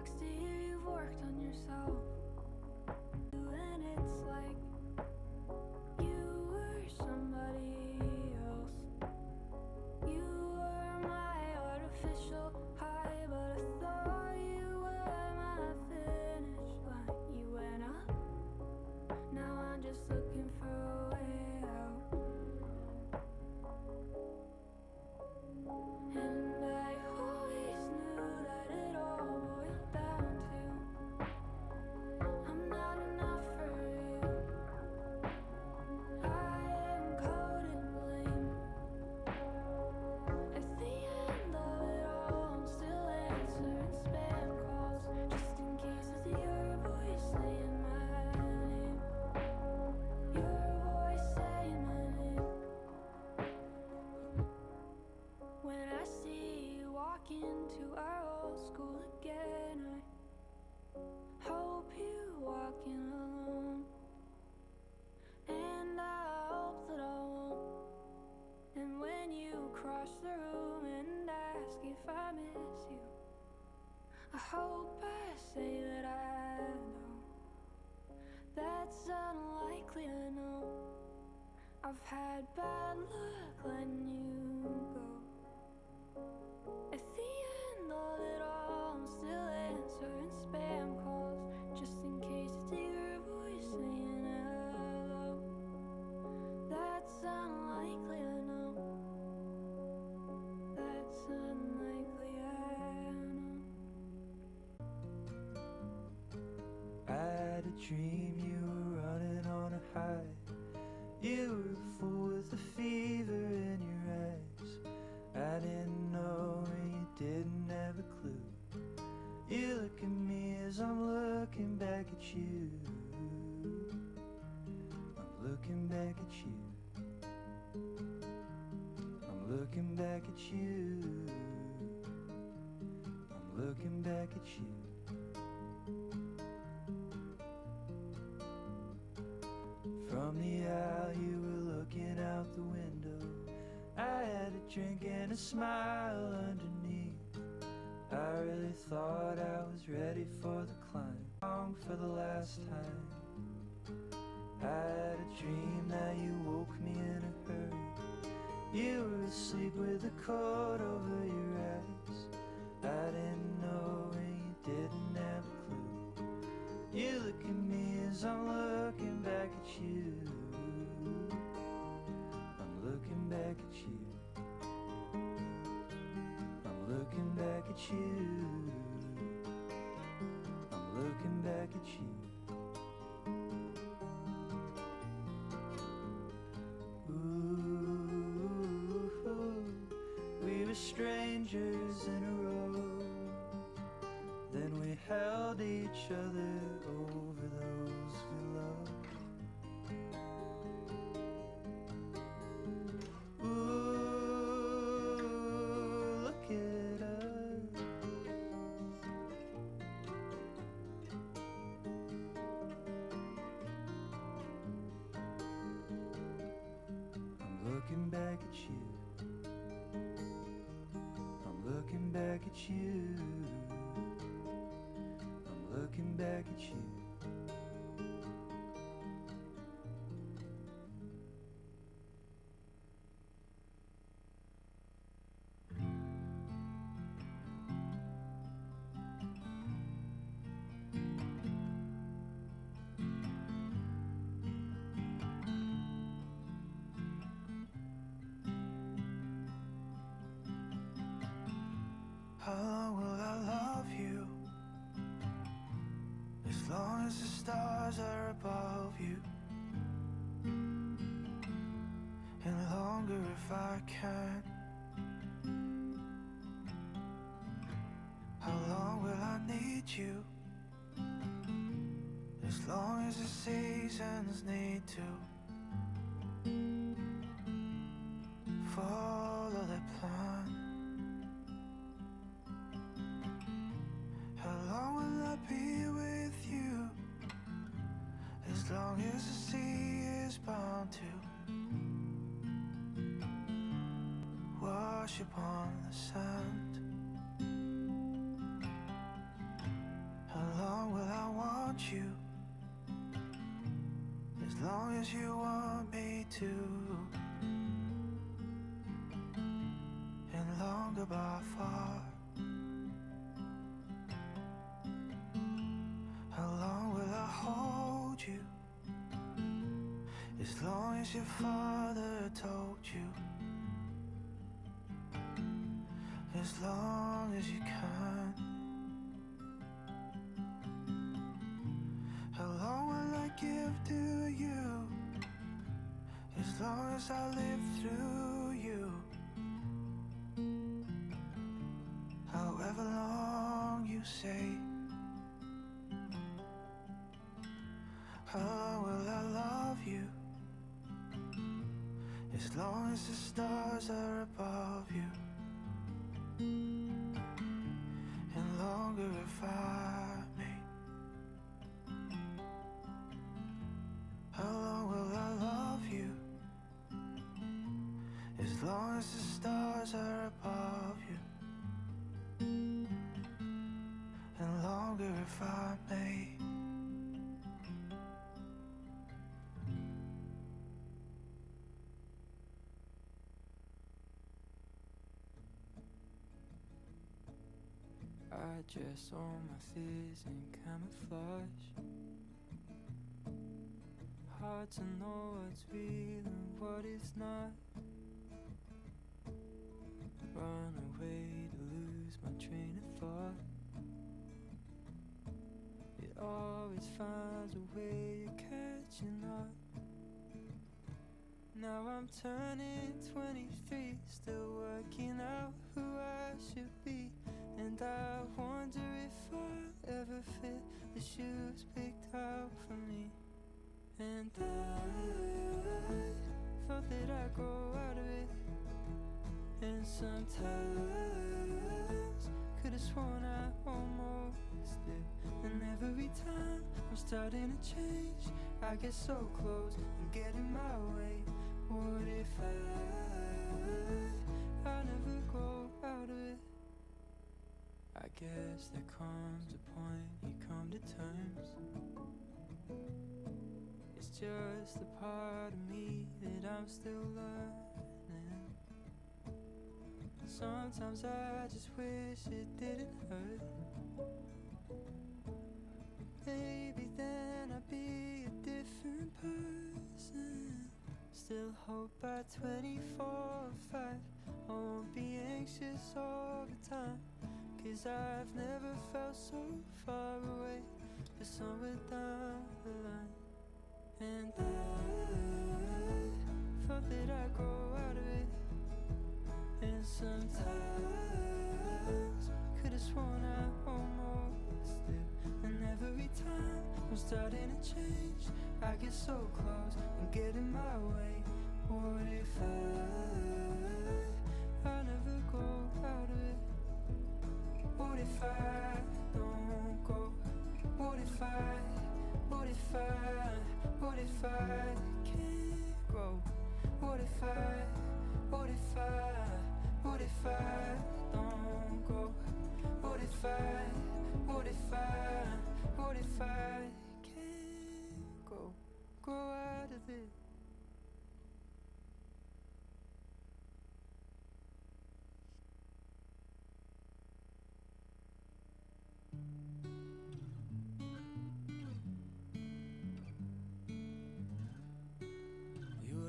talks to you, you've worked on yourself. And it's like you were somebody else. You were my artificial high, but I thought you were my finish line. You went up, now I'm just looking for a way out. And I always knew that it all boiled down to I'm not enough for you. I am caught in blame. At the end of it all, I'm still answering spam calls, just in case it's your voice saying my name. Your voice saying my name. When I see you walk into our old school again, I hope you're walking alone. And I hope that I won't. And when you cross the room and ask if I miss you, I hope I say that I don't. That's unlikely, I know. I've had bad luck letting you go. At the end of it all, I'm still answering spam calls, just in case it's your voice saying hello. That's unlikely, I know. That's unlikely, I know. I had a dream you were running on a high. You were the fool with the fever in your eyes. I didn't know and you didn't have a clue. You look at me as I'm looking back at you. I'm looking back at you. I'm looking back at you. I'm looking back at you. From the aisle you were looking out the window. I had a drink and a smile underneath. I really thought I was ready for the climb. For the last time, I had a dream that you woke me in a hurry. You were asleep with a coat over your eyes. I didn't know and you didn't have a clue. You look at me as I'm looking back at you. I'm looking back at you. I'm looking back at you. I'm looking back at you. Ooh, we were strangers in a row. Then we held each other over those we loved. Looking back at you. I'm looking back at you. I'm looking back at you. How long will I love you? As long as the stars are above you. And longer if I can. How long will I need you? As long as the seasons need to follow their plan. How long will I be with you? As long as the sea is bound to wash upon the sand. long will I want you? As long as you want me to. And longer by far. How long will I hold you? As long as your father told you. As long as you can. How long will I give to you? As long as I live through you. However long you say. How long will I love you? As long as the stars are above you. And longer if I may. How long will I love you? As long as the stars are above you. And longer if I may. I dress all my fears in camouflage. Hard to know what's real and what is not. Run away to lose my train of thought. It always finds a way of catching up. Now I'm turning 23, still working out who I should be. And I wonder if I'll ever fit the shoes picked out for me. And I thought that I'd grow out of it. And sometimes could've sworn I almost did. And every time I'm starting to change, I get so close and get in my way. What if I never grow out of it? I guess there comes a point you come to terms. It's just a part of me that I'm still learning. Sometimes I just wish it didn't hurt. Maybe then I'd be a different person. Still hope by 24 or 5 I won't be anxious all the time. 'Cause I've never felt so far away, but somewhere down the line. And I thought that I'd grow out of it. And sometimes could've sworn I almost did. And every time I'm starting to change, I get so close and get in my way. What if I never grow out of it? What if I don't go? What if I can't grow? What if I don't go? What if I can't grow out of it?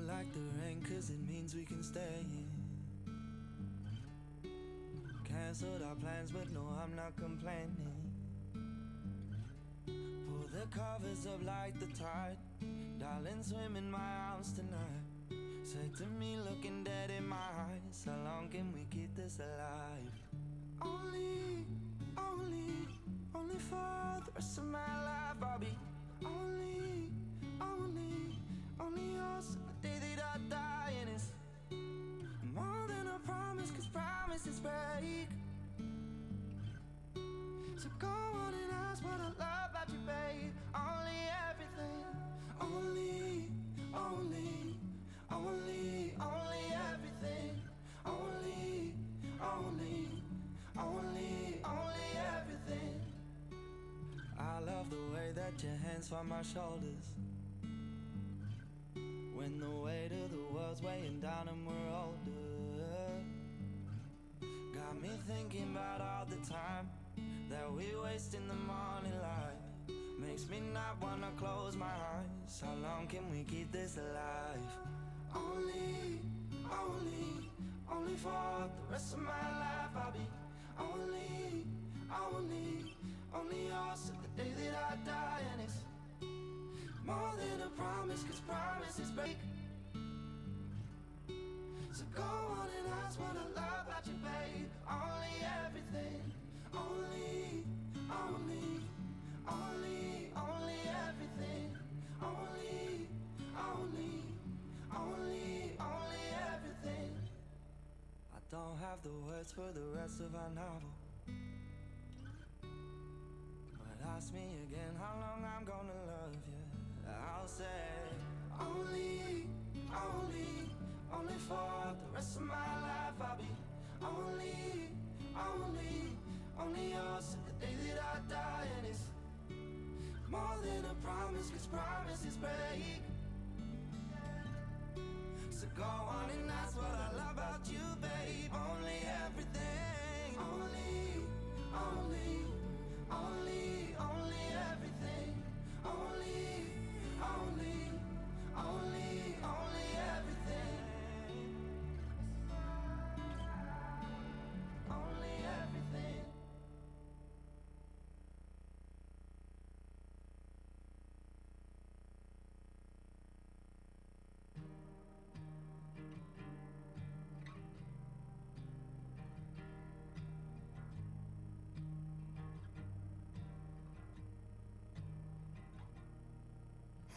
Like the rain, 'cause it means we can stay in. Cancelled our plans, but no, I'm not complaining. Pull the covers up like the tide. Darling, swim in my arms tonight. Say to me, looking dead in my eyes, how long can we keep this alive? Only for the rest of my life. I'll be only yours. Day that I die, and it's more than a promise, 'cause promises break. So go on and ask what I love about you, babe. Only everything, only everything, only everything. I'll let your hands find my shoulders. When the weight of the world's weighing down and we're older. Got me thinking about all the time that we waste in the morning light. Makes me not wanna close my eyes. How long can we keep this alive? Only for the rest of my life I'll be only yours till the day that I die. And it's more than a promise, 'cause promises break. So go on and ask what I love about you, babe. Only everything, only everything, only everything. I don't have the words for the rest of our novel, but ask me again how long I'm gonna love you. I'll say only for the rest of my life I'll be only yours till the day that I die. And it's more than a promise, 'cause promises break. So go on and ask what I love about you, babe. Only everything, only everything, only everything, only everything.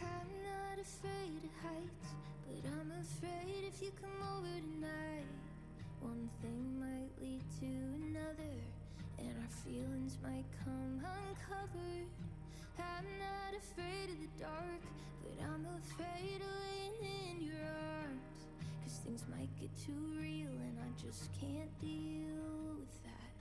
I'm not afraid of heights, but I'm afraid if you come over tonight, one thing might lead to another, and our feelings might come uncovered. I'm not afraid of the dark, but I'm afraid of laying in your arms, 'cause things might get too real and I just can't deal with that.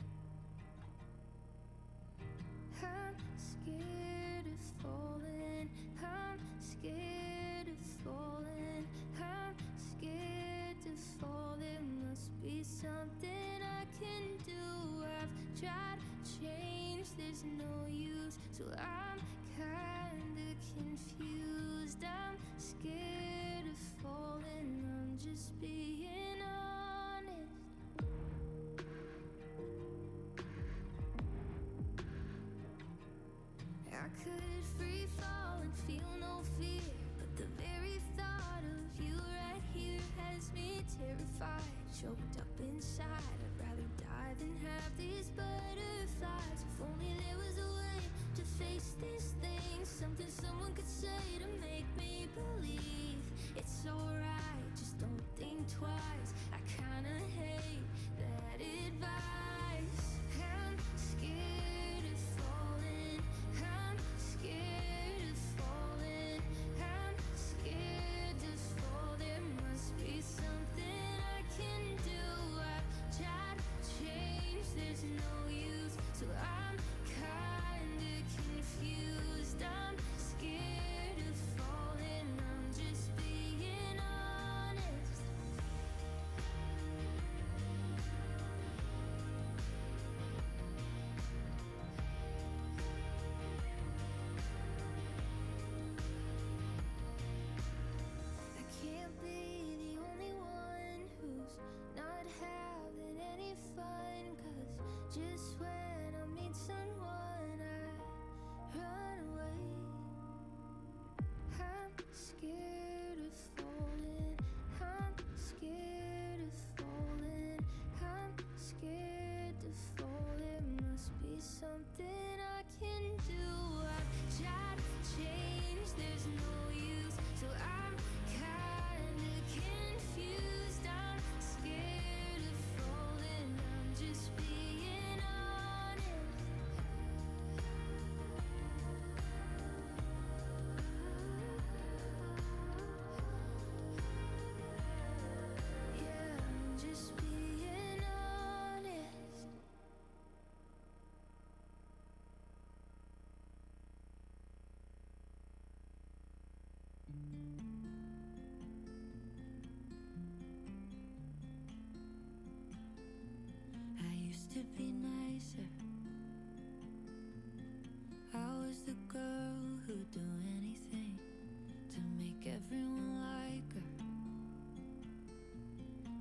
I'm scared of falling, I'm scared of falling, I'm scared to fall. There must be something I can do. I've tried to change, there's no use, so I'm kinda confused. I'm scared of falling, I'm just being honest. I could free fall and feel no fear, but the very thought of you right here has me terrified, choked up inside. I'd rather die than have these butterflies. If only there was a way to face these things, something someone could say to make me believe it's alright, just don't think twice. I kinda hate that advice. I'm scared of falling, I'm scared of falling, I'm scared to fall. There must be something I can do. I've tried to change, there's no use, so I'm kinda confused. I'm scared I used to be nicer. I was the girl who'd do anything to make everyone like her.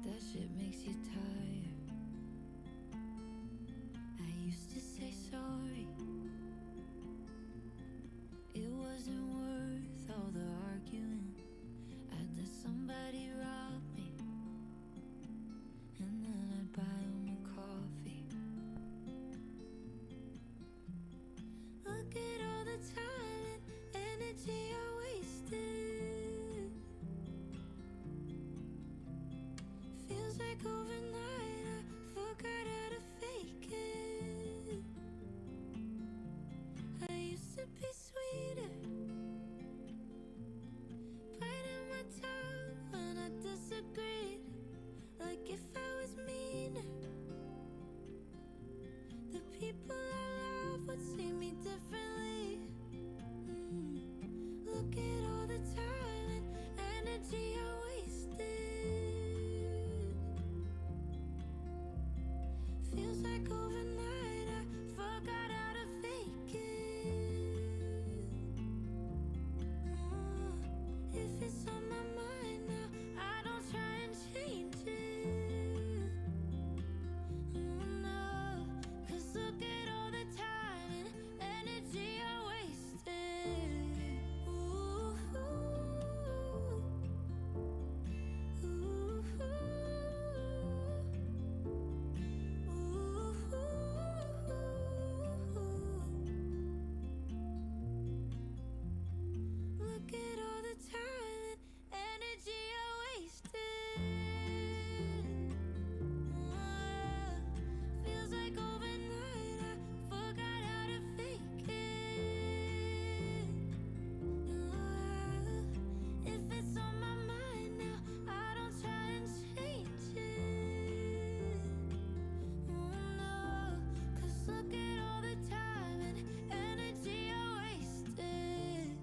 That shit makes you tired. I used to say sorry. It wasn't worth all the arguing. I'd let somebody rob me, and then I'd buy them a coffee. Look at all the time and energy I wasted. Feels like overnight I forgot how to fake it. I used to be sweeter, biting my tongue when I disagreed, like if I was meaner. The people I love would see me differently. Look at all the time and energy I wasted. Feels like overnight I forgot how to fake it. If it's on my mind now, I don't try and change it. No, 'cause look at all the time and energy I wasted. Ooh, look at all the time and energy I wasted. Feels like overnight I forgot how to fake it. If it's on my mind now, I don't try and change it. No, 'cause look at all the time and energy I wasted.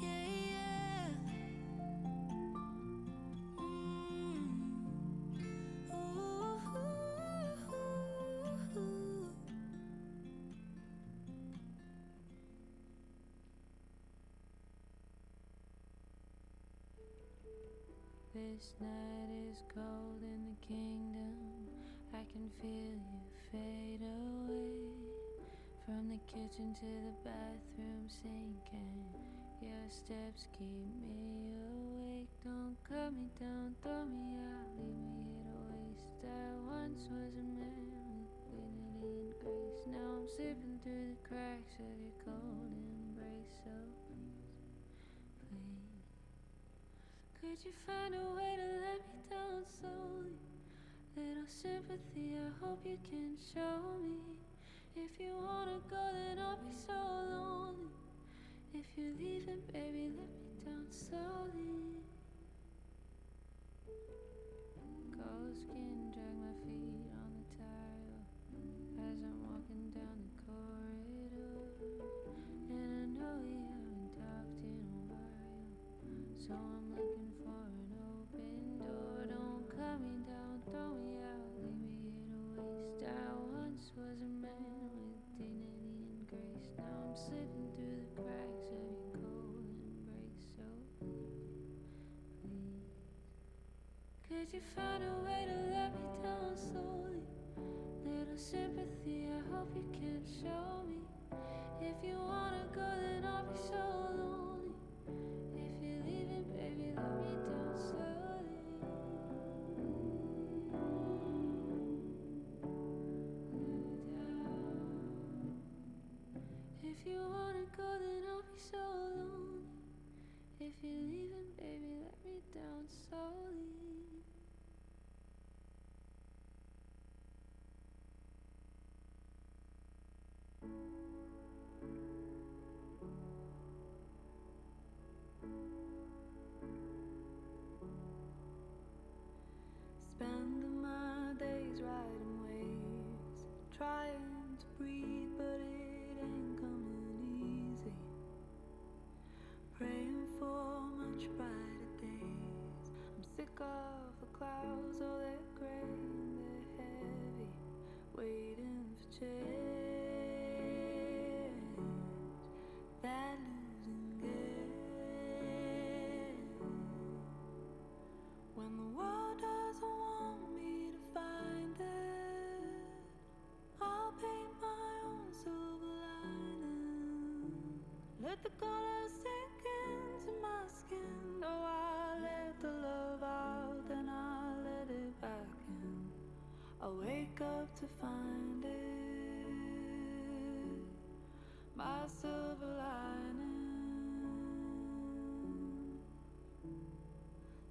Yeah, yeah. Ooh. This night is cold in the kingdom. I can feel you fade away. From the kitchen to the bathroom sinking. Your steps keep me awake. Don't cut me down, throw me out, leave me here to waste. I once was a man with dignity and grace. Now I'm slipping through the cracks of your cold embrace. So please, could you find a way to let me down slowly? Little sympathy, I hope you can show me. If you wanna go, then I'll be so lonely. If you're leaving, baby, let me down slowly. Cold skin, drag my feet on the tile as I'm walking down the corridor. And I know we haven't talked in a while, so I'm looking for an open door. Don't cut me down, throw me out, leave me here to waste. I once was a man with dignity and grace. Now I'm slipping through the cracks of your cold embrace. So please, could you find a way to let me down slowly? Little sympathy, I hope you can show me. If you wanna go, then I'll be so lonely. If you're leaving, baby, let me down slowly. If you wanna go, then I'll be so lonely. If you're leaving, baby, let me down slowly. of the clouds, oh, they're gray and they're heavy, waiting for change. That losing game. When the world doesn't want me to find it, I'll paint my own silver lining. Let the colors sink into my skin. Oh, I let the love out, then I let it back in. I'll wake up to find it, my silver lining.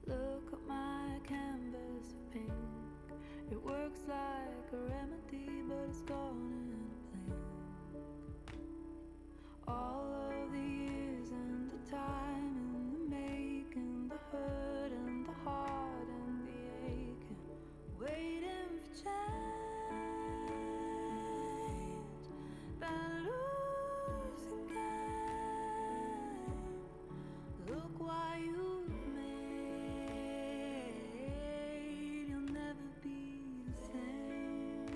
Look at my canvas of pink. It works like a remedy, but it's gone in a blink. All of the years and the time and the making, the hurt and the heart and the aching, waiting for change. That losing game. Look what you've made. You'll never be the same.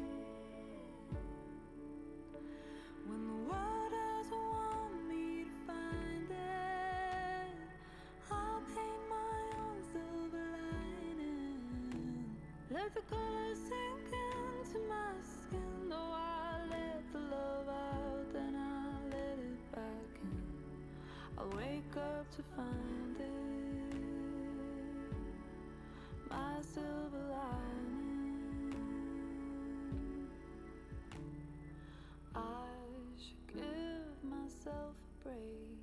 When the world doesn't want me to find it, I'll paint my own silver lining. Let the colors sink into my skin. Oh, I let the love out, then I let it back in. I'll wake up to find it, my silver lining. I should give myself a break,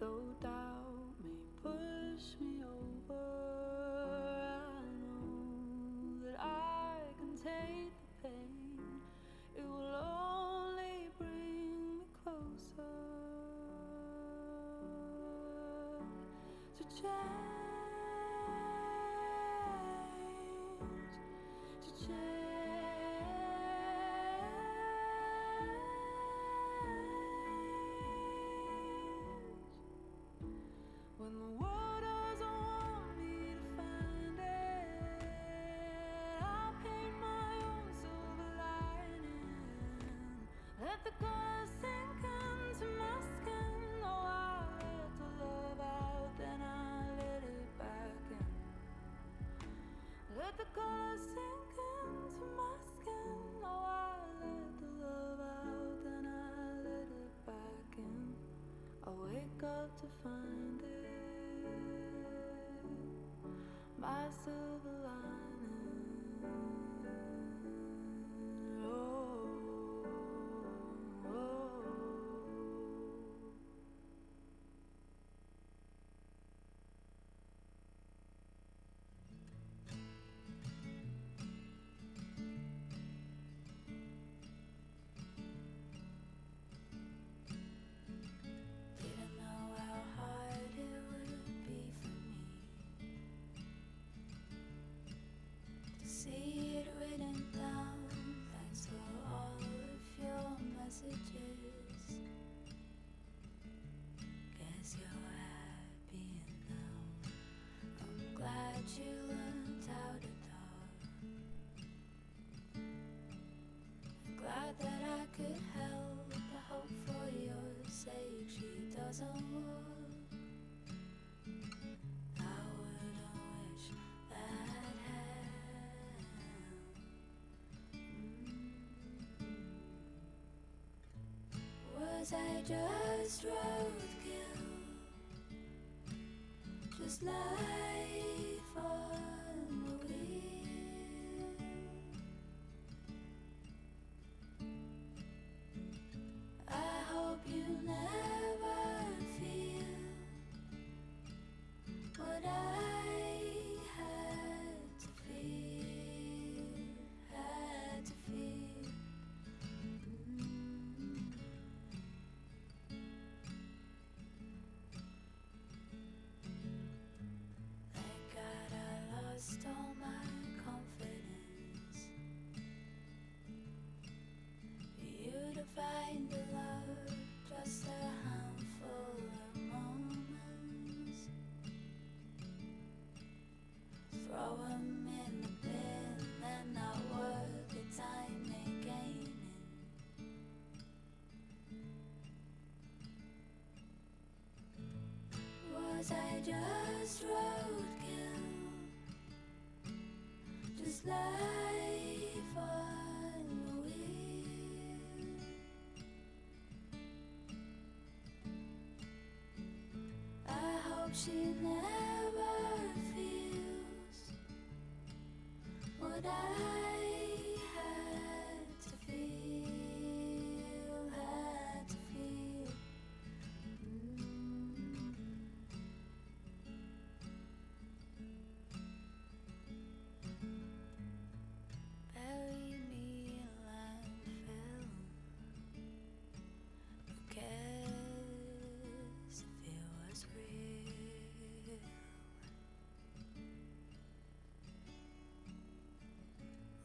though doubt may push me over. I know that I can take the pain. It will only bring me closer to change, to change. When the world doesn't want me to find it, I'll paint my own silver lining. Let the colors sink into my skin. Oh, I let the love out, then I let it back in. Let the colors sink into my skin. Oh, I let the love out, then I let it back in. I wake up to find it, my silver lining. Oh, oh, oh. Didn't know how hard it would be for me to see it written down. Thanks for all of your messages. Guess you're happy now. I'm glad you learned how to talk. I'm glad that I could help. I hope for your sake she doesn't walk. I wouldn't wish that happened. Was I just roadkill? Just life on the wheel? I hope you never feel what I had to feel, had to feel. 'cause I just wrote kill, just life on the wheel. I hope she never feels what I had to feel, had to feel. Bury me in landfill. Who cares if it was real?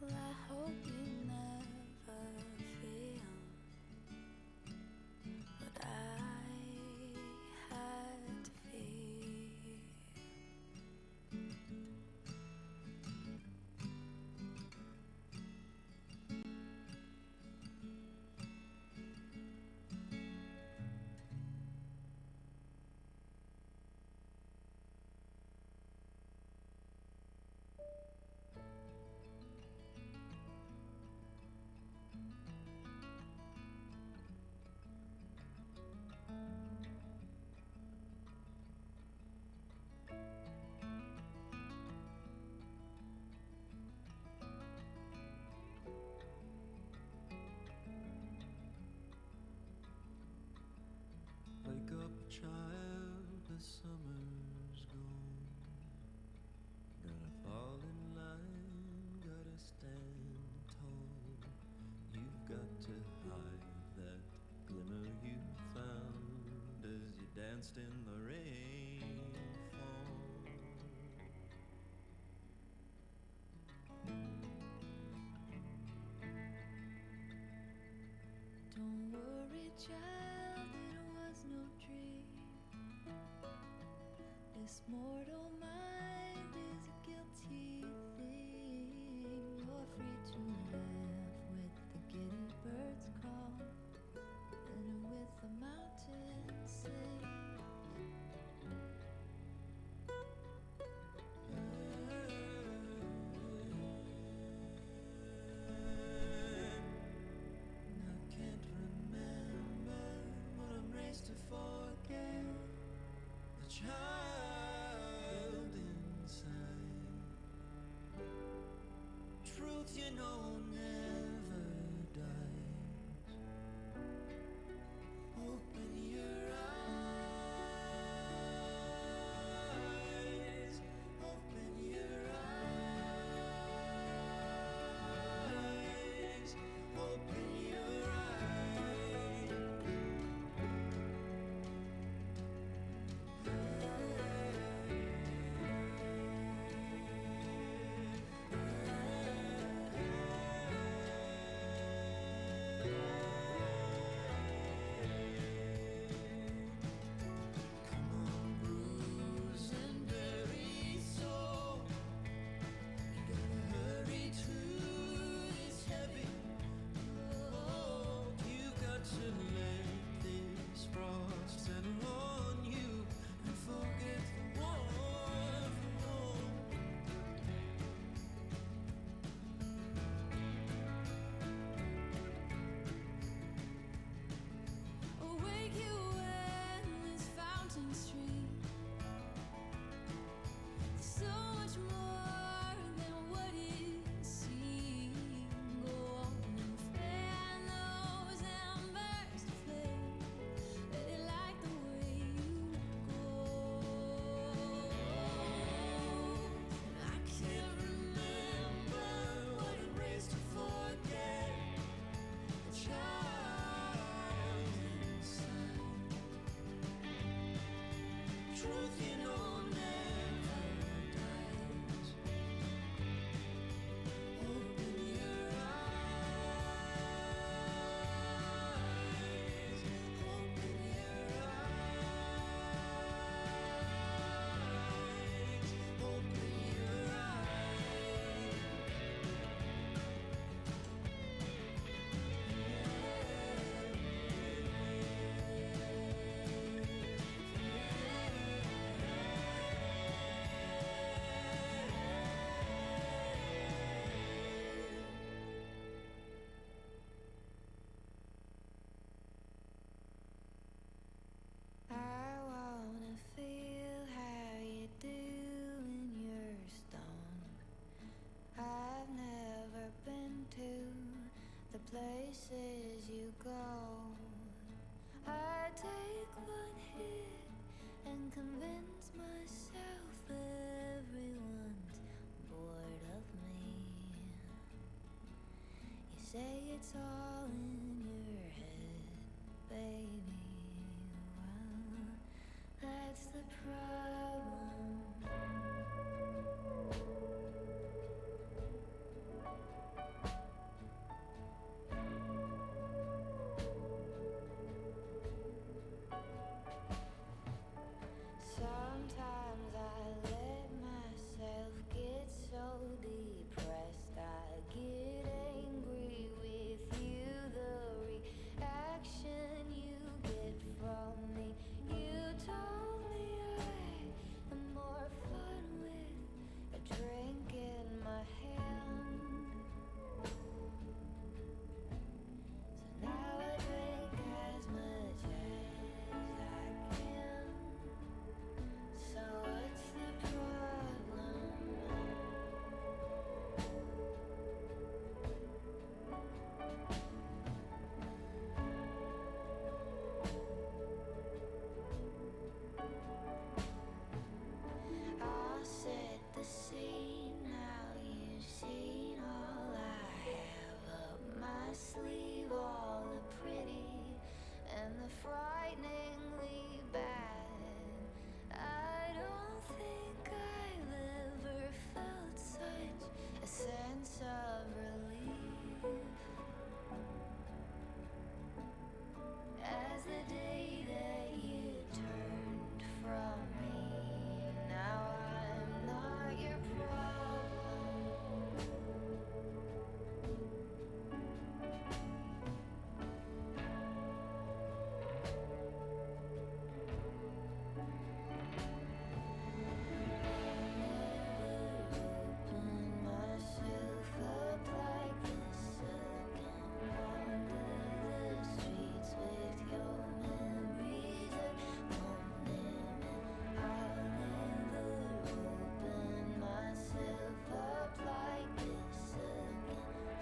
Well, I hope you never feel what I had to feel. Wake up, child, the summer's gone. Gotta fall in line, gotta stand tall. You've got to hide that glimmer you found as you danced in the rainfall. Don't worry, child, it was no dream. This mortal mind is a guilty thing. You're free to laugh with the giddy birds call and with the mountains sing. I can't remember what I'm raised to forget. The child inside. Truth, you know, never dies. Open your eyes. Open your eyes. Open your eyes. places you go. I take one hit and convince myself everyone's bored of me. You say it's all in your head, baby. Well, that's the problem. Sometimes I let myself get so depressed I get angry with you. The reaction you get from me. You told me I am more fun with a drink in my hand. So now I drink as much as I can. So what's the problem? I'll set the scene. Now you've seen all I have up my sleeve, all the pretty and the frighteningly bad. I don't think I've ever felt such a sense of relief as the day that you turned from me. Now I'm not your problem. Open myself up like this again. Wander the streets with your memories upon them. I'll never open myself up like this again.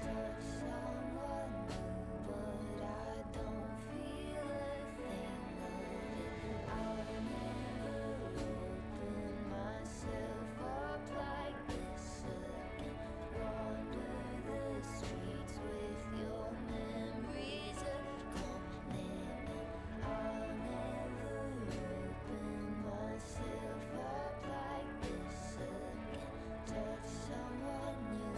Touch someone new, but I don't feel a thing of it. I'll never open myself up like this again. Wander the streets with your memories of coming. I'll never open myself up like this again. Touch someone new,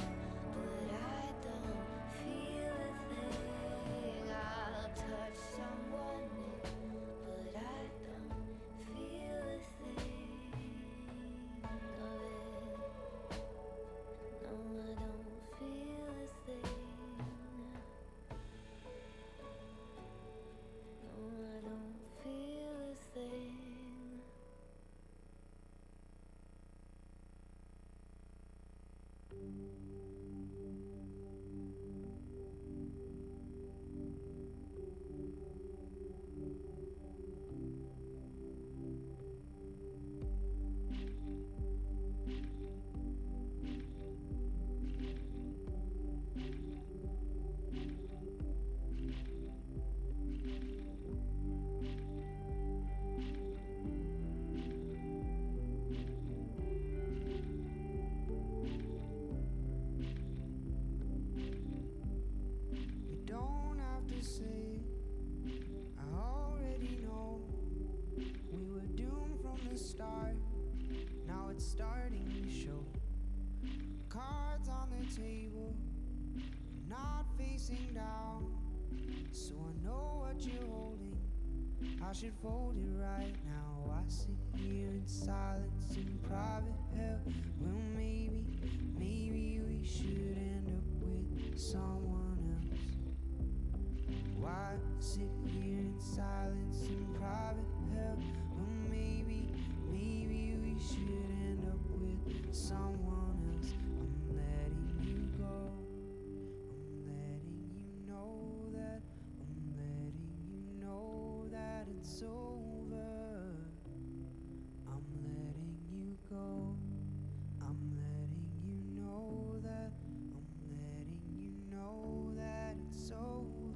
but I don't feel a thing. I'll touch someone new, but I don't feel a thing of it. No, I don't feel a thing. No, I don't feel a thing. You don't have to say, I already know. We were doomed from the start, now it's starting to show. Cards on the table, not facing down. So I know what you're holding, I should fold it right now. I sit here in silence in private hell. Well, maybe we should end up with someone else. Why sit here in silence in private hell? Well, maybe we should end up with someone else. I'm letting you go. I'm letting you know that. I'm letting you know that it's over. I'm letting you go. I'm letting you know that. I'm letting you know that it's over.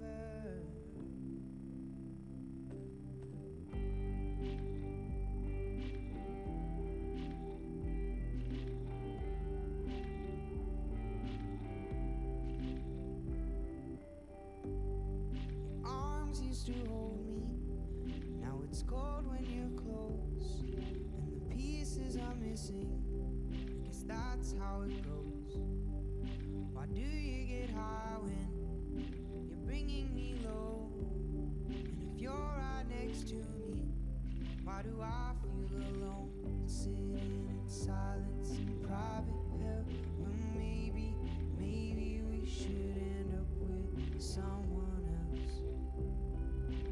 used to hold me. Now it's cold when you're close, and the pieces are missing. I guess that's how it goes. Why do you get high when you're bringing me low? And if you're right next to me, why do I feel alone? Sitting in silence in private hell, when maybe we should end up with someone else.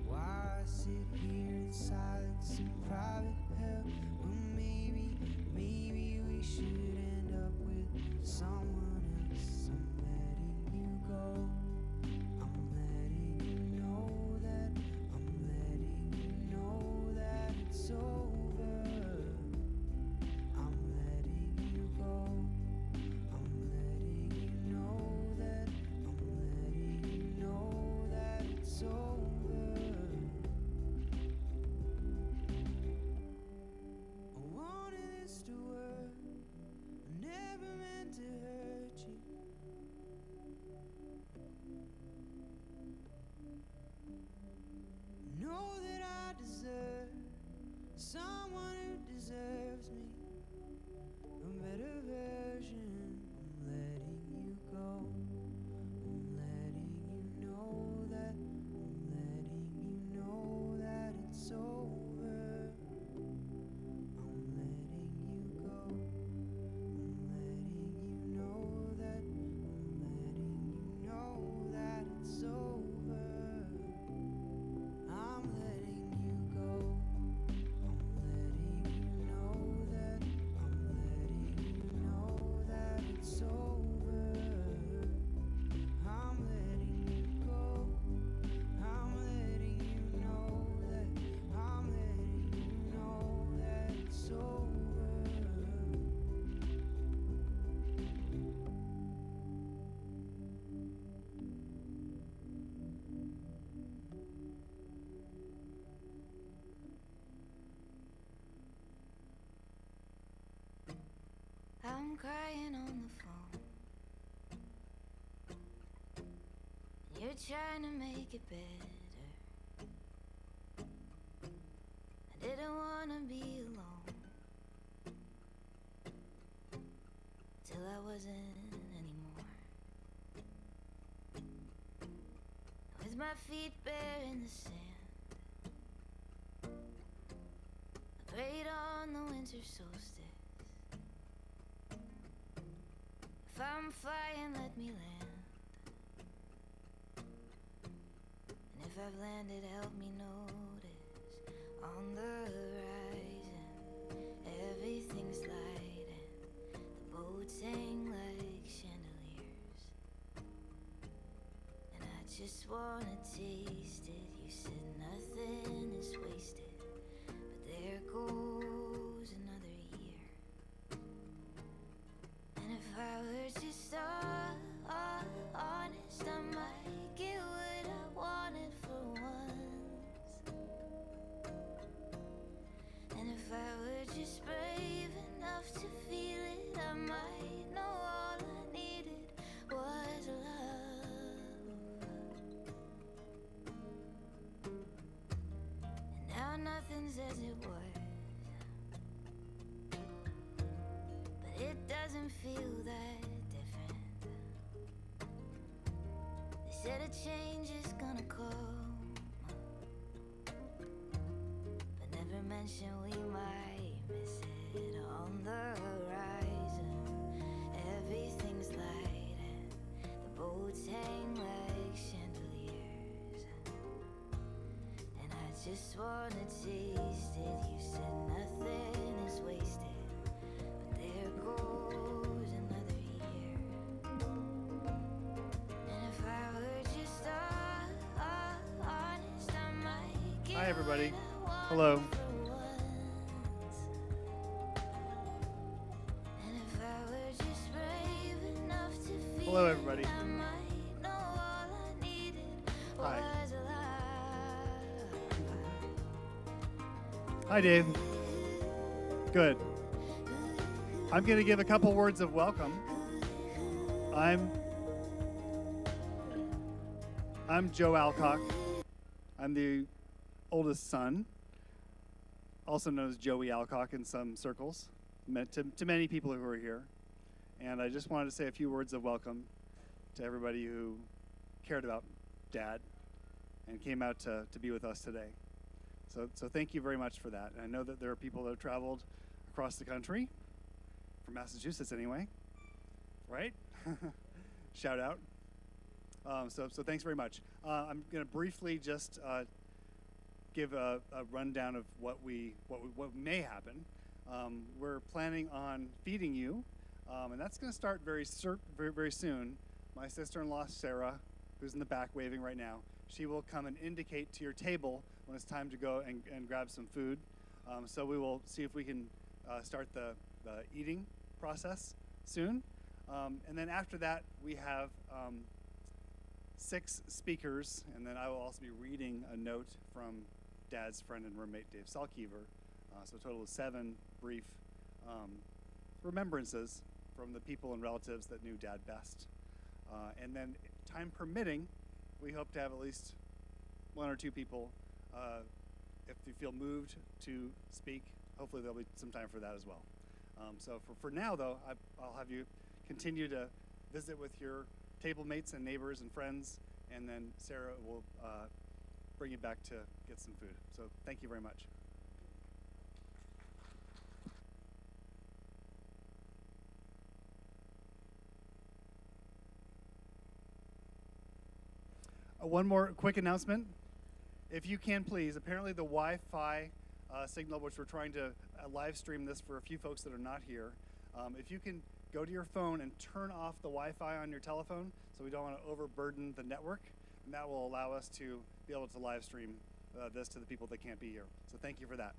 Why sit here in silence in private hell, when maybe we should end up with someone else. I'm letting you go. I'm letting you know that. I'm letting you know that it's over. I'm letting you go. I'm letting you know that. I'm letting you know that it's over. I wanted this to work. I never meant to hurt you. Know that I deserve someone who deserves me, a better version. I'm letting you go. I'm letting you know that. I'm letting you know that it's over. I'm letting you go. I'm letting you know that. I'm letting you know that it's over. I'm letting you go. I'm letting you know that. I'm letting you know that it's over. I'm letting you go. I'm letting you know that. I'm letting you know that it's over. I'm crying on the phone. You're trying to make it better. I didn't wanna be alone till I wasn't anymore. With my feet bare in the sand, I prayed on the winter solstice. If I'm flying, let me land. And if I've landed, help me notice. On the horizon, everything's lighting. The boats hang like chandeliers. And I just wanna taste it. You said nothing is wasted, but there goes another year. And if I were just honest, I might get what I wanted for once. And if I were just brave enough to feel it, I might know all I needed was love. And now nothing's as it was, but it doesn't feel that different. They said a change is gonna come, but never mentioned we might miss it. On the horizon, everything's lighting. The boats hang like chandeliers. And I just wanna taste it. You said nothing is wasted, but there goes another year. And if I were just honest, I might get Hi, everybody. what I wanted Hello. for once. And if I were just brave enough to feel Hello, everybody. it, I might know all I needed Hi. was love. Hi, Dave. Good. I'm going to give a couple words of welcome. I'm Joe Alcock. I'm the oldest son, also known as Joey Alcock in some circles, meant to many people who are here. And I just wanted to say a few words of welcome to everybody who cared about Dad and came out to be with us today. So thank you very much for that. And I know that there are people that have traveled across the country, from Massachusetts anyway, right? Shout out. So thanks very much. I'm going to briefly just give a rundown of what may happen. We're planning on feeding you, and that's going to start very soon. My sister-in-law Sarah, who's in the back waving right now, she will come and indicate to your table when it's time to go and grab some food. So we will see if we can start the eating process soon. And then after that, we have 6 speakers, and then I will also be reading a note from Dad's friend and roommate, Dave Salkever. So a total of 7 brief remembrances from the people and relatives that knew Dad best. And then, time permitting, we hope to have at least 1 or 2 people, if you feel moved to speak. Hopefully there'll be some time for that as well. So for now, though, I'll have you continue to visit with your table mates and neighbors and friends, and then Sarah will bring you back to get some food. So thank you very much. One more quick announcement. If you can, please, apparently the Wi-Fi signal, which we're trying to live stream this for a few folks that are not here, if you can go to your phone and turn off the Wi-Fi on your telephone, so we don't want to overburden the network, and that will allow us to be able to live stream this to the people that can't be here. So thank you for that.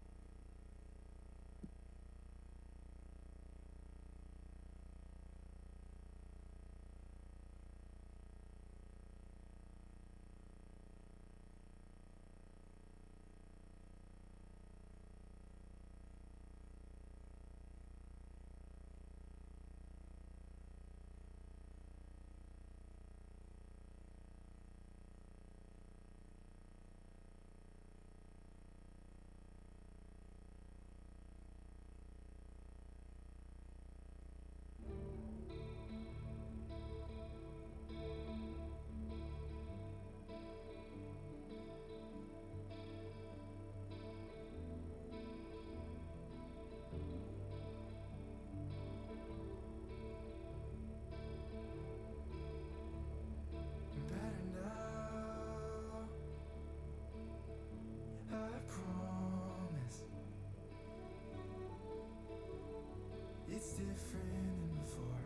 It's different than before.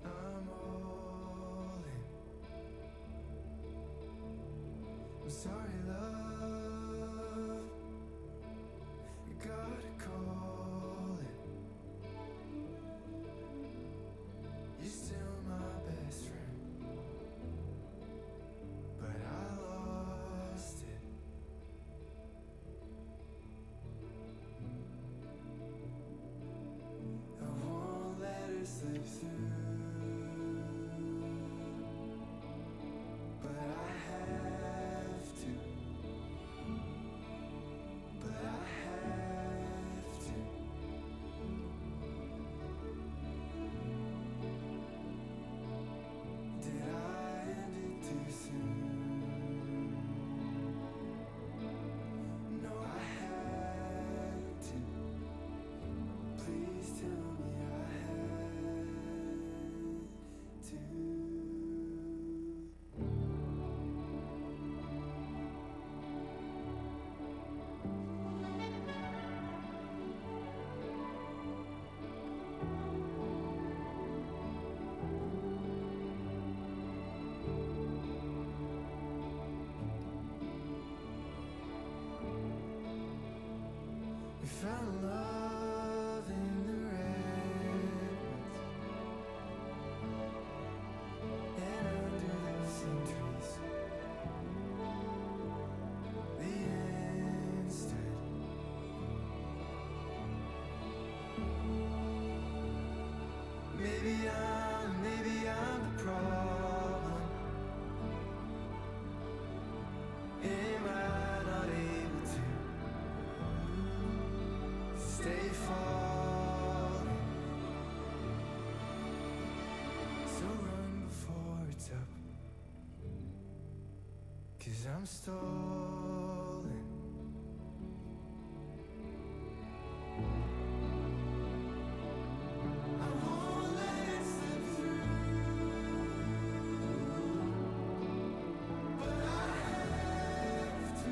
I'm all in. I'm sorry, love. You gotta call it. You're still my best friend, but I lost it. Slip through, but I have to. But I have to. Did I end it too soon? No, I had to. Please tell me I had to. We found love in the redwoods and under those centuries. The end stood. Maybe I'm the problem. 'cause I'm stolen. I won't let it slip through, but I have to.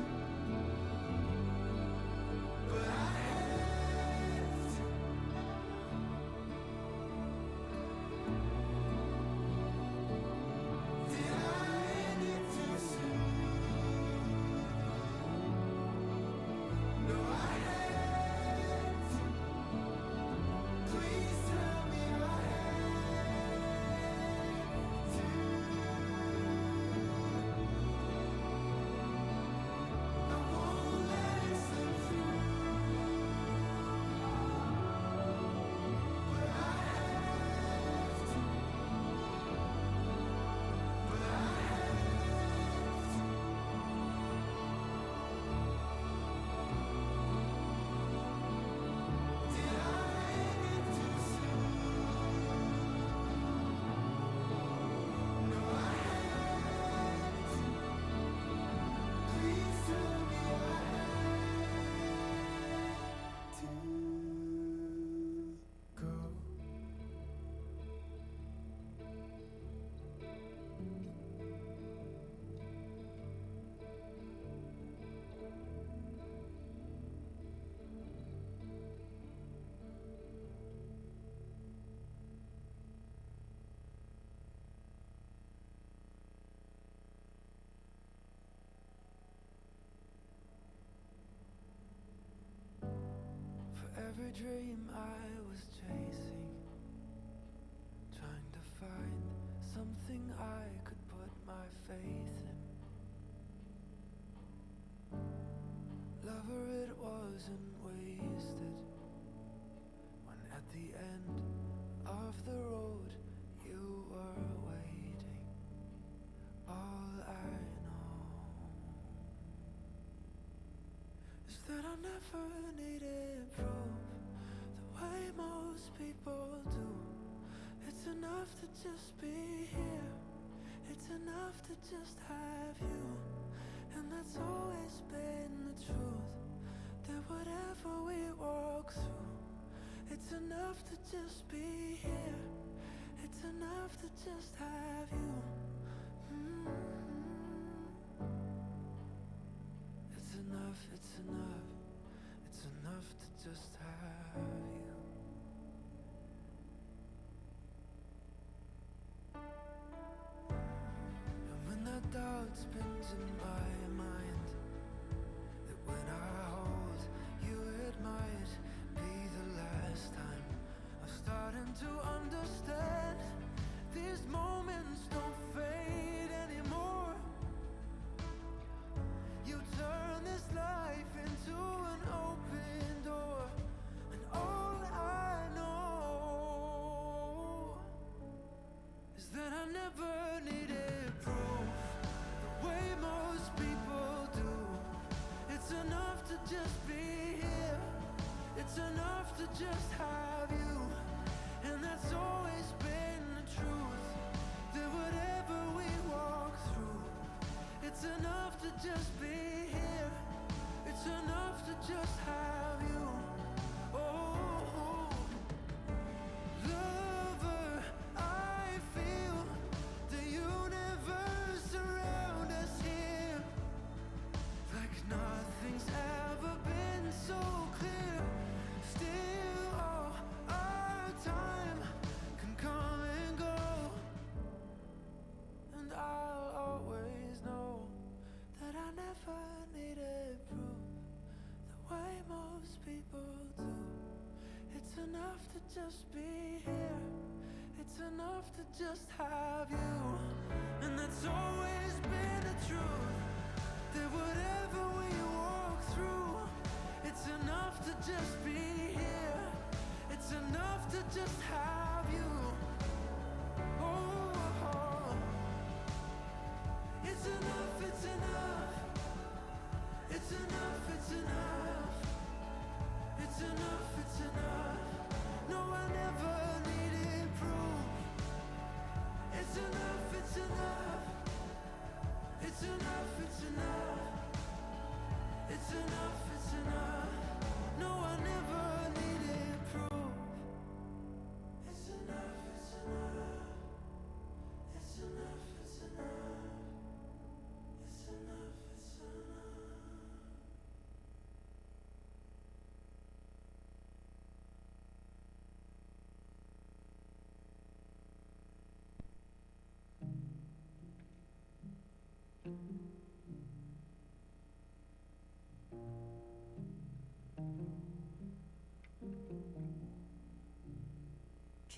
But I have to. Did I end it too soon? No, I had to. Please tell me I had to. I won't let it slip through, but I have to. But I have to. Did I end it too soon? No, I had to. Please tell me I had to go. For every dream I was chasing, trying to find something I could put my faith in. Lover, it wasn't wasted when at the end of the road you were waiting. All I know is that I never needed proof the way most people do. It's enough to just be here. It's enough to just have you. And that's always been the truth, that whatever we walk through, it's enough to just be here. It's enough to just have you. It's enough, it's enough, it's enough to just have you. And when that doubt spins in my mind, that when I hold you it might be the last time, I'm starting to understand these moments don't fade anymore. You turn this life into an open door, and all I know is that I never needed proof the way most people do. It's enough to just be here. It's enough to just have you. And that's always been the truth, that whatever we walk through, it's enough to just be here. It's enough to just have you. Oh, lover, I feel the universe around us here, like nothing's ever been so clear. Still, all our time can come and go, and I'll always know that I never needed proof the way most people do. It's enough to just be here. It's enough to just have you. And that's always been the truth, that whatever we walk through, it's enough to just be here. It's enough to just have you. Oh, it's enough, it's enough. It's enough, it's enough. It's enough, it's enough. No, I never needed proof. It's enough, it's enough. It's enough, it's enough.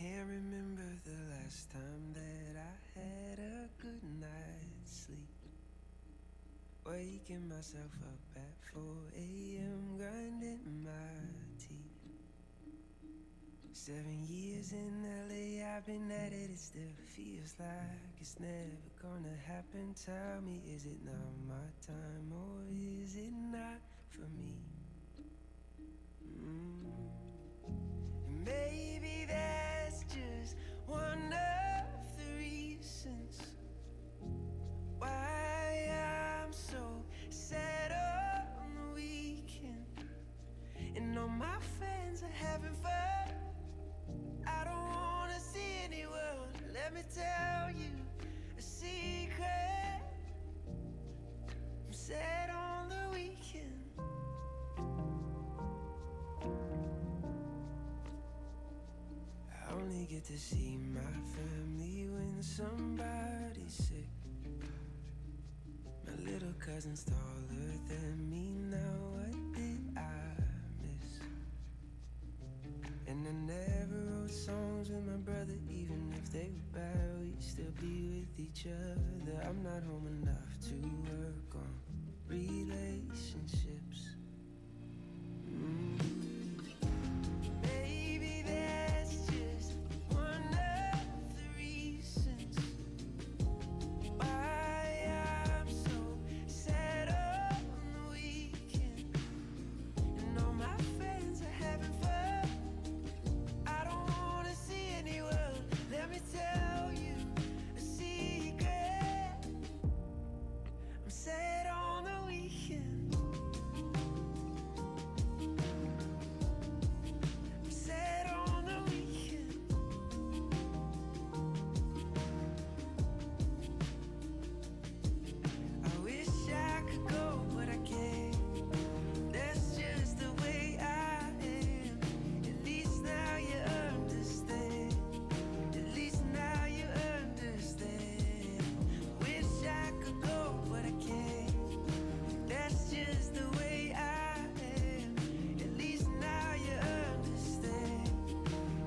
can't remember the last time that I had a good night's sleep. Waking myself up at 4 a.m. grinding my teeth. 7 years in LA, I've been at it, it still feels like it's never gonna happen. Tell me, is it not my time or is it not for me? Maybe that's just one of the reasons why I'm so sad on the weekend. And all my friends are having fun. I don't wanna see anyone. Let me tell you a secret. I'm sad on the weekend. I only get to see my family when somebody's sick. My little cousin's taller than me now. What did I miss? And I never wrote songs with my brother, even if they were bad, we'd still be with each other. I'm not home enough to work on relationships. Maybe that's just one of the reasons why I'm so sad on the weekend. And all my friends are having fun. I don't wanna see anyone. Let me tell you a secret. I'm sad on the weekend. I'm sad on the weekend. I wish I could go, but I can't. That's just the way I am. At least now you understand. At least now you understand. Wish I could go, but I can't. That's just the way I am. At least now you understand.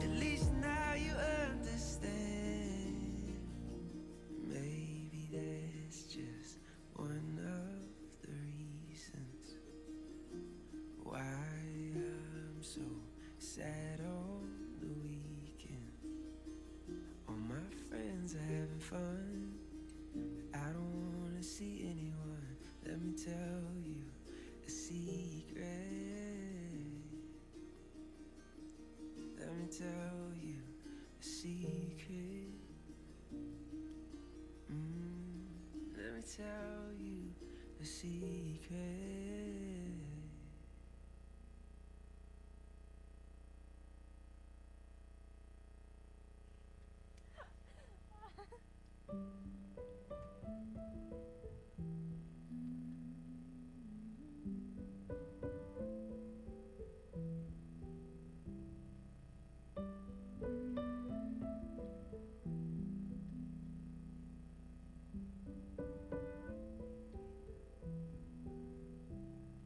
At least now you understand. Maybe that's just one of the reasons why I'm so sad on the weekend. All my friends are having fun. I don't wanna see anyone. Let me tell you a secret. Let me tell you a secret. Let me tell you a secret.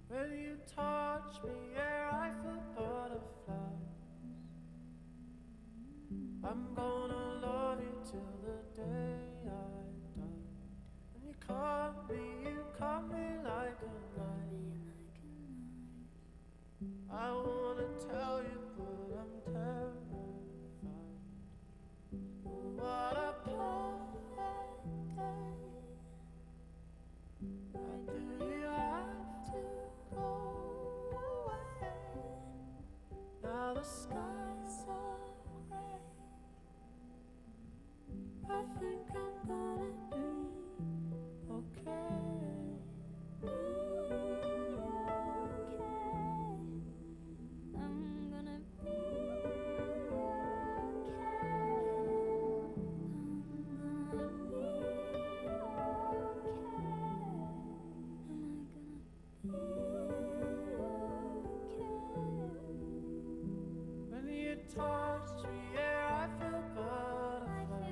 When you touch me, yeah, I feel butterflies. I'm gonna love you till the day I die. When you caught me like a knife. I wanna tell you, but I'm terrified. What a perfect day. Why do you have to go away? Now the sky's so gray. I think I'm gonna be okay. Be okay. I'm gonna be When you touch me, yeah, I feel butterflies.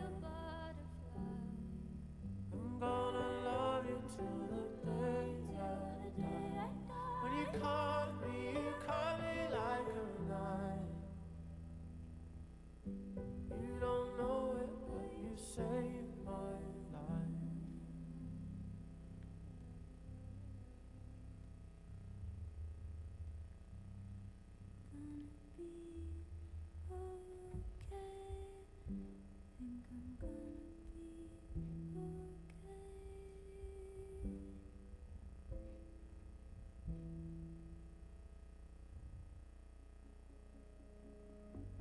I'm gonna love you till the day I die. When you caught me like a knife.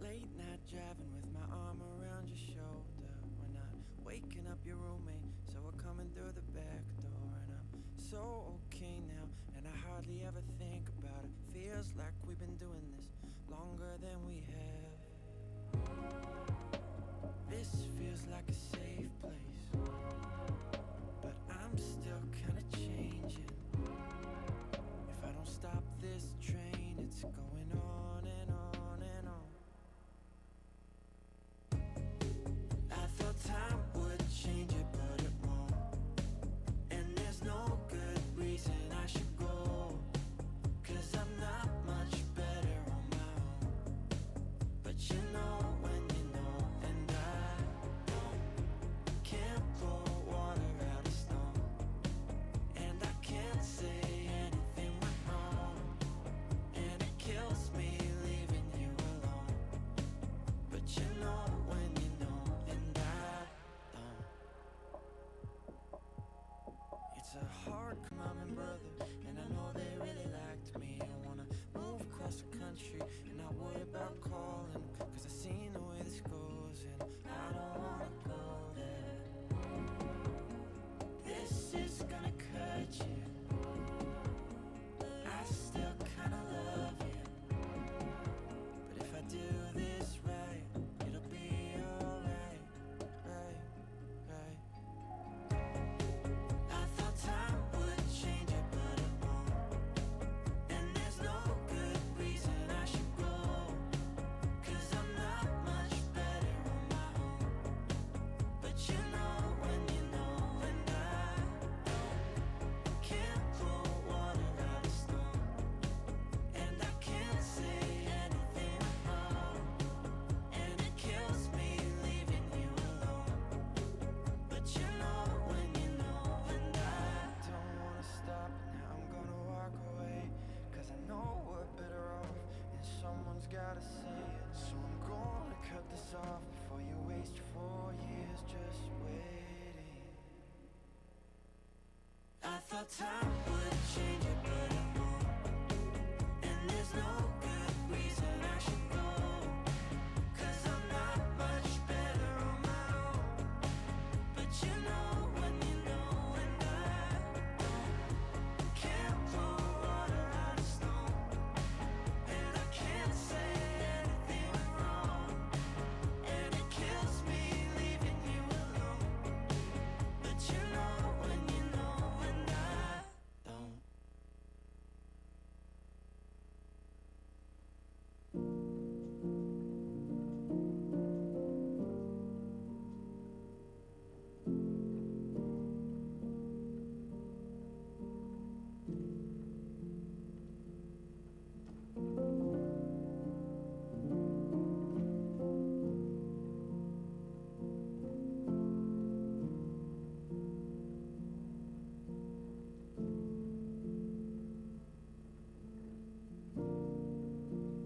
Late night driving with my arm around your shoulder. We're not waking up your roommate, so we're coming through the back door. And I'm so okay now, and I hardly ever think about it. Feels like we've been doing this longer than we have. This feels like a safe place, but I'm still kinda changing. If I don't stop this train, it's going on and on and on. I thought time would change it, but it won't. And there's no good reason I should go, 'cause I'm not much better on my own. But you know when you know, and I can't pour water out of stone. And I can't say anything went wrong, and it kills me leaving you alone. But you know when you know, and I don't. It's a hard mom and brother, and I know they really liked me. I wanna move across the country and not worry about calling, 'cause I've seen the way this goes, and I don't wanna go there. This is gonna cut you, I still kinda love you. But if I do this right, it'll be alright, right, right. I thought time would change it, but it won't. And there's no good reason I should go, 'cause I'm not much better on my own. But you know when you know, and I can't pour water out of stone. And I can't say anything wrong, and it kills me leaving you alone. But you know when you know, and I don't wanna stop now, I'm gonna walk away, 'cause I know we're better off, and someone's gotta say it. So I'm gonna cut this off before you waste 4 years just waiting. I thought time would change it, but it won't. And there's no good reason I should go, 'cause I'm not much better on my own. But you know when you know, and I can't pour water out of stone. And I can't say anything wrong, and it kills me leaving you alone. But you know when you know, and I don't.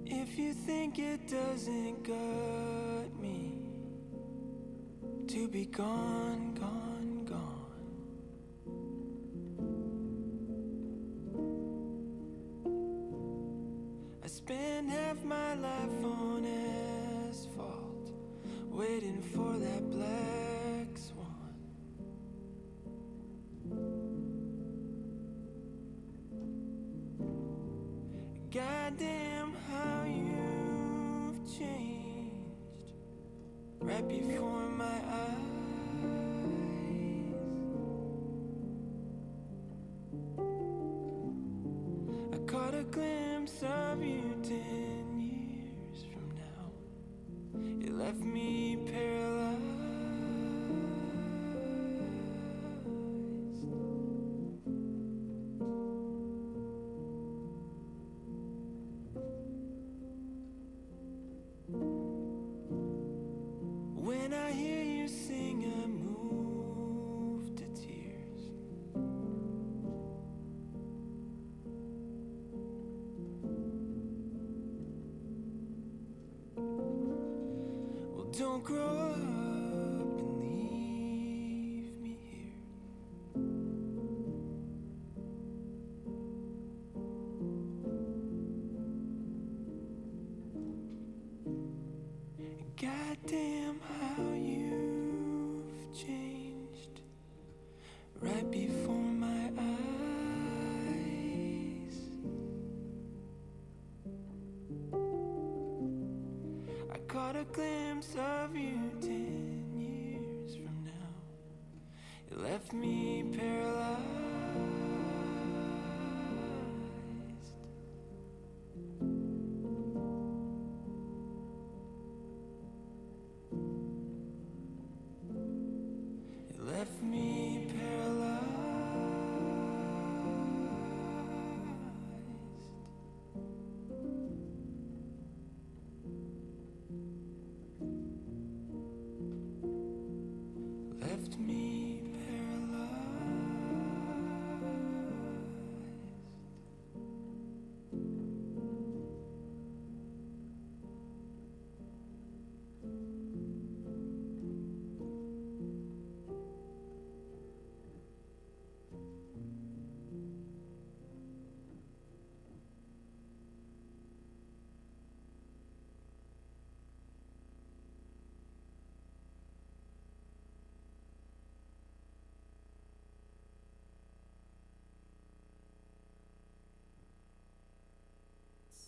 If you think it doesn't gut me to be gone, gone, gone, I spent half my life on asphalt, waiting for that black swan. Goddamn, how you've changed right before my eyes. I caught a glimpse of you 10 years from now. It left me paralyzed. When I hear you sing, I move to tears. Well, don't grow up in Goddamn, how you've changed right before my eyes. I caught a glimpse of you 10 years from now. It left me paralyzed. Left me paralyzed. Left me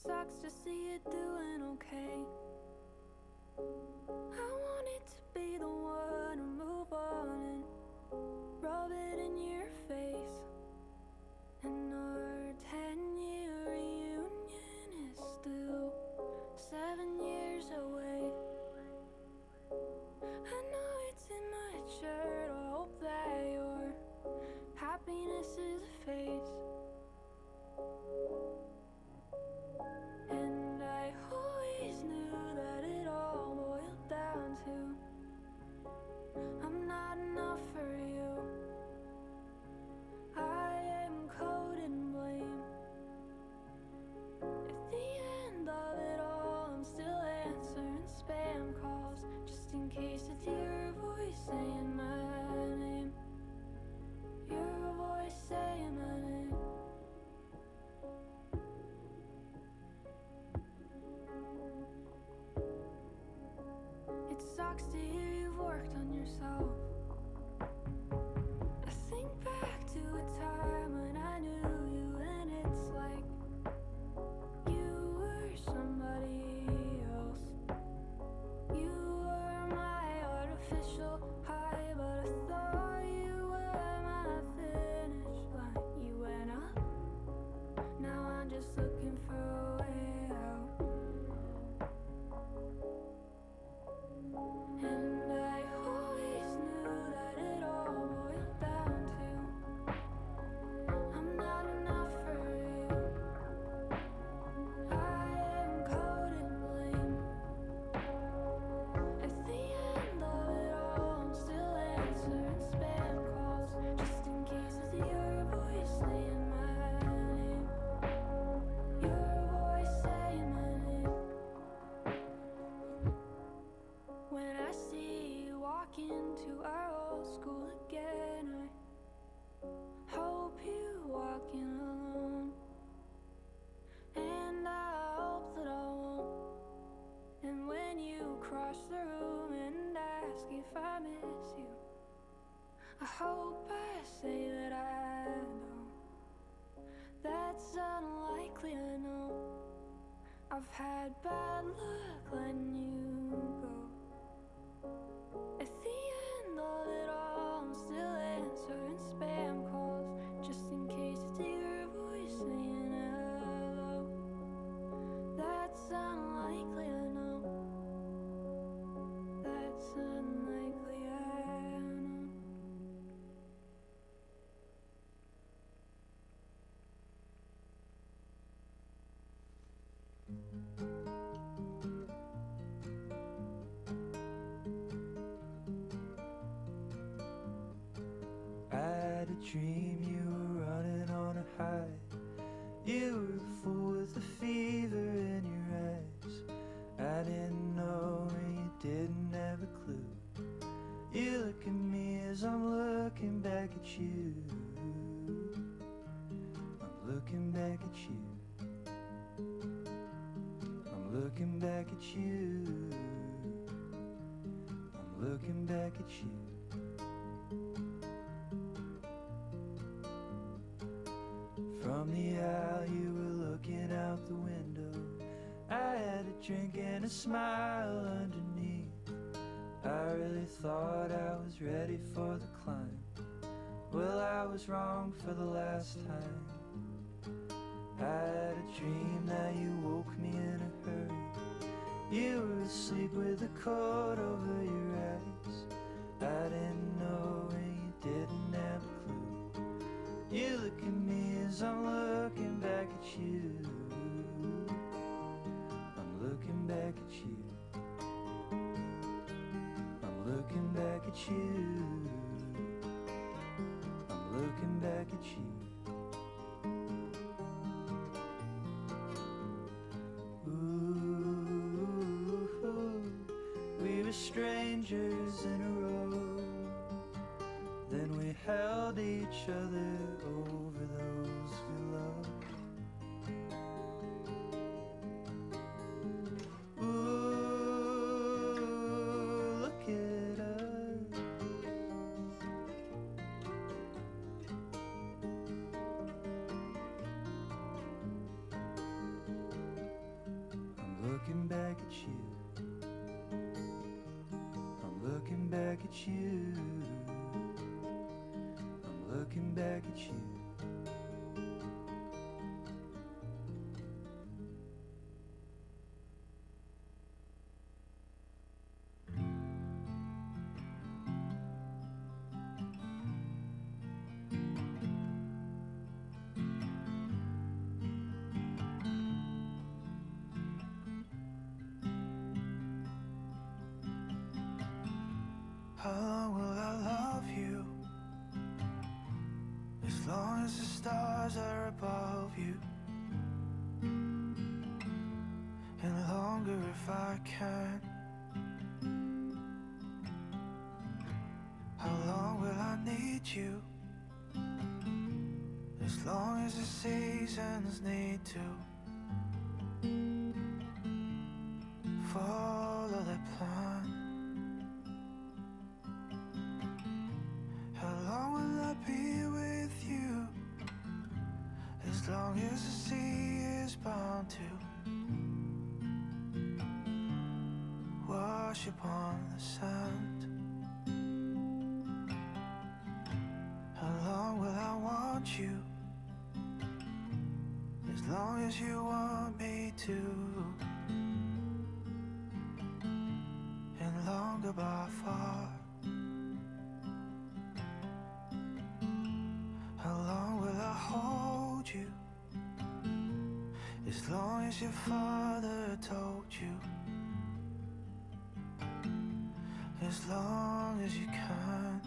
Sucks to see you doing okay. I wanted to be the one to move on and rub it in your face. And our 10-year reunion is still 7 years away. I know it's in my shirt. I hope that your happiness is a phase. And I always knew that it all boiled down to I'm not enough for you. I am coded in blame. At the end of it all, I'm still answering spam calls, just in case it's your voice saying my name. Your voice saying my name. It sucks to hear you've worked on yourself. I think back to a time when I knew you, and it's like you were somebody else. You were my artificial high, but I thought you were my finish line. You went up, now I'm just looking for a way out. And I always knew that it all boiled down to I'm not enough for you. I am coded in blame. At the end of it all, I'm still answering spam calls, just in case it's your voice saying my name. Your voice saying my name. When I see you walk into our old school again, I hope you walking alone. And I hope that I won't. And when you cross the room and ask if I miss you, I hope I say that I don't. That's unlikely, I know. I've had bad luck letting you go. At the end of it all, I'm still answering spam calls, just in case it's your voice saying hello. That's unlikely, I know. That's unlikely, I know. I had a dream you were running on a high. You were a fool with a fever in your eyes. I didn't know and you didn't have a clue. You look at me as I'm looking back at you. I'm looking back at you. I'm looking back at you. looking back at you. From the aisle you were looking out the window. I had a drink and a smile underneath. I really thought I was ready for the climb. Well, I was wrong for the last time. I had a dream that you woke me in a hurry. You were asleep with a coat over your eyes. I didn't know and you didn't have a clue. You look at me as I'm looking back at you. I'm looking back at you. I'm looking back at you. I'm looking back at you. Strangers in a row. Then we held each other over those we loved. Ooh, look at us. I'm looking back at you. Looking back at you. I'm looking back at you. How long will I love you? As long as the stars are above you. And longer if I can. How long will I need you? As long as the seasons need to follow their plan. How long will I be with you? As long as the sea is bound to wash upon the sand. How long will I want you? As long as you want me to. And longer by far. How long will I hold you? As long as your father told you. As long as you can.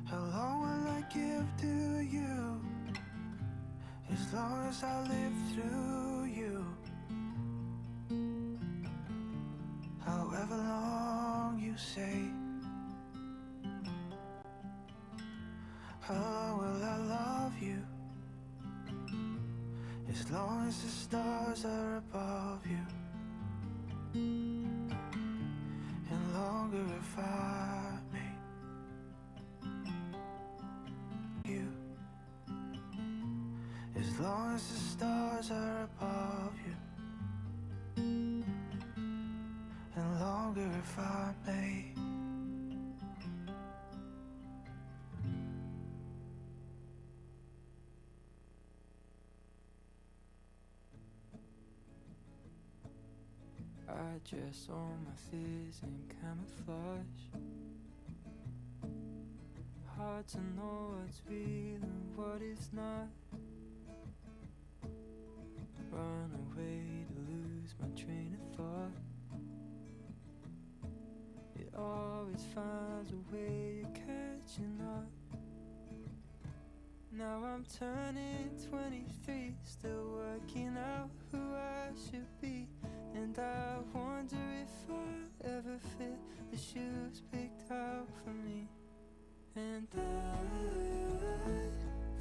How long will I give to you? As long as I live through you. However long you say. How long will I love you? As long as the stars are above you. And longer if I may. You. As long as the stars are above you. And longer if I may. I dress all my fears in camouflage. Hard to know what's real and what is not. Run away to lose my train of thought. It always finds a way of catching up. Now I'm turning 23, still working out who I should be. And I wonder if I'll ever fit the shoes picked out for me. And I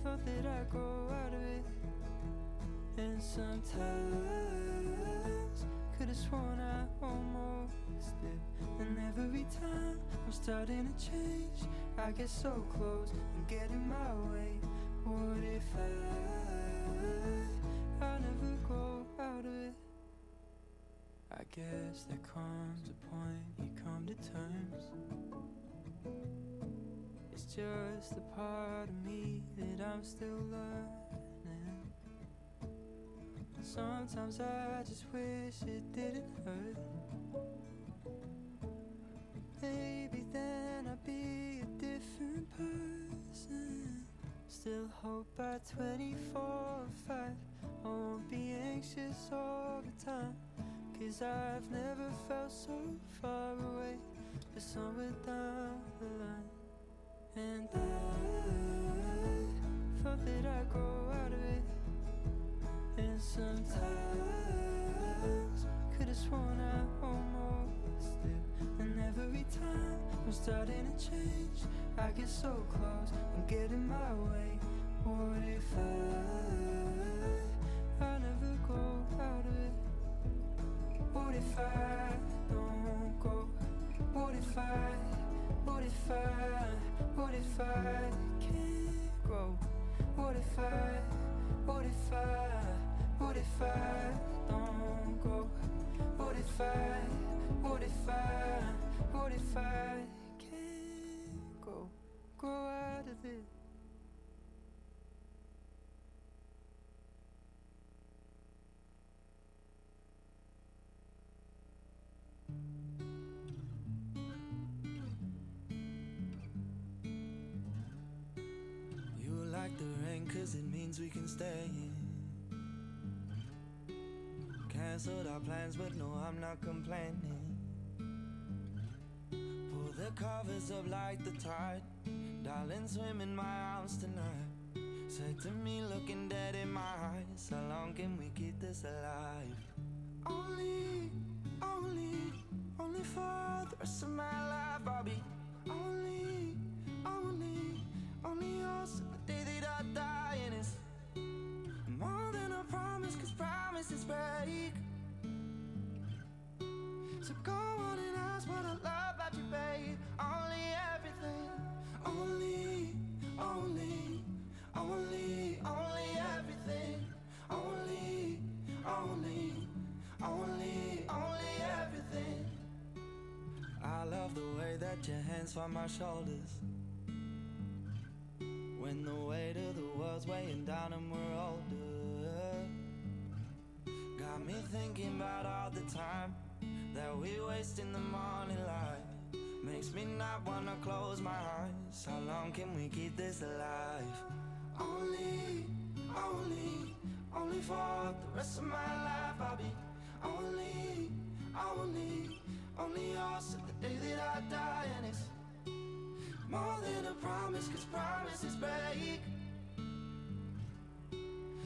thought that I'd grow out of it. And sometimes could Could've sworn I almost did. And every time I'm starting to change, I get so close and get in my way. What if I'll never grow out of it? I guess there comes a point you come to terms. It's just a part of me that I'm still learning. Sometimes I just wish it didn't hurt. Maybe then I'd be a different person. Still hope by 24 or 5 I won't be anxious all the time. 'Cause I've never felt so far away, but somewhere down the line. And I thought that I'd grow out of it. And sometimes could've sworn I almost did. And every time I'm starting to change, I get so close and get in my way. What if I never grow out of it? What if I don't go? What if I can't grow? What if I don't go? What if I can't grow out of it? You like the rain 'cause it means we can stay in. Cancelled our plans, but no, I'm not complaining. Pull the covers up like the tide. Darling, swim in my arms tonight. Say to me, looking dead in my eyes, how long can we keep this alive? Only for the rest of my life I'll be only yours till the day that I die. And it's more than a promise, 'cause promises break. So go on and ask what I love about you, babe. Only everything, only everything, only everything. I love the way that your hands find my shoulders when the weight of the world's weighing down and we're older. Got me thinking about all the time that we waste in the morning light. Makes me not wanna close my eyes. How long can we keep this alive? Only for the rest of my life I'll be only yours till the day that I die. And it's more than a promise, 'cause promises break.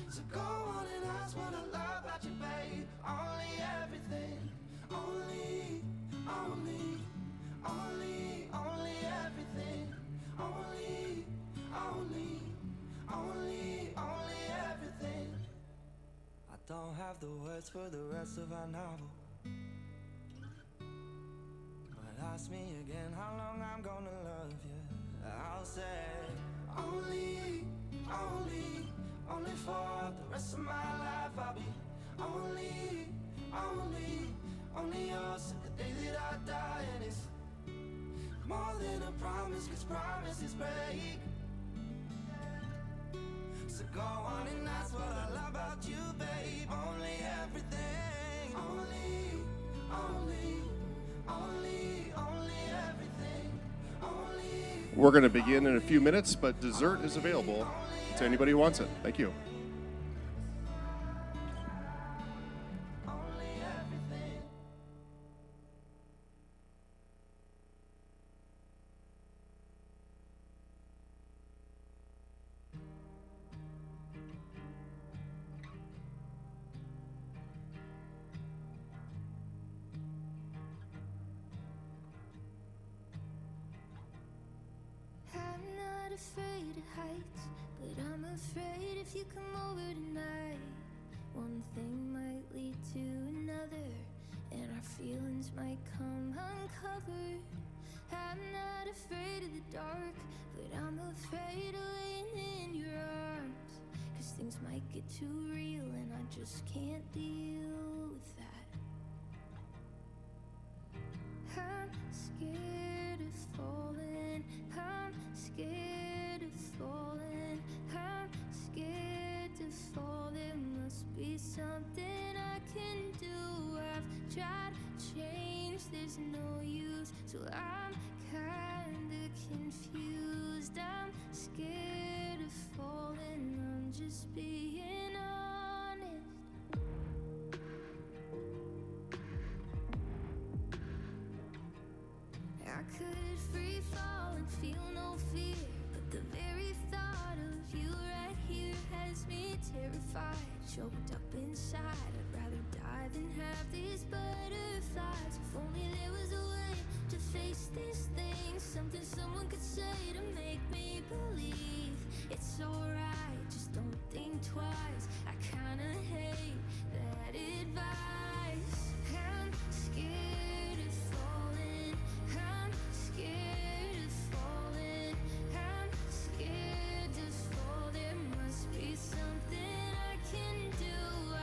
So go on and ask what I love about you, babe. Only everything, only everything, only everything. I don't have the words for the rest of our novel, but ask me again how long I'm gonna love you. I'll say only for the rest of my life I'll be only yours till the day that I die. And it's more than a promise, 'cause promises break. So go on and ask what I love about you, babe. Only everything, only everything, only. We're going to begin in a few minutes, but dessert is available to anybody who wants it. Thank you. Only everything. I'm not afraid of heights, but I'm afraid if you come over tonight, one thing might lead to another, feelings might come uncovered. I'm not afraid of the dark, but I'm afraid of laying in your arms. 'Cause things might get too real and I just can't deal with that. I'm scared of falling, I'm scared of falling, I'm scared to fall. There must be something I can do. I've tried to change, there's no use, so I'm kinda confused. I'm scared of falling, I'm just being honest. I could free fall and feel no fear, but the very thought of you right here has me terrified, choked up inside. I'd rather die than have these butterflies. If only there was a way to face these things, something someone could say to make me believe it's alright, just don't think twice. I kinda hate that advice. I'm scared of falling, I'm scared of falling, I'm scared to fall. There must be something I can do.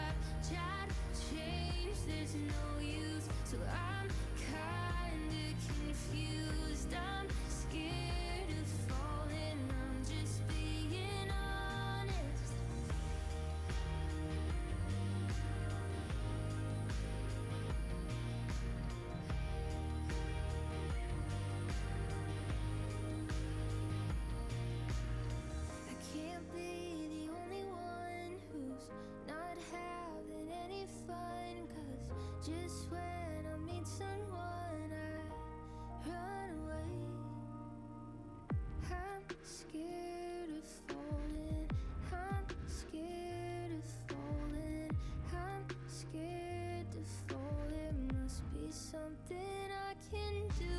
I've tried to change, there's no use, so I'm kinda confused. I'm scared of falling, I'm just being honest. I can't be the only one who's not having any fun, 'cause just when I meet someone I run away. I'm scared of falling, I'm scared of falling, I'm scared to fall. There must be something I can do.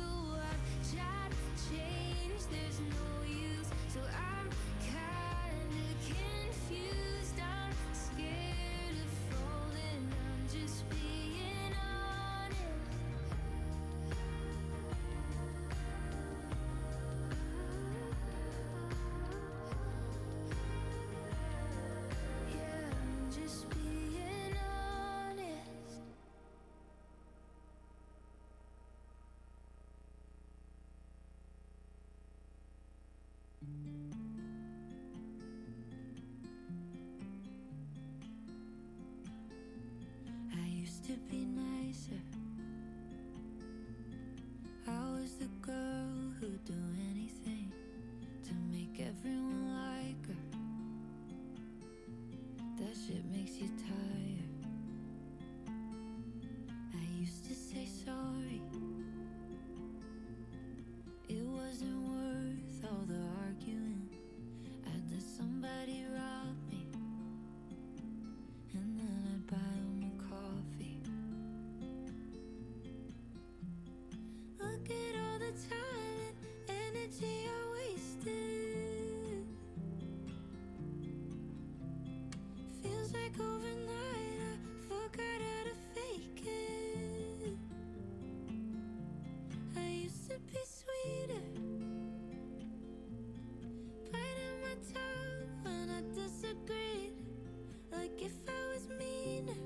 I've tried to change, there's no use, so I'm kinda confused. I'm scared of falling, I'm just being honest. Yeah, I'm just being honest. I used to be nicer. I was the girl who'd do anything to make everyone like her. That shit makes you tired. I used to say sorry. It wasn't worth all the arguing. I'd let somebody rob me, and then I'd buy them a coffee. Look at all the time and energy I wasted. Feels like overnight I forgot how to fake it. I used to be sweeter, biting my tongue when I disagreed, like if I was meaner.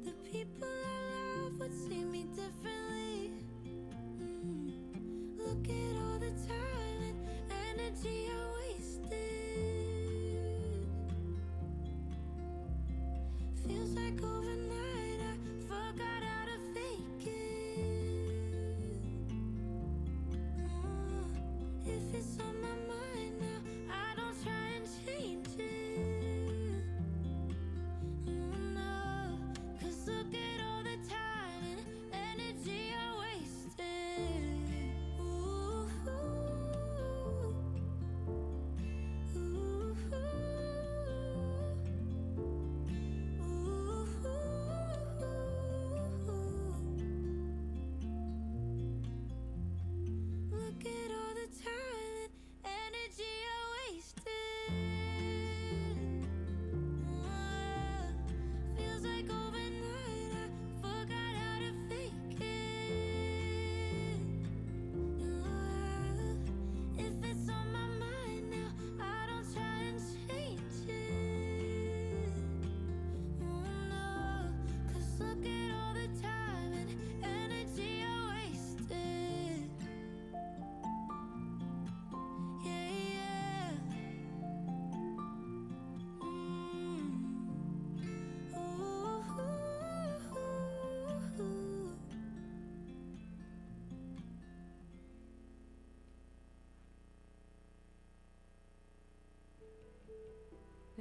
The people I love would see me differently. Look at all the time and energy I wasted.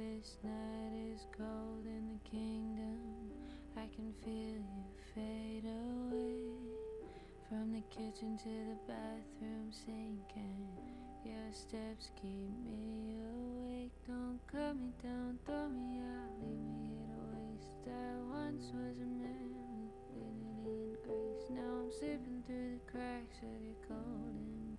this night is cold in the kingdom. I can feel you fade away. From the kitchen to the bathroom sink, and your steps keep me awake. Don't cut me down, throw me out, leave me here to waste. I once was a man with dignity and grace. Now I'm slipping through the cracks of your golden.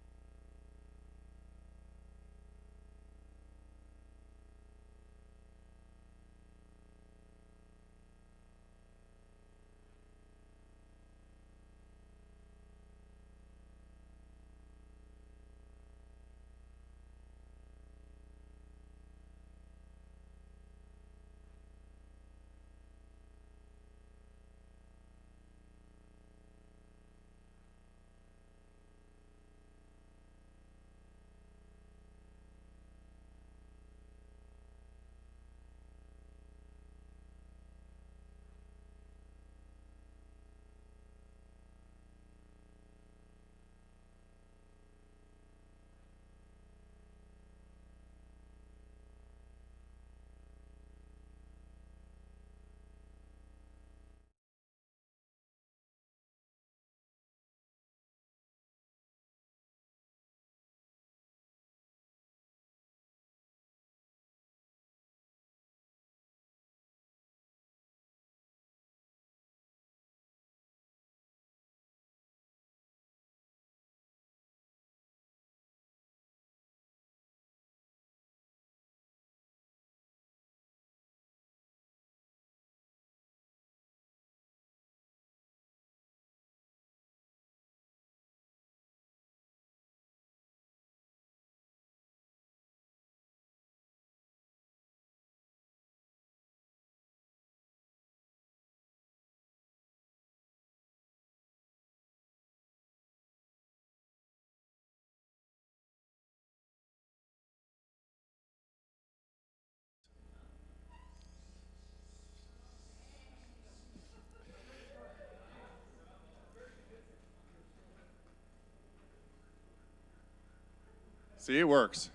See, it works.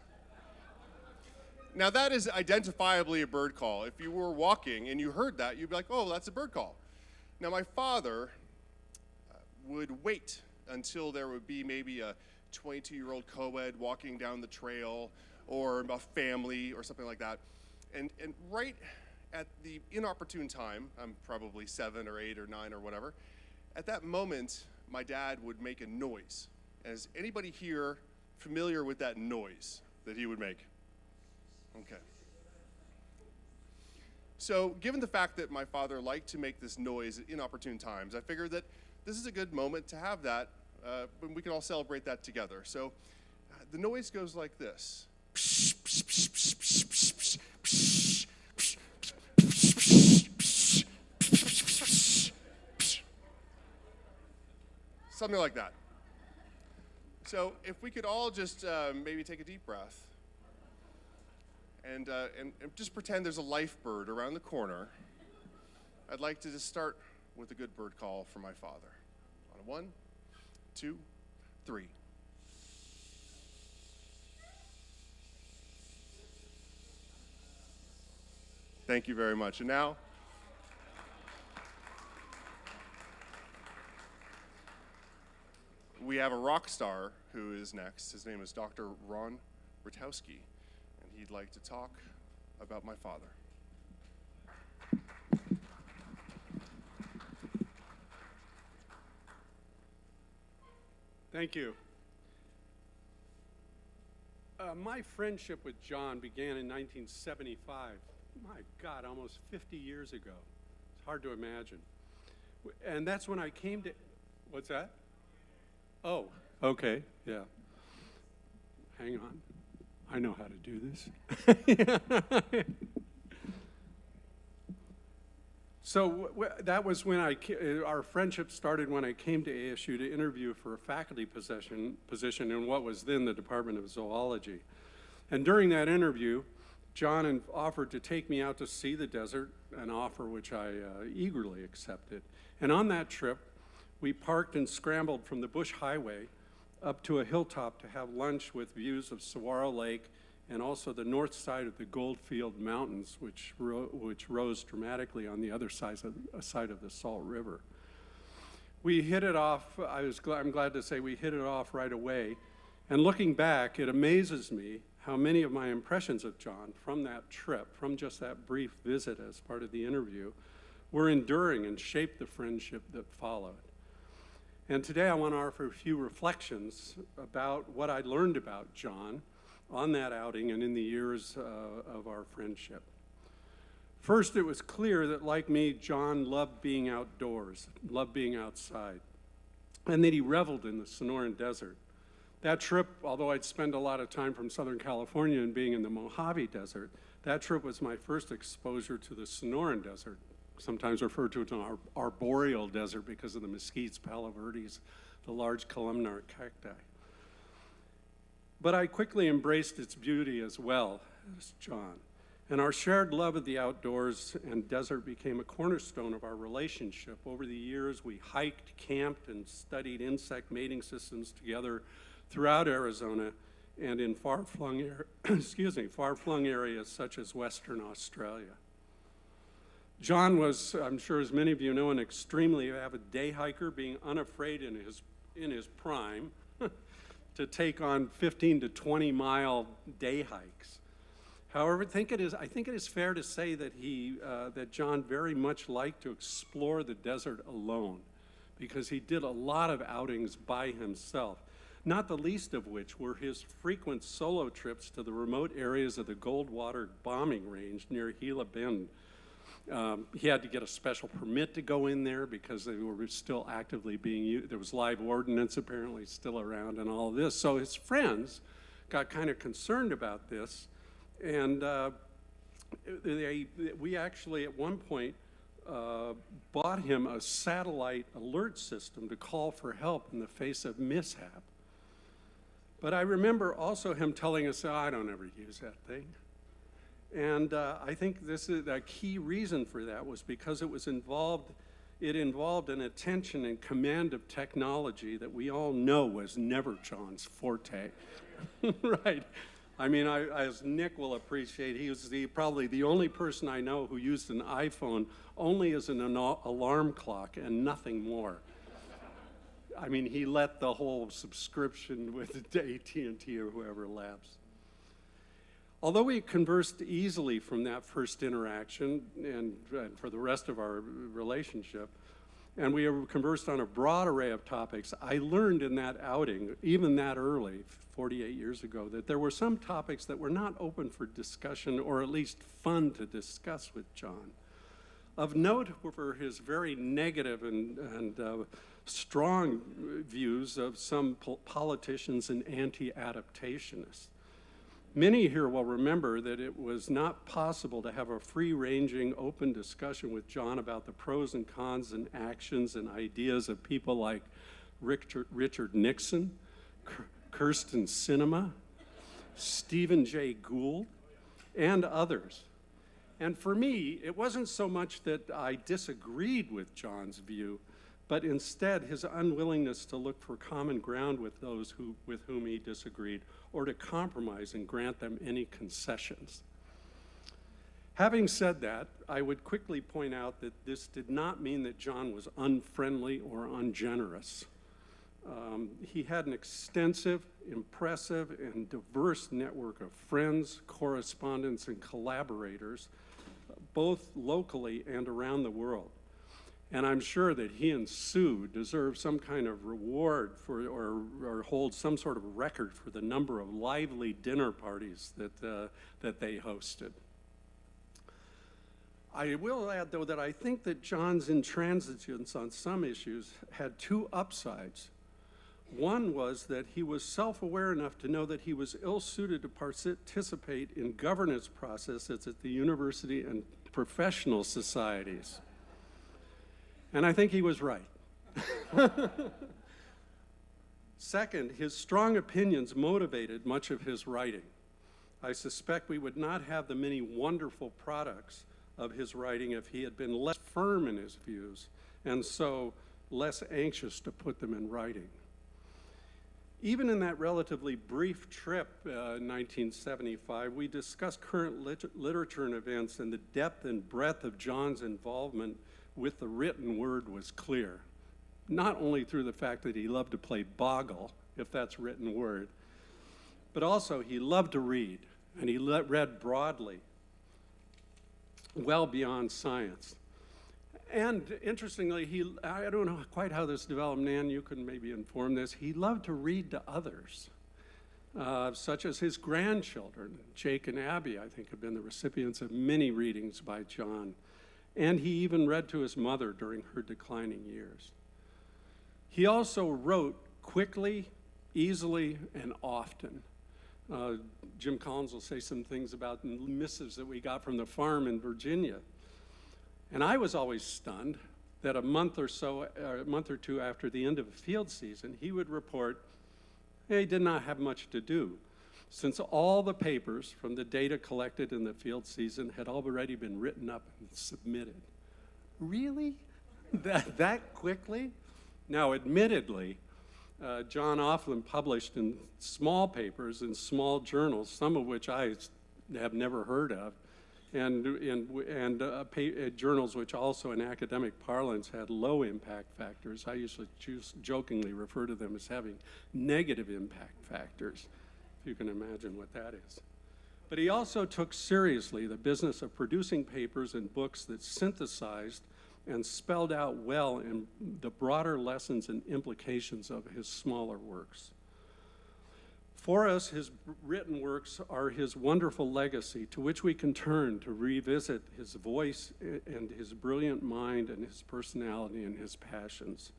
Now that is identifiably a bird call. If you were walking and you heard that, you'd be like, oh, that's a bird call. Now my father would wait until there would be maybe a 22-year-old co-ed walking down the trail or a family or something like that. And right at the inopportune time, I'm probably 7 or 8 or 9 or whatever, at that moment, my dad would make a noise. Is anybody here familiar with that noise that he would make? Okay. So given the fact that my father liked to make this noise at inopportune times, I figured that this is a good moment to have that, and we can all celebrate that together. So the noise goes like this. Something like that. So if we could all just maybe take a deep breath and just pretend there's a life bird around the corner. I'd like to just start with a good bird call for my father. On a 1, 2, 3. Thank you very much. And now, we have a rock star who is next. His name is Dr. Ron Rutowski, and he'd like to talk about my father. Thank you. My friendship with John began in 1975. My God, almost 50 years ago. It's hard to imagine. And that's when I came to, what's that? Oh, okay, yeah. Hang on. I know how to do this. So that was when our friendship started when I came to ASU to interview for a faculty position in what was then the Department of Zoology. And during that interview, John offered to take me out to see the desert, an offer which I eagerly accepted. And on that trip, we parked and scrambled from the Bush Highway up to a hilltop to have lunch with views of Saguaro Lake and also the north side of the Goldfield Mountains, which rose dramatically on the other side of the Salt River. We hit it off, I'm glad to say we hit it off right away. And looking back, it amazes me how many of my impressions of John from that trip, from just that brief visit as part of the interview, were enduring and shaped the friendship that followed. And today I want to offer a few reflections about what I learned about John on that outing and in the years of our friendship. First, it was clear that, like me, John loved being outdoors, loved being outside, and that he reveled in the Sonoran Desert. That trip, although I'd spent a lot of time from Southern California and being in the Mojave Desert, that trip was my first exposure to the Sonoran Desert, sometimes referred to as an arboreal desert because of the mesquites, palo verdes, the large columnar cacti. But I quickly embraced its beauty as well as John. And our shared love of the outdoors and desert became a cornerstone of our relationship. Over the years, we hiked, camped, and studied insect mating systems together throughout Arizona and in far-flung areas such as Western Australia. John was, I'm sure as many of you know, an extremely avid day hiker, being unafraid in his prime to take on 15 to 20 mile day hikes. However, I think it is fair to say that that John very much liked to explore the desert alone, because he did a lot of outings by himself, not the least of which were his frequent solo trips to the remote areas of the Goldwater bombing range near Gila Bend. He had to get a special permit to go in there because they were still actively being used. There was live ordnance apparently still around and all of this. So his friends got kind of concerned about this. And we actually at one point bought him a satellite alert system to call for help in the face of mishap. But I remember also him telling us, oh, I don't ever use that thing. And I think this is a key reason for that was because it involved an attention and command of technology that we all know was never John's forte. Right. I mean, as Nick will appreciate, he was probably the only person I know who used an iPhone only as an alarm clock and nothing more. I mean, he let the whole subscription with AT&T or whoever lapse. Although we conversed easily from that first interaction and for the rest of our relationship, and we conversed on a broad array of topics, I learned in that outing, even that early, 48 years ago, that there were some topics that were not open for discussion or at least fun to discuss with John. Of note were his very negative and strong views of some politicians and anti-adaptationists. Many here will remember that it was not possible to have a free-ranging, open discussion with John about the pros and cons and actions and ideas of people like Richard Nixon, Kirsten Sinema, Stephen Jay Gould, and others. And for me, it wasn't so much that I disagreed with John's view, but instead his unwillingness to look for common ground with those with whom he disagreed, or to compromise and grant them any concessions. Having said that, I would quickly point out that this did not mean that John was unfriendly or ungenerous. He had an extensive, impressive, and diverse network of friends, correspondents, and collaborators, both locally and around the world. And I'm sure that he and Sue deserve some kind of reward for, or hold some sort of record for the number of lively dinner parties that they hosted. I will add, though, that I think that John's intransigence on some issues had two upsides. One was that he was self-aware enough to know that he was ill-suited to participate in governance processes at the university and professional societies. And I think he was right. Second, his strong opinions motivated much of his writing. I suspect we would not have the many wonderful products of his writing if he had been less firm in his views, and so less anxious to put them in writing. Even in that relatively brief trip in 1975, we discussed current literature and events, and the depth and breadth of John's involvement with the written word was clear. Not only through the fact that he loved to play boggle, if that's written word, but also he loved to read, and he read broadly, well beyond science. And interestingly, I don't know quite how this developed, Nan, you can maybe inform this, he loved to read to others, such as his grandchildren. Jake and Abby, I think, have been the recipients of many readings by John. And he even read to his mother during her declining years. He also wrote quickly, easily, and often. Jim Collins will say some things about missives that we got from the farm in Virginia. And I was always stunned that a month or two after the end of a field season, he would report he did not have much to do, since all the papers from the data collected in the field season had already been written up and submitted. Really? That quickly? Now, admittedly, John often published in small papers in small journals, some of which I have never heard of, and journals which also in academic parlance had low impact factors. I usually jokingly refer to them as having negative impact factors, if you can imagine what that is. But he also took seriously the business of producing papers and books that synthesized and spelled out well in the broader lessons and implications of his smaller works. For us, his written works are his wonderful legacy to which we can turn to revisit his voice and his brilliant mind and his personality and his passions.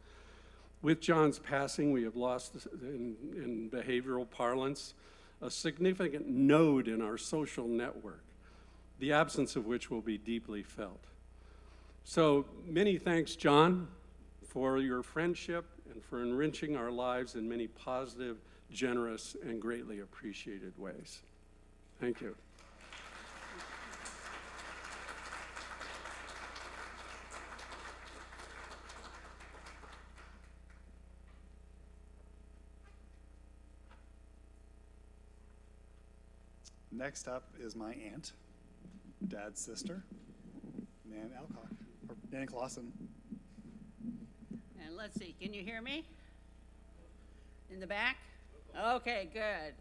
With John's passing, we have lost, in behavioral parlance, a significant node in our social network, the absence of which will be deeply felt. So many thanks, John, for your friendship and for enriching our lives in many positive, generous, and greatly appreciated ways. Thank you. Next up is my aunt, Dad's sister, Nan Alcock, or Nan Clausen. And let's see, can you hear me? In the back? Okay, good.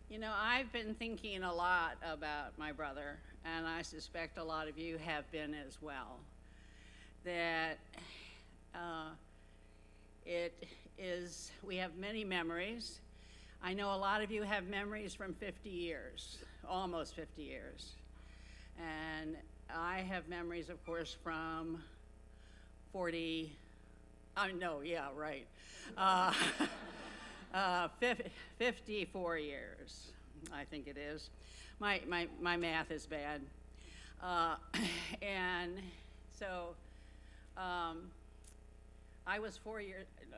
You know, I've been thinking a lot about my brother, and I suspect a lot of you have been as well. That we have many memories. I know a lot of you have memories from 50 years, almost 50 years. And I have memories, of course, from 54 years, I think it is. My math is bad. And so I was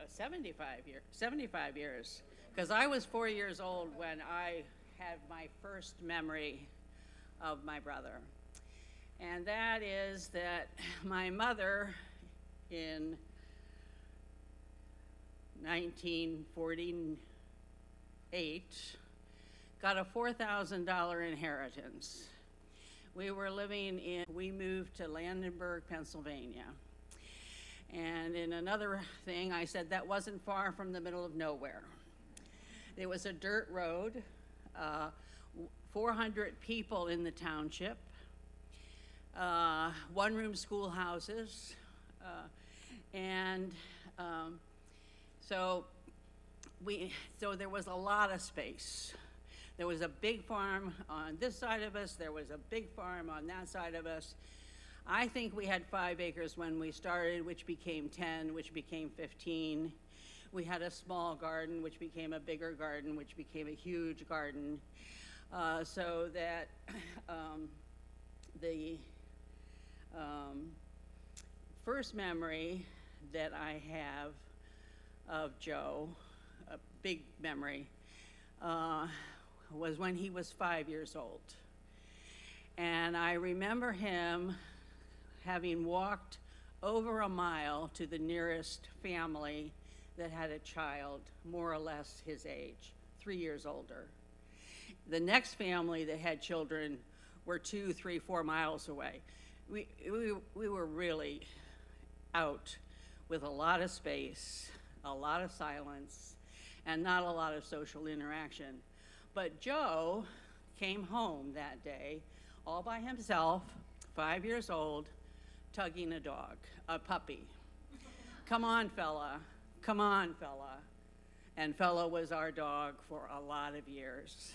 75 years, because I was 4 years old when I had my first memory of my brother. And that is that my mother in 1948 got a $4,000 inheritance. We moved to Landenburg, Pennsylvania. And in another thing, I said that wasn't far from the middle of nowhere. It was a dirt road, 400 people in the township, one-room schoolhouses, so there was a lot of space. There was a big farm on this side of us, there was a big farm on that side of us. I think we had 5 acres when we started, which became 10, which became 15. We had a small garden, which became a bigger garden, which became a huge garden. So that the first memory that I have of Joe, a big memory, was when he was 5 years old. And I remember him having walked over a mile to the nearest family that had a child more or less his age, 3 years older. The next family that had children were 2, 3, 4 miles away. We were really out with a lot of space, a lot of silence, and not a lot of social interaction. But Joe came home that day all by himself, 5 years old, tugging a dog, a puppy. Come on, fella. Come on, fella. And Fella was our dog for a lot of years.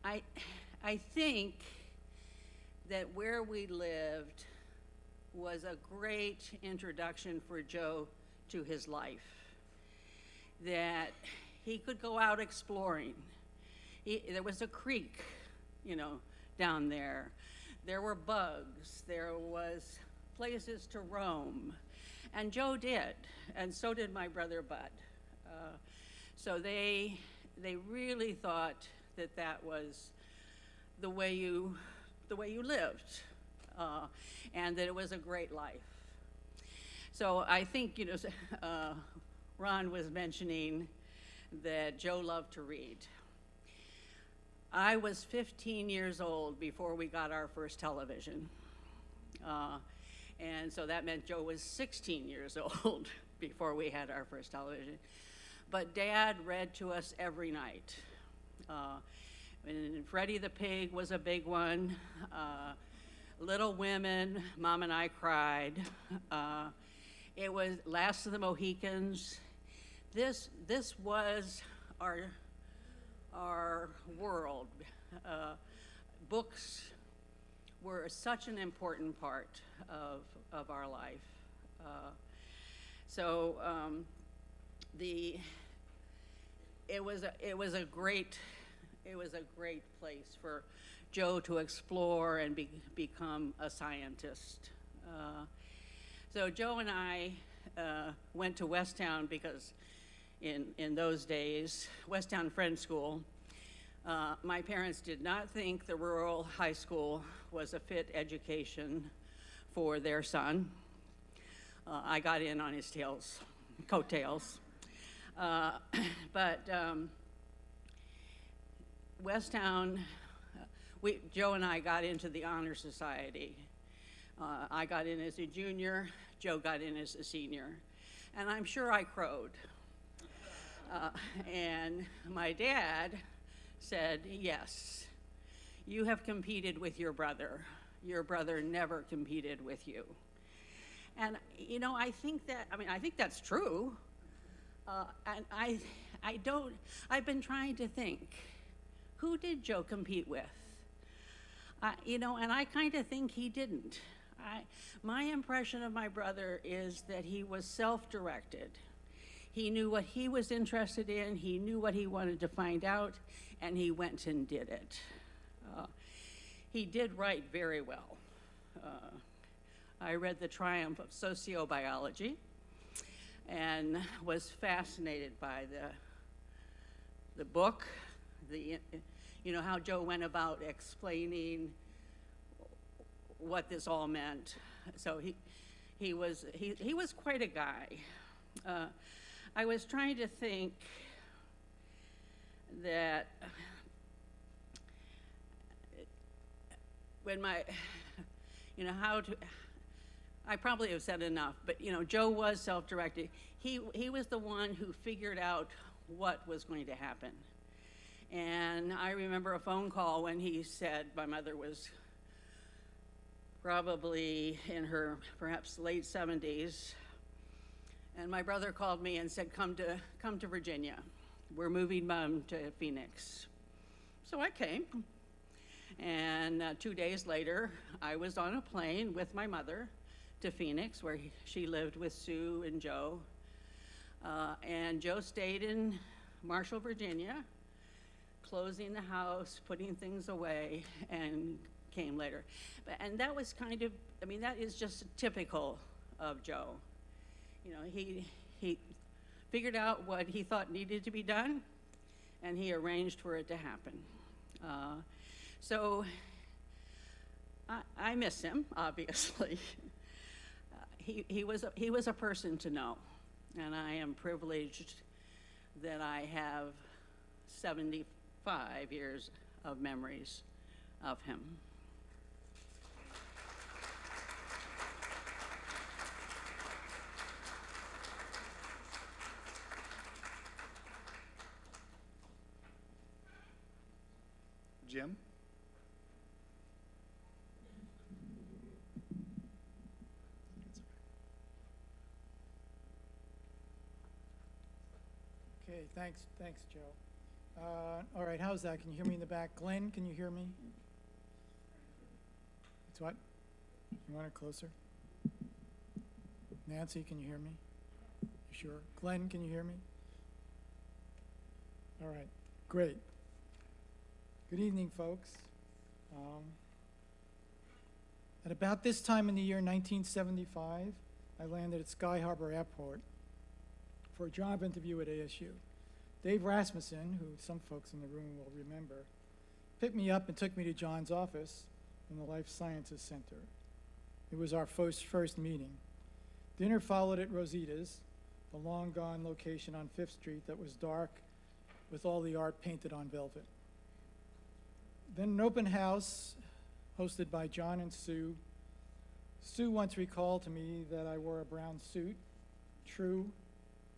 I think that where we lived was a great introduction for Joe to his life, that he could go out exploring. There was a creek, down there. There were bugs. There was places to roam. And Joe did, and so did my brother Bud. So they really thought that was the way you lived, and that it was a great life. So I think, Ron was mentioning that Joe loved to read. I was 15 years old before we got our first television. And so that meant Joe was 16 years old before we had our first television. But Dad read to us every night. And Freddie the Pig was a big one. Little Women, Mom and I Cried. It was Last of the Mohicans. This was our world. Books were such an important part of our life. It was a great place for Joe to explore and become a scientist. So Joe and I went to Westtown because in those days, Westtown Friends School, my parents did not think the rural high school was a fit education for their son. I got in on his coattails. But Westtown, Joe and I got into the Honor Society. I got in as a junior, Joe got in as a senior. And I'm sure I crowed. And my dad said, "Yes, you have competed with your brother. Your brother never competed with you." And I think that's true. And I've been trying to think, who did Joe compete with? And I kind of think he didn't. My impression of my brother is that he was self-directed. He knew what he was interested in, he knew what he wanted to find out, and he went and did it. He did write very well. I read The Triumph of Sociobiology and was fascinated by the book, how Joe went about explaining what this all meant. So he was quite a guy. I was trying to think that when I probably have said enough, but Joe was self-directed. He was the one who figured out what was going to happen. And I remember a phone call when he said my mother was probably in her perhaps late 70s. And my brother called me and said, come to Virginia. We're moving Mom to Phoenix. So I came. And 2 days later, I was on a plane with my mother to Phoenix, where she lived with Sue and Joe. And Joe stayed in Marshall, Virginia, closing the house, putting things away, and came later. And that was that is just typical of Joe. He figured out what he thought needed to be done, and he arranged for it to happen. So I miss him, obviously. he was a person to know, and I am privileged that I have 75 years of memories of him. Jim? Okay, thanks, Joe. All right, how's that? Can you hear me in the back? Glenn, can you hear me? It's what? You want it closer? Nancy, can you hear me? You sure? Glenn, can you hear me? All right, great. Good evening, folks. At about this time in the year 1975, I landed at Sky Harbor Airport for a job interview at ASU. Dave Rasmussen, who some folks in the room will remember, picked me up and took me to John's office in the Life Sciences Center. It was our first meeting. Dinner followed at Rosita's, the long-gone location on 5th Street that was dark with all the art painted on velvet. Then an open house hosted by John and Sue. Sue once recalled to me that I wore a brown suit. True,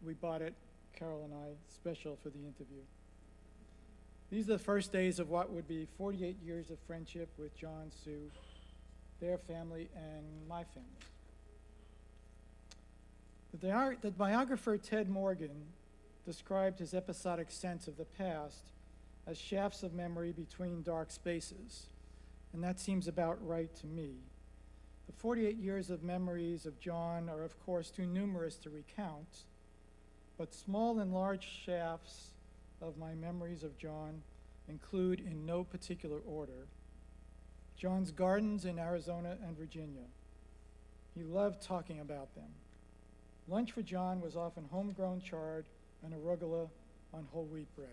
we bought it, Carol and I, special for the interview. These are the first days of what would be 48 years of friendship with John, Sue, their family, and my family. The biographer Ted Morgan described his episodic sense of the past as shafts of memory between dark spaces, and that seems about right to me. The 48 years of memories of John are, of course, too numerous to recount, but small and large shafts of my memories of John include, in no particular order, John's gardens in Arizona and Virginia. He loved talking about them. Lunch for John was often homegrown chard and arugula on whole wheat bread.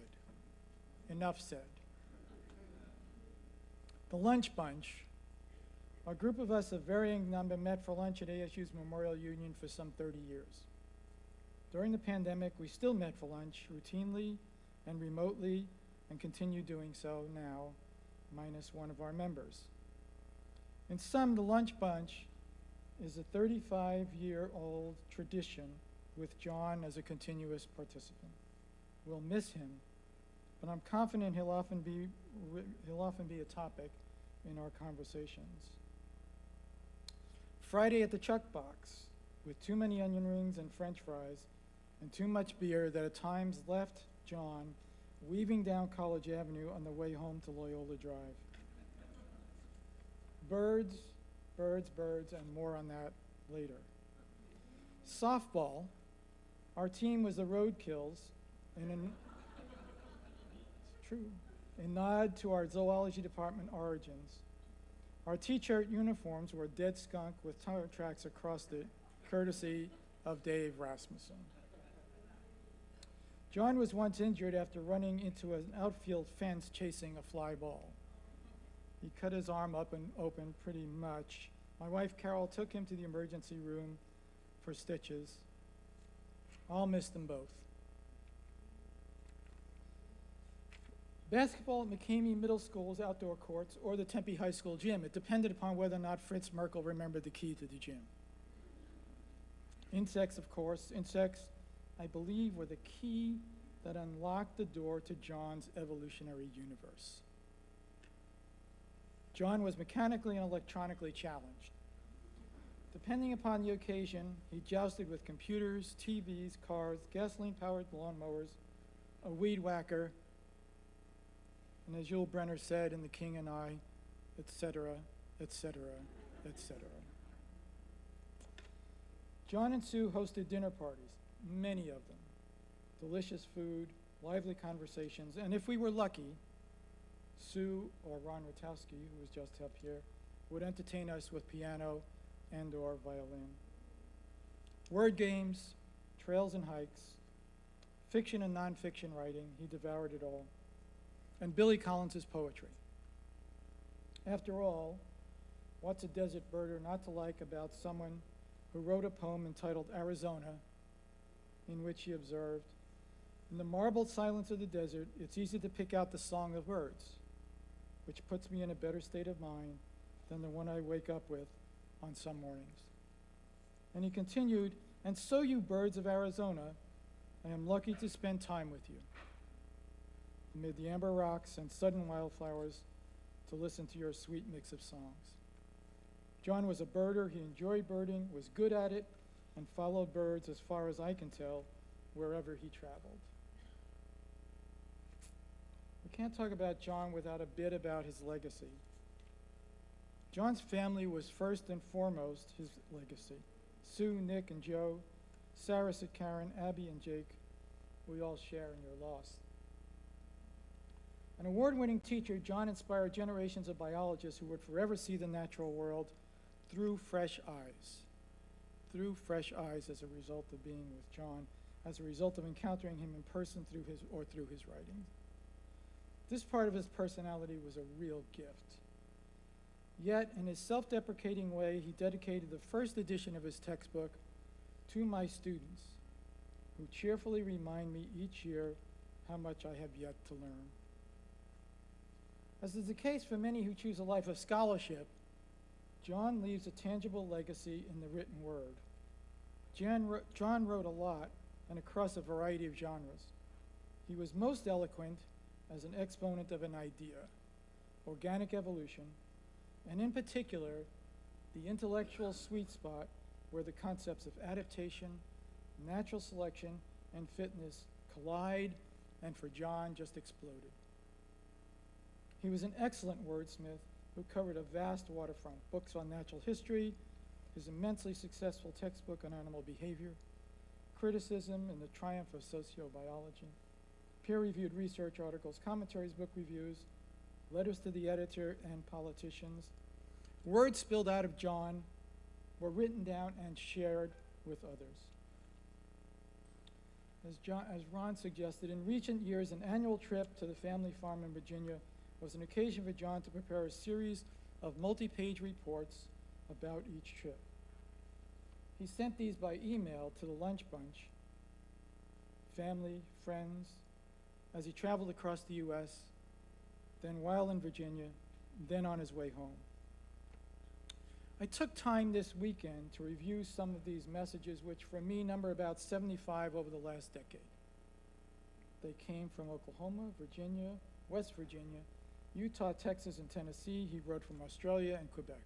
Enough said. The Lunch Bunch. A group of us of varying number met for lunch at ASU's Memorial Union for some 30 years. During the pandemic, we still met for lunch routinely and remotely and continue doing so now, minus one of our members. In sum, the Lunch Bunch is a 35-year-old tradition with John as a continuous participant. We'll miss him, but I'm confident he'll often be a topic in our conversations. Friday at the Chuck Box, with too many onion rings and French fries and too much beer that at times left John weaving down College Avenue on the way home to Loyola Drive. Birds, birds, birds, and more on that later. Softball, our team was the Roadkills, and it's true, a nod to our zoology department origins. Our t-shirt uniforms were dead skunk with tire tracks across it, courtesy of Dave Rasmussen. John was once injured after running into an outfield fence chasing a fly ball. He cut his arm up and open pretty much. My wife Carol took him to the emergency room for stitches. I'll miss them both. Basketball at McCamey Middle School's outdoor courts or the Tempe High School gym. It depended upon whether or not Fritz Merkel remembered the key to the gym. Insects, of course. Insects, I believe, were the key that unlocked the door to John's evolutionary universe. John was mechanically and electronically challenged. Depending upon the occasion, he jousted with computers, TVs, cars, gasoline-powered lawnmowers, a weed whacker, and as Yul Brynner said in The King and I, etc., etc., etc. John and Sue hosted dinner parties, many of them. Delicious food, lively conversations, and if we were lucky, Sue or Ron Rotowski, who was just up here, would entertain us with piano and or violin. Word games, trails and hikes, fiction and nonfiction writing, he devoured it all. And Billy Collins's poetry. After all, what's a desert birder not to like about someone who wrote a poem entitled Arizona, in which he observed, "In the marbled silence of the desert, it's easy to pick out the song of birds, which puts me in a better state of mind than the one I wake up with on some mornings." And he continued, "And so you birds of Arizona, I am lucky to spend time with you, amid the amber rocks and sudden wildflowers, to listen to your sweet mix of songs." John was a birder. He enjoyed birding, was good at it, and followed birds, as far as I can tell, wherever he traveled. We can't talk about John without a bit about his legacy. John's family was first and foremost his legacy. Sue, Nick, and Joe, Sarah, Karen, Abby, and Jake, we all share in your loss. An award-winning teacher, John inspired generations of biologists who would forever see the natural world through fresh eyes. Through fresh eyes as a result of being with John, as a result of encountering him in person through his writings. This part of his personality was a real gift. Yet, in his self-deprecating way, he dedicated the first edition of his textbook to my students, who cheerfully remind me each year how much I have yet to learn. As is the case for many who choose a life of scholarship, John leaves a tangible legacy in the written word. John wrote a lot and across a variety of genres. He was most eloquent as an exponent of an idea, organic evolution, and in particular, the intellectual sweet spot where the concepts of adaptation, natural selection, and fitness collide and for John just exploded. He was an excellent wordsmith who covered a vast waterfront, books on natural history, his immensely successful textbook on animal behavior, criticism and the triumph of sociobiology, peer-reviewed research articles, commentaries, book reviews, letters to the editor and politicians. Words spilled out of John were written down and shared with others. As Ron suggested, in recent years, an annual trip to the family farm in Virginia was an occasion for John to prepare a series of multi-page reports about each trip. He sent these by email to the lunch bunch, family, friends, as he traveled across the U.S., then while in Virginia, then on his way home. I took time this weekend to review some of these messages, which for me number about 75 over the last decade. They came from Oklahoma, Virginia, West Virginia, Utah, Texas, and Tennessee. He wrote from Australia and Quebec.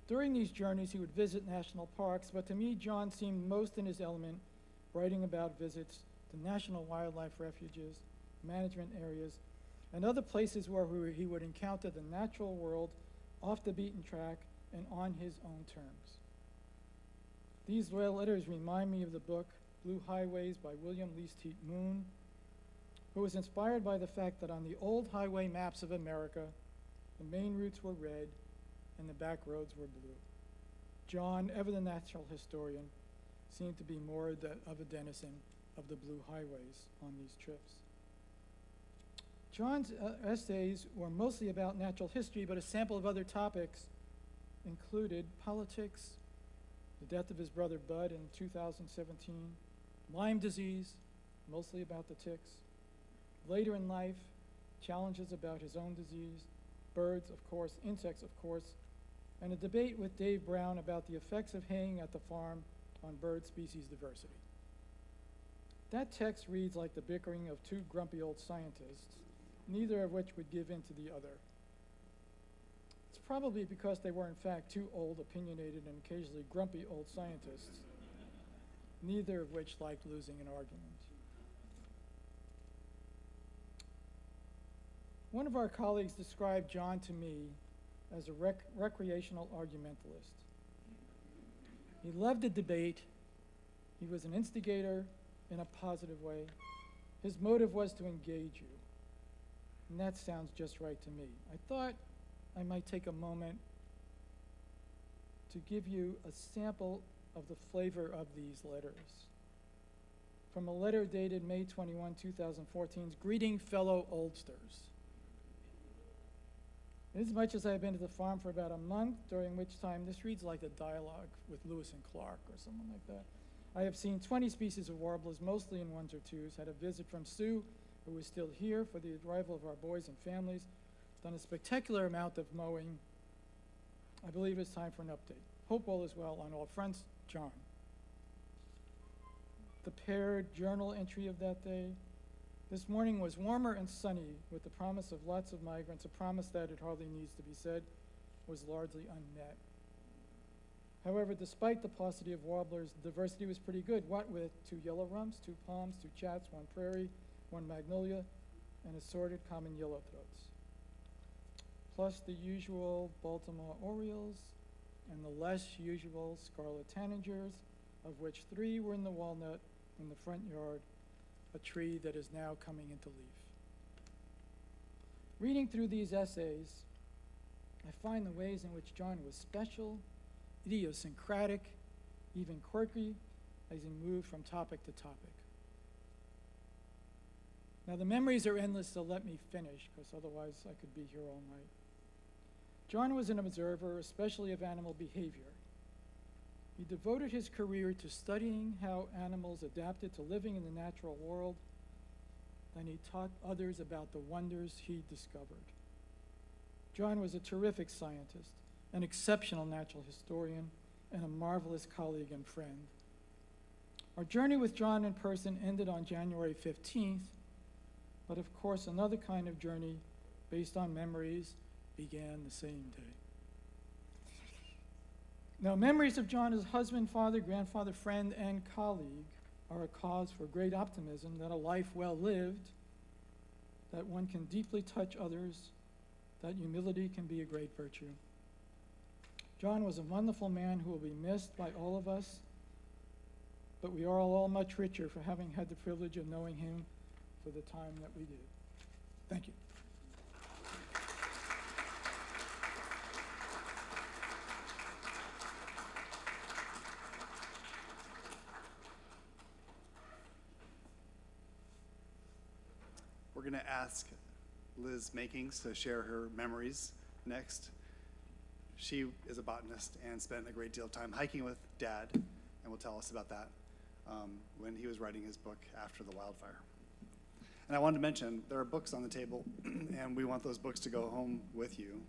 During these journeys, he would visit national parks, but to me, John seemed most in his element, writing about visits to national wildlife refuges, management areas, and other places where he would encounter the natural world off the beaten track and on his own terms. These letters remind me of the book Blue Highways by William Least Heat Moon, who was inspired by the fact that on the old highway maps of America, the main routes were red and the back roads were blue. John, ever the natural historian, seemed to be more of a denizen of the blue highways on these trips. John's essays were mostly about natural history, but a sample of other topics included politics, the death of his brother Bud in 2017, Lyme disease, mostly about the ticks, later in life, challenges about his own disease, birds, of course, insects, of course, and a debate with Dave Brown about the effects of haying at the farm on bird species diversity. That text reads like the bickering of two grumpy old scientists, neither of which would give in to the other. It's probably because they were in fact two old, opinionated, and occasionally grumpy old scientists, neither of which liked losing an argument. One of our colleagues described John to me as a recreational argumentalist. He loved the debate. He was an instigator in a positive way. His motive was to engage you. And that sounds just right to me. I thought I might take a moment to give you a sample of the flavor of these letters. From a letter dated May 21, 2014's Greeting Fellow Oldsters. Inasmuch as I have been to the farm for about a month, during which time this reads like a dialogue with Lewis and Clark or someone like that, I have seen 20 species of warblers, mostly in ones or twos, had a visit from Sue, who is still here for the arrival of our boys and families, done a spectacular amount of mowing. I believe it's time for an update. Hope all is well on all fronts, John. The paired journal entry of that day. This morning was warmer and sunny with the promise of lots of migrants, a promise that, it hardly needs to be said, was largely unmet. However, despite the paucity of warblers, the diversity was pretty good, what with 2 yellow rumps, 2 palms, 2 chats, 1 prairie, 1 magnolia, and assorted common yellowthroats. Plus the usual Baltimore orioles and the less usual scarlet tanagers, of which 3 were in the walnut in the front yard, a tree that is now coming into leaf. Reading through these essays, I find the ways in which John was special, idiosyncratic, even quirky, as he moved from topic to topic. Now the memories are endless, so let me finish, because otherwise I could be here all night. John was an observer, especially of animal behavior. He devoted his career to studying how animals adapted to living in the natural world, and he taught others about the wonders he discovered. John was a terrific scientist, an exceptional natural historian, and a marvelous colleague and friend. Our journey with John in person ended on January 15th, but of course another kind of journey based on memories began the same day. Now, memories of John as husband, father, grandfather, friend, and colleague are a cause for great optimism that a life well lived, that one can deeply touch others, that humility can be a great virtue. John was a wonderful man who will be missed by all of us, but we are all much richer for having had the privilege of knowing him for the time that we did. Thank you. We're going to ask Liz Makings to share her memories next. She is a botanist and spent a great deal of time hiking with Dad, and will tell us about that when he was writing his book After the Wildfire. And I wanted to mention, there are books on the table, and we want those books to go home with you.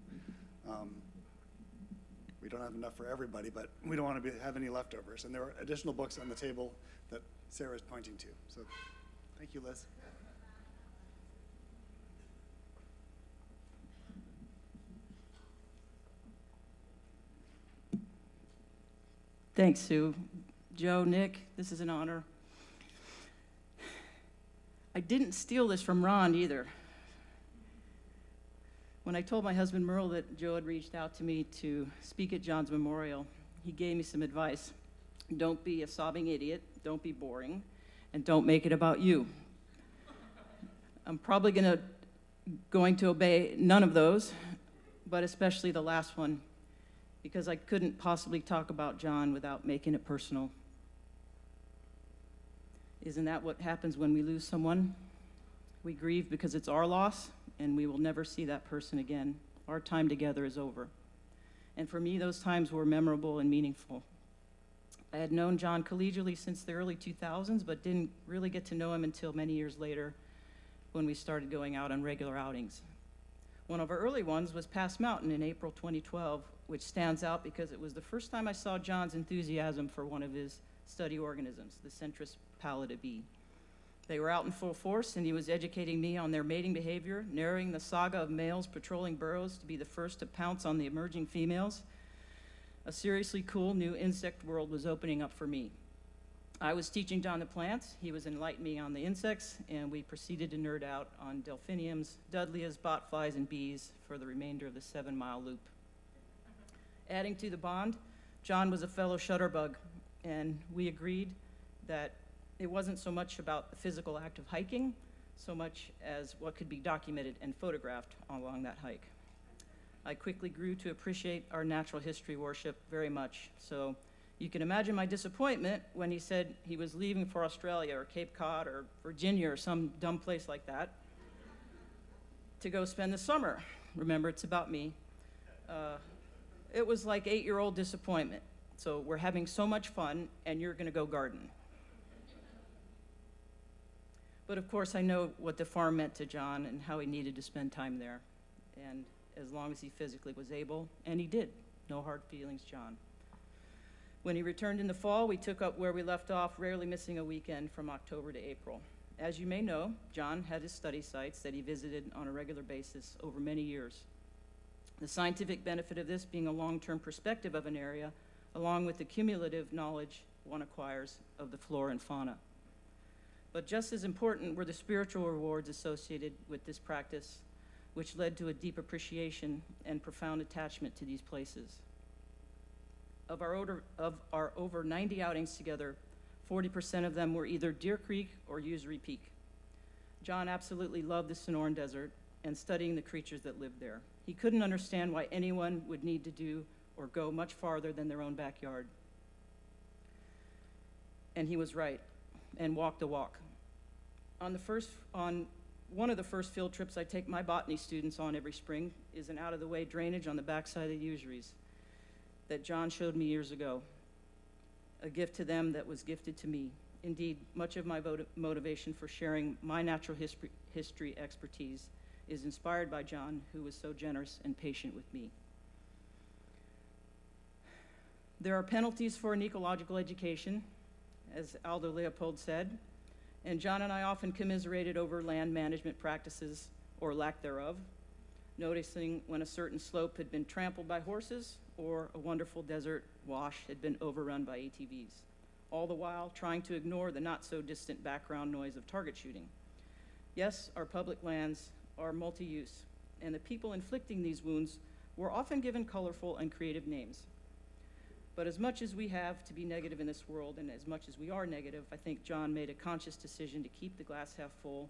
We don't have enough for everybody, but we don't want to have any leftovers. And there are additional books on the table that Sarah is pointing to. So thank you, Liz. Thanks, Sue. Joe, Nick, this is an honor. I didn't steal this from Ron either. When I told my husband Merle that Joe had reached out to me to speak at John's memorial, he gave me some advice. Don't be a sobbing idiot, don't be boring, and don't make it about you. I'm probably going to obey none of those, but especially the last one, because I couldn't possibly talk about John without making it personal. Isn't that what happens when we lose someone? We grieve because it's our loss, and we will never see that person again. Our time together is over. And for me, those times were memorable and meaningful. I had known John collegially since the early 2000s, but didn't really get to know him until many years later when we started going out on regular outings. One of our early ones was Pass Mountain in April 2012, which stands out because it was the first time I saw John's enthusiasm for one of his study organisms, the Centris pallida bee. They were out in full force, and he was educating me on their mating behavior, narrating the saga of males patrolling burrows to be the first to pounce on the emerging females. A seriously cool new insect world was opening up for me. I was teaching John the plants, he was enlightening me on the insects, and we proceeded to nerd out on delphiniums, dudleyias, botflies, and bees for the remainder of the 7-mile loop. Adding to the bond, John was a fellow shutterbug, and we agreed that it wasn't so much about the physical act of hiking, so much as what could be documented and photographed along that hike. I quickly grew to appreciate our natural history worship very much, so you can imagine my disappointment when he said he was leaving for Australia or Cape Cod or Virginia or some dumb place like that to go spend the summer remember, it's about me. It was like 8-year-old disappointment. So we're having so much fun, and you're gonna go garden. But of course, I know what the farm meant to John and how he needed to spend time there. And as long as he physically was able, and he did. No hard feelings, John. When he returned in the fall, we took up where we left off, rarely missing a weekend from October to April. As you may know, John had his study sites that he visited on a regular basis over many years. The scientific benefit of this being a long-term perspective of an area, along with the cumulative knowledge one acquires of the flora and fauna. But just as important were the spiritual rewards associated with this practice, which led to a deep appreciation and profound attachment to these places. Of our over 90 outings together, 40% of them were either Deer Creek or Usery Peak. John absolutely loved the Sonoran Desert and studying the creatures that lived there. He couldn't understand why anyone would need to do or go much farther than their own backyard. And he was right, and walked the walk. On one of the first field trips I take my botany students on every spring is an out-of-the-way drainage on the backside of the Useries that John showed me years ago, a gift to them that was gifted to me. Indeed, much of my motivation for sharing my natural history expertise is inspired by John, who was so generous and patient with me. There are penalties for an ecological education, as Aldo Leopold said, and John and I often commiserated over land management practices or lack thereof, noticing when a certain slope had been trampled by horses or a wonderful desert wash had been overrun by ATVs, all the while trying to ignore the not-so-distant background noise of target shooting. Yes, our public lands are multi-use, and the people inflicting these wounds were often given colorful and creative names. But as much as we have to be negative in this world, and as much as we are negative, I think John made a conscious decision to keep the glass half full,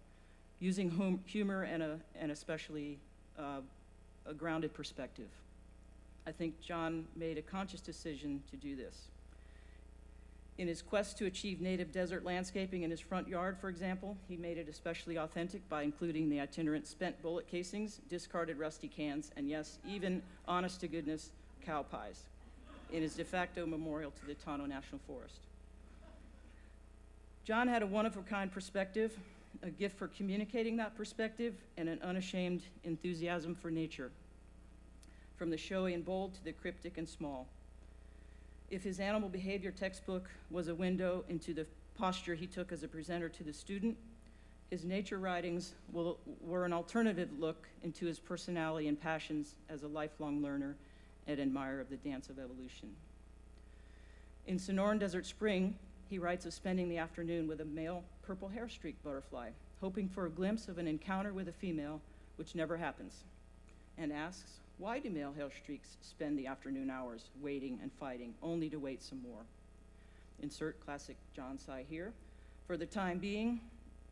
using humor and especially a grounded perspective. I think John made a conscious decision to do this. In his quest to achieve native desert landscaping in his front yard, for example, he made it especially authentic by including the itinerant spent bullet casings, discarded rusty cans, and yes, even, honest to goodness, cow pies in his de facto memorial to the Tano National Forest. John had a one-of-a-kind perspective, a gift for communicating that perspective, and an unashamed enthusiasm for nature, from the showy and bold to the cryptic and small. If his animal behavior textbook was a window into the posture he took as a presenter to the student, his nature writings were an alternative look into his personality and passions as a lifelong learner and admirer of the dance of evolution. In Sonoran Desert Spring, he writes of spending the afternoon with a male purple hair-streaked butterfly, hoping for a glimpse of an encounter with a female, which never happens, and asks, why do male hair-streaks spend the afternoon hours waiting and fighting, only to wait some more? Insert classic John sigh here. For the time being,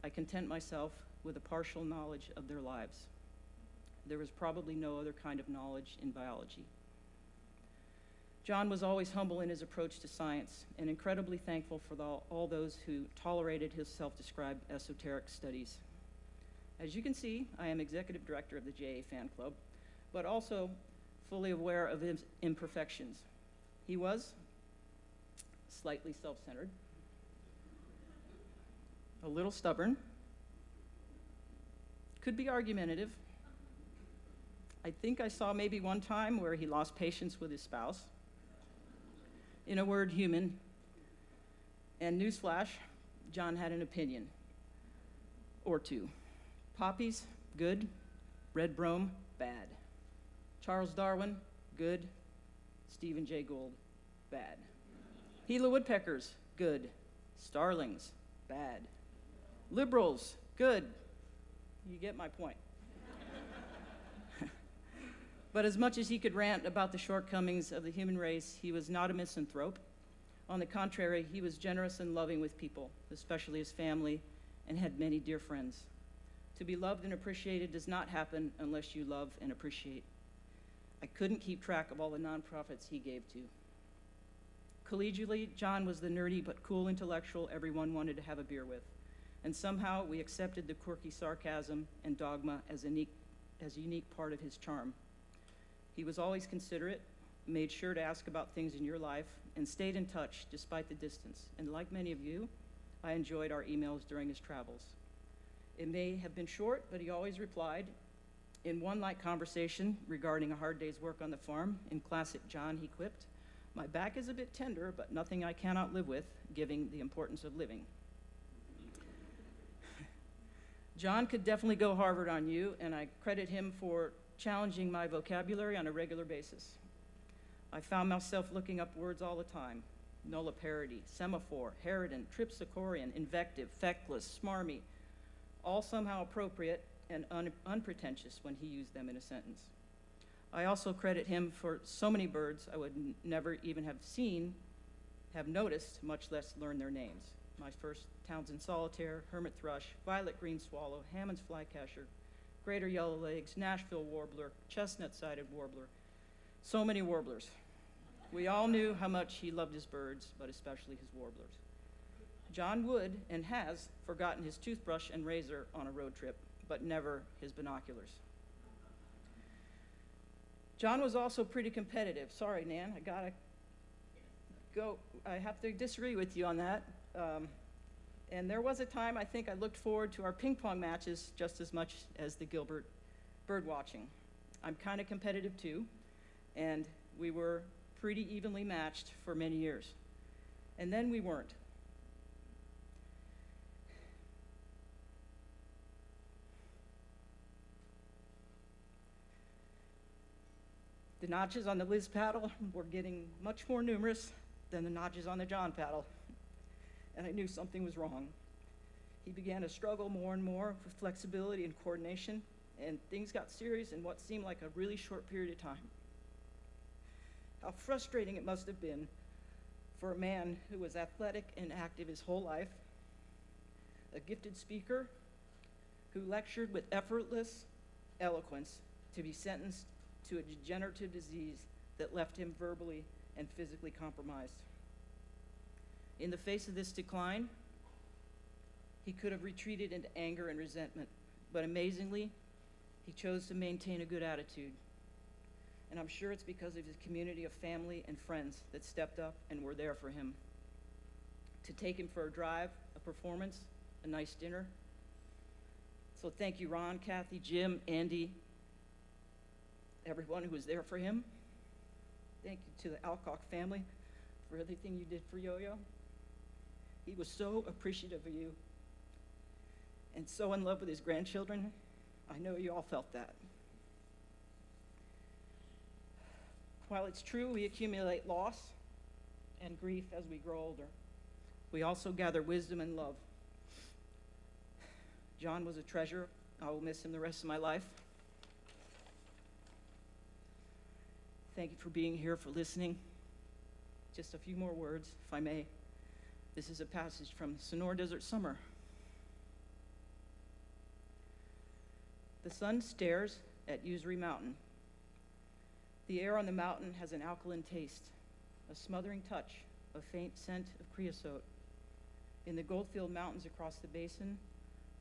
I content myself with a partial knowledge of their lives. There is probably no other kind of knowledge in biology. John was always humble in his approach to science and incredibly thankful for all those who tolerated his self-described esoteric studies. As you can see, I am executive director of the JA Fan Club, but also fully aware of his imperfections. He was slightly self-centered, a little stubborn, could be argumentative. I think I saw maybe one time where he lost patience with his spouse. In a word, human. And newsflash, John had an opinion or two. Poppies, good. Red brome, bad. Charles Darwin, good. Stephen Jay Gould, bad. Gila woodpeckers, good. Starlings, bad. Liberals, good. You get my point. But as much as he could rant about the shortcomings of the human race, he was not a misanthrope. On the contrary, he was generous and loving with people, especially his family, and had many dear friends. To be loved and appreciated does not happen unless you love and appreciate. I couldn't keep track of all the nonprofits he gave to. Collegially, John was the nerdy but cool intellectual everyone wanted to have a beer with. And somehow we accepted the quirky sarcasm and dogma as as a unique part of his charm. He was always considerate, made sure to ask about things in your life, and stayed in touch despite the distance. And like many of you, I enjoyed our emails during his travels. It may have been short, but he always replied. In one light conversation regarding a hard day's work on the farm, in classic John, he quipped, "My back is a bit tender, but nothing I cannot live with, giving the importance of living." John could definitely go Harvard on you, and I credit him for challenging my vocabulary on a regular basis. I found myself looking up words all the time: nulliparity, semaphore, Harridan, tripsicorian, invective, feckless, smarmy, all somehow appropriate and unpretentious when he used them in a sentence. I also credit him for so many birds I would never even have noticed, much less learn their names. My first Townsend solitaire, hermit thrush, violet green swallow, Hammond's flycatcher, greater yellowlegs, Nashville warbler, chestnut-sided warbler. So many warblers. We all knew how much he loved his birds, but especially his warblers. John would and has forgotten his toothbrush and razor on a road trip, but never his binoculars. John was also pretty competitive. Sorry, Nan, I gotta go. I have to disagree with you on that. And there was a time I think I looked forward to our ping pong matches just as much as the Gilbert bird watching. I'm kind of competitive too, and we were pretty evenly matched for many years. And then we weren't. The notches on the Liz paddle were getting much more numerous than the notches on the John paddle, and I knew something was wrong. He began to struggle more and more with flexibility and coordination, and things got serious in what seemed like a really short period of time. How frustrating it must have been for a man who was athletic and active his whole life, a gifted speaker who lectured with effortless eloquence, to be sentenced to a degenerative disease that left him verbally and physically compromised. In the face of this decline, he could have retreated into anger and resentment, but amazingly, he chose to maintain a good attitude. And I'm sure it's because of his community of family and friends that stepped up and were there for him. To take him for a drive, a performance, a nice dinner. So thank you, Ron, Kathy, Jim, Andy, everyone who was there for him. Thank you to the Alcock family for everything you did for Yo-Yo. He was so appreciative of you and so in love with his grandchildren. I know you all felt that. While it's true we accumulate loss and grief as we grow older, we also gather wisdom and love. John was a treasure. I will miss him the rest of my life. Thank you for being here, for listening. Just a few more words, if I may. This is a passage from Sonora Desert Summer. The sun stares at Usery Mountain. The air on the mountain has an alkaline taste, a smothering touch, a faint scent of creosote. In the Goldfield Mountains across the basin,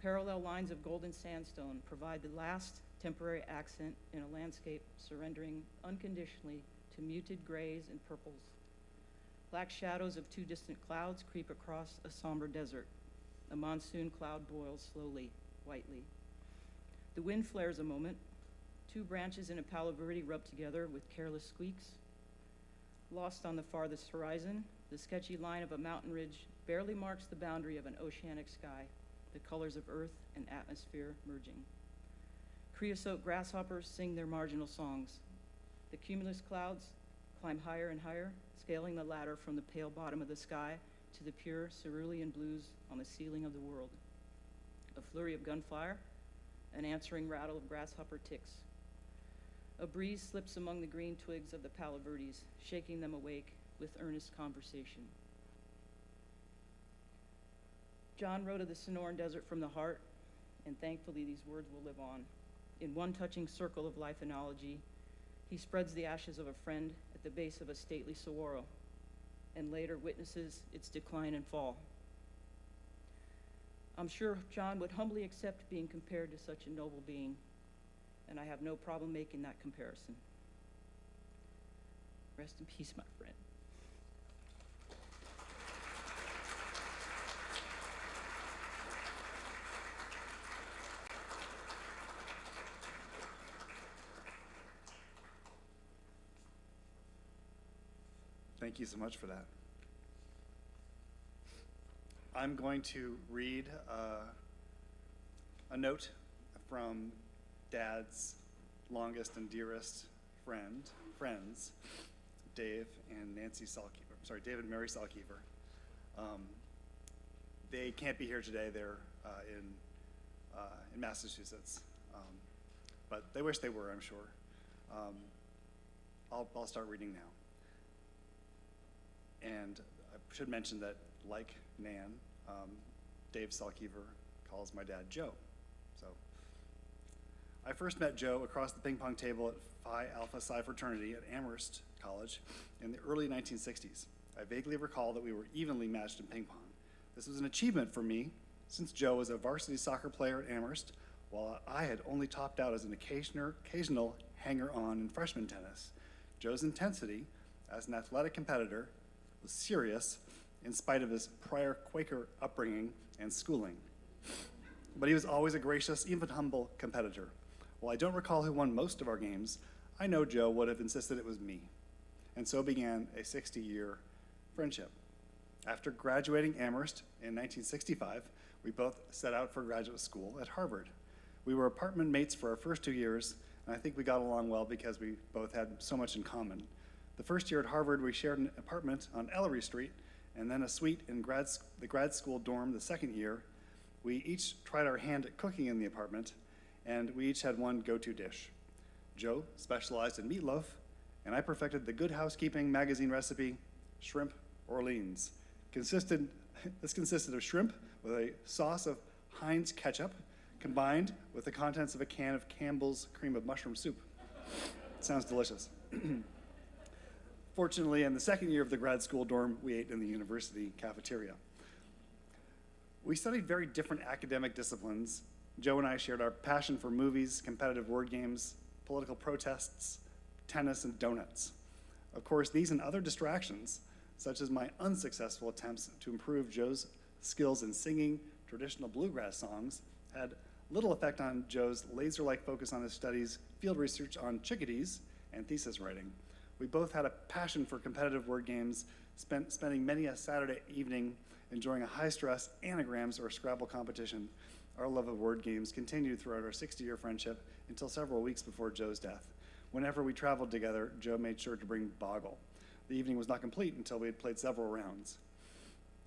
parallel lines of golden sandstone provide the last temporary accent in a landscape surrendering unconditionally to muted grays and purples. Black shadows of two distant clouds creep across a somber desert. A monsoon cloud boils slowly, whitely. The wind flares a moment. Two branches in a Palo Verde rub together with careless squeaks. Lost on the farthest horizon, the sketchy line of a mountain ridge barely marks the boundary of an oceanic sky, the colors of earth and atmosphere merging. Creosote grasshoppers sing their marginal songs. The cumulus clouds climb higher and higher, scaling the ladder from the pale bottom of the sky to the pure cerulean blues on the ceiling of the world. A flurry of gunfire, an answering rattle of grasshopper ticks. A breeze slips among the green twigs of the Palo Verdes, shaking them awake with earnest conversation. John wrote of the Sonoran Desert from the heart, and thankfully these words will live on. In one touching circle of life analogy, he spreads the ashes of a friend at the base of a stately saguaro, and later witnesses its decline and fall. I'm sure John would humbly accept being compared to such a noble being. and I have no problem making that comparison. Rest in peace, my friend. Thank you so much for that. I'm going to read a note from Dad's longest and dearest friends, Dave and Dave and Mary Salkeever. They can't be here today. They're in Massachusetts, but they wish they were, I'm sure. I'll start reading now. And I should mention that, like Nan, Dave Salkeever calls my dad Joe. So I first met Joe across the ping pong table at Phi Alpha Psi fraternity at Amherst College in the early 1960s. I vaguely recall that we were evenly matched in ping pong. This was an achievement for me, since Joe was a varsity soccer player at Amherst, while I had only topped out as an occasional hanger-on in freshman tennis. Joe's intensity as an athletic competitor was serious in spite of his prior Quaker upbringing and schooling. But he was always a gracious, even humble competitor. While I don't recall who won most of our games, I know Joe would have insisted it was me. And so began a 60-year friendship. After graduating Amherst in 1965, we both set out for graduate school at Harvard. We were apartment mates for our first 2 years, and I think we got along well because we both had so much in common. The first year at Harvard, we shared an apartment on Ellery Street, and then a suite in the grad school dorm the second year. We each tried our hand at cooking in the apartment, and we each had one go-to dish. Joe specialized in meatloaf, and I perfected the Good Housekeeping magazine recipe, shrimp Orleans. This consisted of shrimp with a sauce of Heinz ketchup, combined with the contents of a can of Campbell's cream of mushroom soup. Sounds delicious. Fortunately, in the second year of the grad school dorm, we ate in the university cafeteria. We studied very different academic disciplines. Joe and I shared our passion for movies, competitive word games, political protests, tennis, and donuts. Of course, these and other distractions, such as my unsuccessful attempts to improve Joe's skills in singing traditional bluegrass songs, had little effect on Joe's laser-like focus on his studies, field research on chickadees, and thesis writing. We both had a passion for competitive word games, spending many a Saturday evening enjoying a high-stress anagrams or Scrabble competition. Our love of word games continued throughout our 60-year friendship until several weeks before Joe's death. Whenever we traveled together, Joe made sure to bring Boggle. The evening was not complete until we had played several rounds.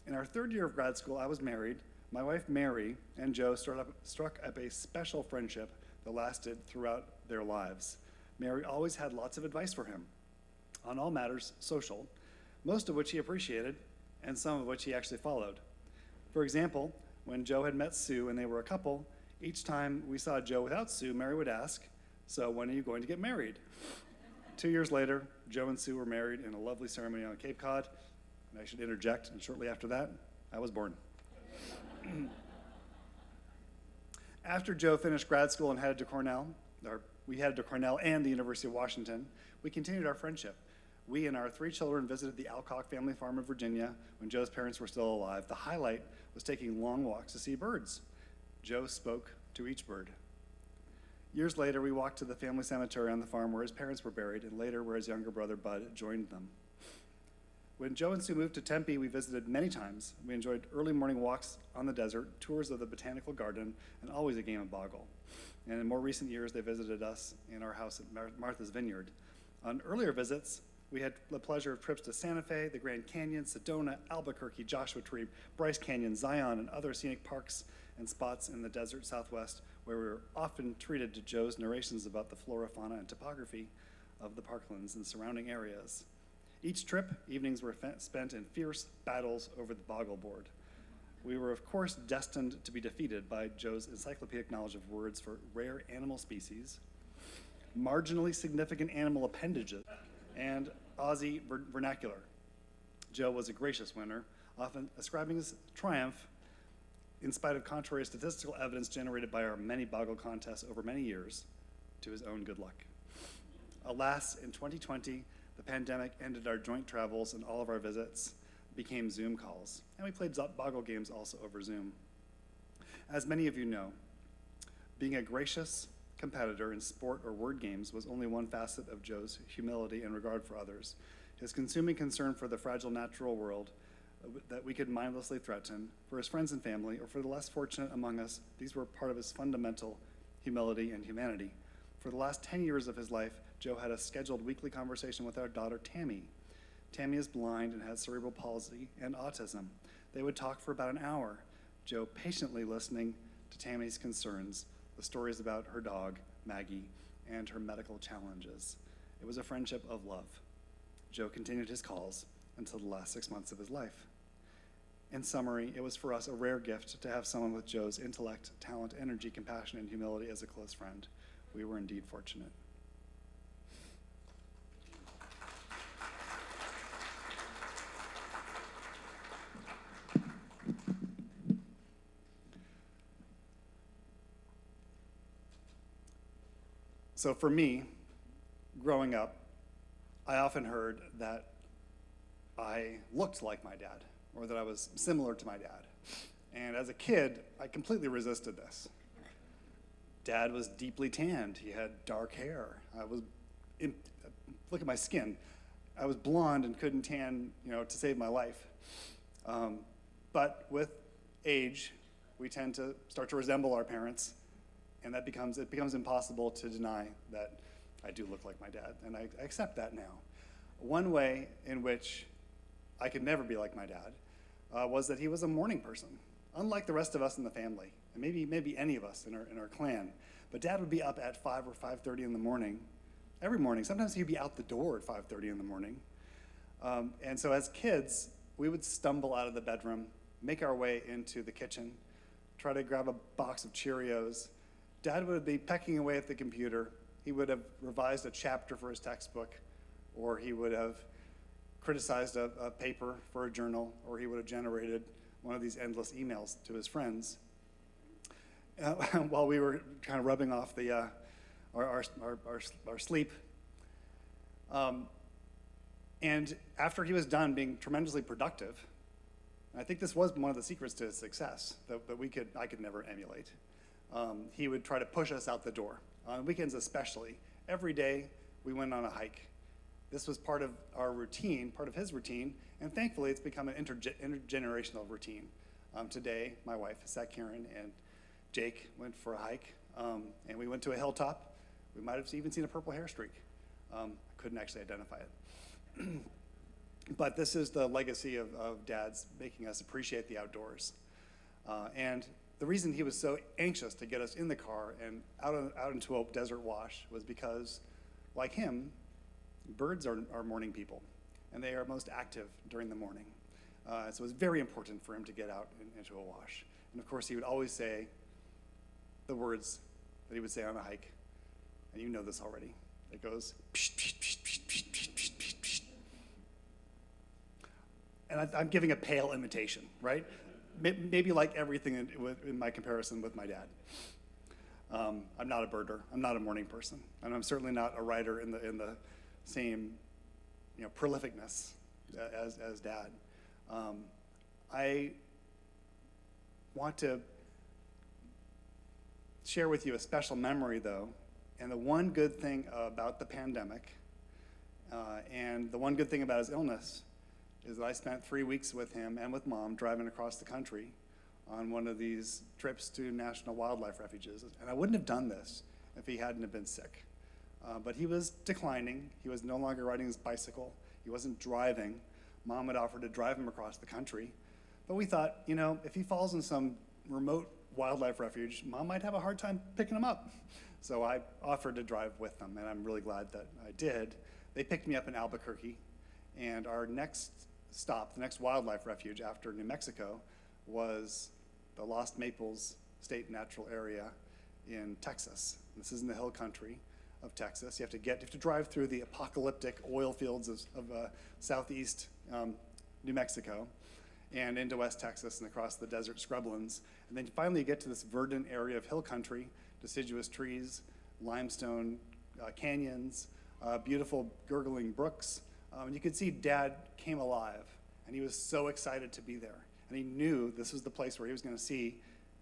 In our third year of grad school, I was married. My wife, Mary, and Joe struck up a special friendship that lasted throughout their lives. Mary always had lots of advice for him on all matters social, most of which he appreciated, and some of which he actually followed. For example, when Joe had met Sue and they were a couple, each time we saw Joe without Sue, Mary would ask, "So when are you going to get married?" 2 years later, Joe and Sue were married in a lovely ceremony on Cape Cod, and I should interject, and shortly after that, I was born. After Joe finished grad school and headed to Cornell, we headed to Cornell and the University of Washington, we continued our friendship. We and our 3 children visited the Alcock family farm in Virginia when Joe's parents were still alive. The highlight was taking long walks to see birds. Joe spoke to each bird. Years later, we walked to the family cemetery on the farm where his parents were buried, and later where his younger brother Bud joined them. When Joe and Sue moved to Tempe, we visited many times. We enjoyed early morning walks on the desert, tours of the botanical garden, and always a game of Boggle. And in more recent years, they visited us in our house at Martha's Vineyard. On earlier visits, we had the pleasure of trips to Santa Fe, the Grand Canyon, Sedona, Albuquerque, Joshua Tree, Bryce Canyon, Zion, and other scenic parks and spots in the desert Southwest, where we were often treated to Joe's narrations about the flora, fauna, and topography of the parklands and surrounding areas. Each trip, evenings were spent in fierce battles over the Boggle board. We were, of course, destined to be defeated by Joe's encyclopedic knowledge of words for rare animal species, marginally significant animal appendages, and Aussie vernacular. Joe was a gracious winner, often ascribing his triumph in spite of contrary statistical evidence generated by our many Boggle contests over many years to his own good luck. Alas, in 2020, the pandemic ended our joint travels and all of our visits became Zoom calls, and we played boggle games also over Zoom. As many of you know, being a gracious competitor in sport or word games was only one facet of Joe's humility and regard for others. His consuming concern for the fragile natural world that we could mindlessly threaten, for his friends and family, or for the less fortunate among us, these were part of his fundamental humility and humanity. For the last 10 years of his life, Joe had a scheduled weekly conversation with our daughter, Tammy. Tammy is blind and has cerebral palsy and autism. They would talk for about an hour, Joe patiently listening to Tammy's concerns, the stories about her dog, Maggie, and her medical challenges. It was a friendship of love. Joe continued his calls until the last 6 months of his life. In summary, it was for us a rare gift to have someone with Joe's intellect, talent, energy, compassion, and humility as a close friend. We were indeed fortunate. So for me, growing up, I often heard that I looked like my dad, or that I was similar to my dad. And as a kid, I completely resisted this. Dad was deeply tanned. He had dark hair. Look at my skin. I was blonde and couldn't tan, to save my life. But with age, we tend to start to resemble our parents, and it becomes impossible to deny that I do look like my dad, and I accept that now. One way in which I could never be like my dad was that he was a morning person, unlike the rest of us in the family, and maybe any of us in our clan. But Dad would be up at 5 or 5:30 in the morning, every morning. Sometimes he'd be out the door at 5:30 in the morning. And so as kids, we would stumble out of the bedroom, make our way into the kitchen, try to grab a box of Cheerios. Dad would be pecking away at the computer. He would have revised a chapter for his textbook, or he would have criticized a paper for a journal, or he would have generated one of these endless emails to his friends while we were kind of rubbing off our sleep. And after he was done being tremendously productive, I think this was one of the secrets to his success that I could never emulate. He would try to push us out the door, on weekends especially. Every day we went on a hike. This was part of our routine, part of his routine, and thankfully it's become an intergenerational routine. Today, my wife, Karen, and Jake went for a hike, and we went to a hilltop. We might have even seen a purple hair streak. I couldn't actually identify it. But this is the legacy of Dad's making us appreciate the outdoors. And the reason he was so anxious to get us in the car and out into a desert wash was because, like him, birds are morning people, and they are most active during the morning. So it was very important for him to get out into a wash. And of course, he would always say the words that he would say on a hike, and you know this already. It goes, psh, psh, psh, psh, psh, psh, psh, psh, psh. And I'm giving a pale imitation, right? Maybe like everything in my comparison with my dad. I'm not a birder. I'm not a morning person, and I'm certainly not a writer in the same, prolificness as Dad. I want to share with you a special memory, though, and the one good thing about the pandemic, and the one good thing about his illness, is that I spent 3 weeks with him and with Mom driving across the country on one of these trips to national wildlife refuges. And I wouldn't have done this if he hadn't have been sick. But he was declining. He was no longer riding his bicycle. He wasn't driving. Mom had offered to drive him across the country. But we thought, if he falls in some remote wildlife refuge, Mom might have a hard time picking him up. So I offered to drive with them, and I'm really glad that I did. They picked me up in Albuquerque, and our next stop, the next wildlife refuge after New Mexico, was the Lost Maples State Natural Area in Texas. This is in the hill country of Texas. You have to drive through the apocalyptic oil fields of southeast New Mexico and into West Texas and across the desert scrublands. And then finally you get to this verdant area of hill country, deciduous trees, limestone canyons, beautiful gurgling brooks. And you could see Dad came alive, and he was so excited to be there. And he knew this was the place where he was going to see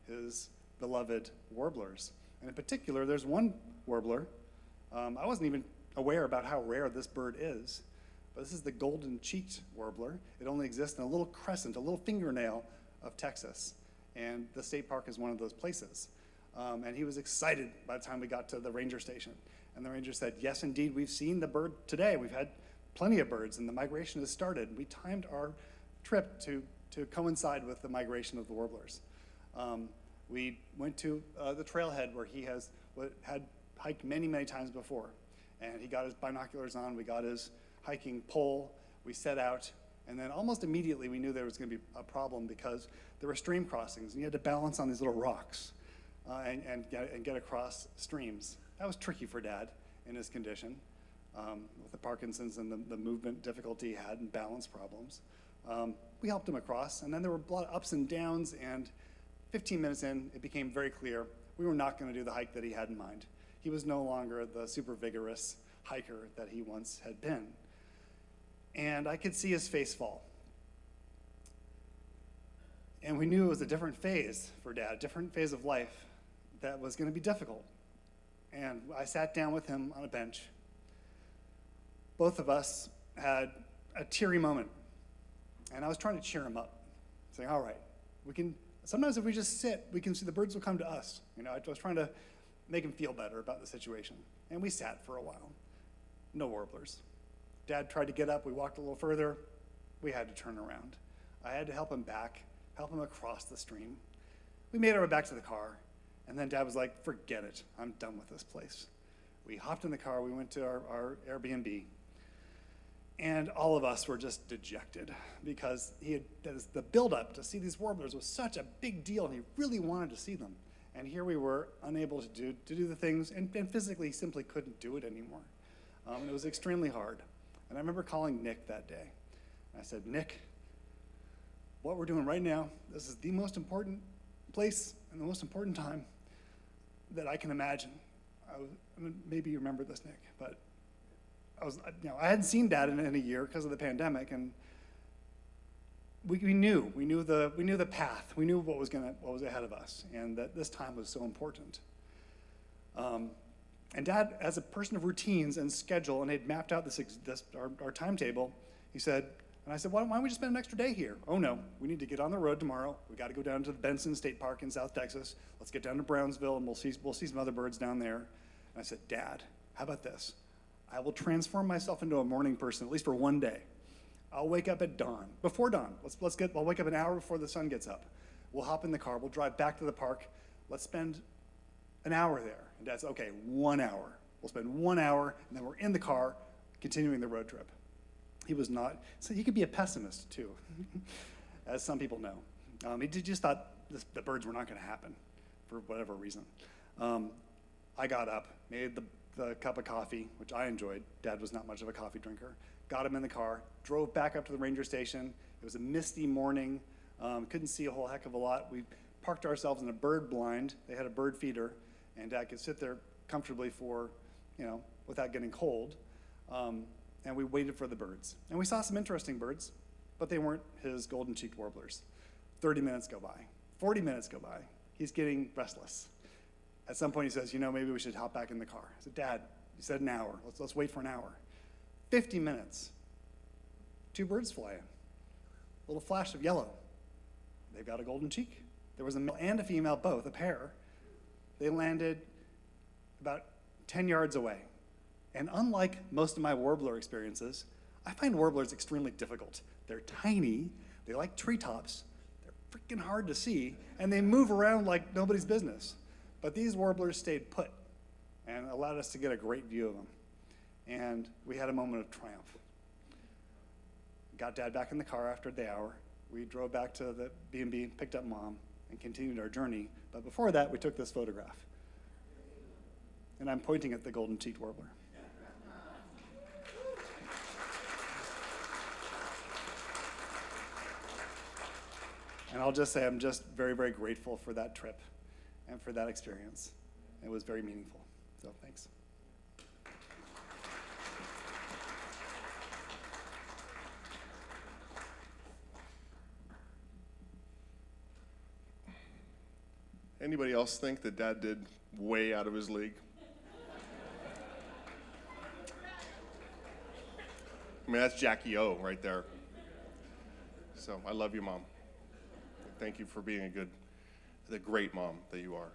his beloved warblers. And in particular, there's one warbler. I wasn't even aware about how rare this bird is, but this is the golden-cheeked warbler. It only exists in a little crescent, a little fingernail of Texas. And the state park is one of those places. And he was excited by the time we got to the ranger station. And the ranger said, yes, indeed, we've seen the bird today. We've had plenty of birds, and the migration has started. We timed our trip to coincide with the migration of the warblers. We went to the trailhead where he had hiked many, many times before. And he got his binoculars on, we got his hiking pole, we set out, and then almost immediately we knew there was going to be a problem because there were stream crossings, and you had to balance on these little rocks and get across streams. That was tricky for Dad in his condition, with the Parkinson's and the movement difficulty he had and balance problems. We helped him across, and then there were a lot of ups and downs, and 15 minutes in, it became very clear we were not going to do the hike that he had in mind. He was no longer the super vigorous hiker that he once had been. And I could see his face fall. And we knew it was a different phase for Dad, a different phase of life that was going to be difficult. And I sat down with him on a bench. Both of us had a teary moment. And I was trying to cheer him up, saying, all right, sometimes if we just sit, we can see the birds will come to us. I was trying to make him feel better about the situation. And we sat for a while. No warblers. Dad tried to get up. We walked a little further. We had to turn around. I had to help him back, help him across the stream. We made our way back to the car, and then Dad was like, forget it. I'm done with this place. We hopped in the car. We went to our Airbnb, and all of us were just dejected because the buildup to see these warblers was such a big deal, and he really wanted to see them. And here we were unable to do the things, and physically simply couldn't do it anymore. And it was extremely hard. And I remember calling Nick that day. I said, Nick, what we're doing right now, this is the most important place and the most important time that I can imagine. Maybe you remember this, Nick, but I hadn't seen Dad in a year because of the pandemic, and we knew the path. We knew what was ahead of us, and that this time was so important. And Dad, as a person of routines and schedule, and had mapped out our timetable, he said, and I said, why don't we just spend an extra day here? Oh no, we need to get on the road tomorrow. We got to go down to the Benson State Park in South Texas. Let's get down to Brownsville, and we'll see some other birds down there. And I said, Dad, how about this? I will transform myself into a morning person, at least for one day. I'll wake up at dawn, before dawn. I'll wake up an hour before the sun gets up. We'll hop in the car, we'll drive back to the park. Let's spend an hour there. And Dad said, okay, 1 hour. We'll spend 1 hour, and then we're in the car, continuing the road trip. He was not, so he could be a pessimist too, as some people know. He just thought the birds were not gonna happen for whatever reason. I got up, made the cup of coffee, which I enjoyed. Dad was not much of a coffee drinker. Got him in the car, drove back up to the ranger station. It was a misty morning, couldn't see a whole heck of a lot. We parked ourselves in a bird blind. They had a bird feeder, and Dad could sit there comfortably without getting cold. And we waited for the birds. And we saw some interesting birds, but they weren't his golden-cheeked warblers. 30 minutes go by, 40 minutes go by. He's getting restless. At some point he says, maybe we should hop back in the car. I said, Dad, you said an hour. Let's wait for an hour. 50 minutes. 2 birds fly in. A little flash of yellow. They've got a golden cheek. There was a male and a female, both, a pair. They landed about 10 yards away. And unlike most of my warbler experiences, I find warblers extremely difficult. They're tiny, they like treetops, they're freaking hard to see, and they move around like nobody's business. But these warblers stayed put and allowed us to get a great view of them. And we had a moment of triumph. Got Dad back in the car after the hour. We drove back to the B&B, picked up Mom, and continued our journey. But before that, we took this photograph. And I'm pointing at the golden-cheeked warbler. And I'll just say I'm just very, very grateful for that trip and for that experience. It was very meaningful. So thanks. Anybody else think that Dad did way out of his league? I mean, that's Jackie O right there. So I love you, Mom. Thank you for being the great mom that you are.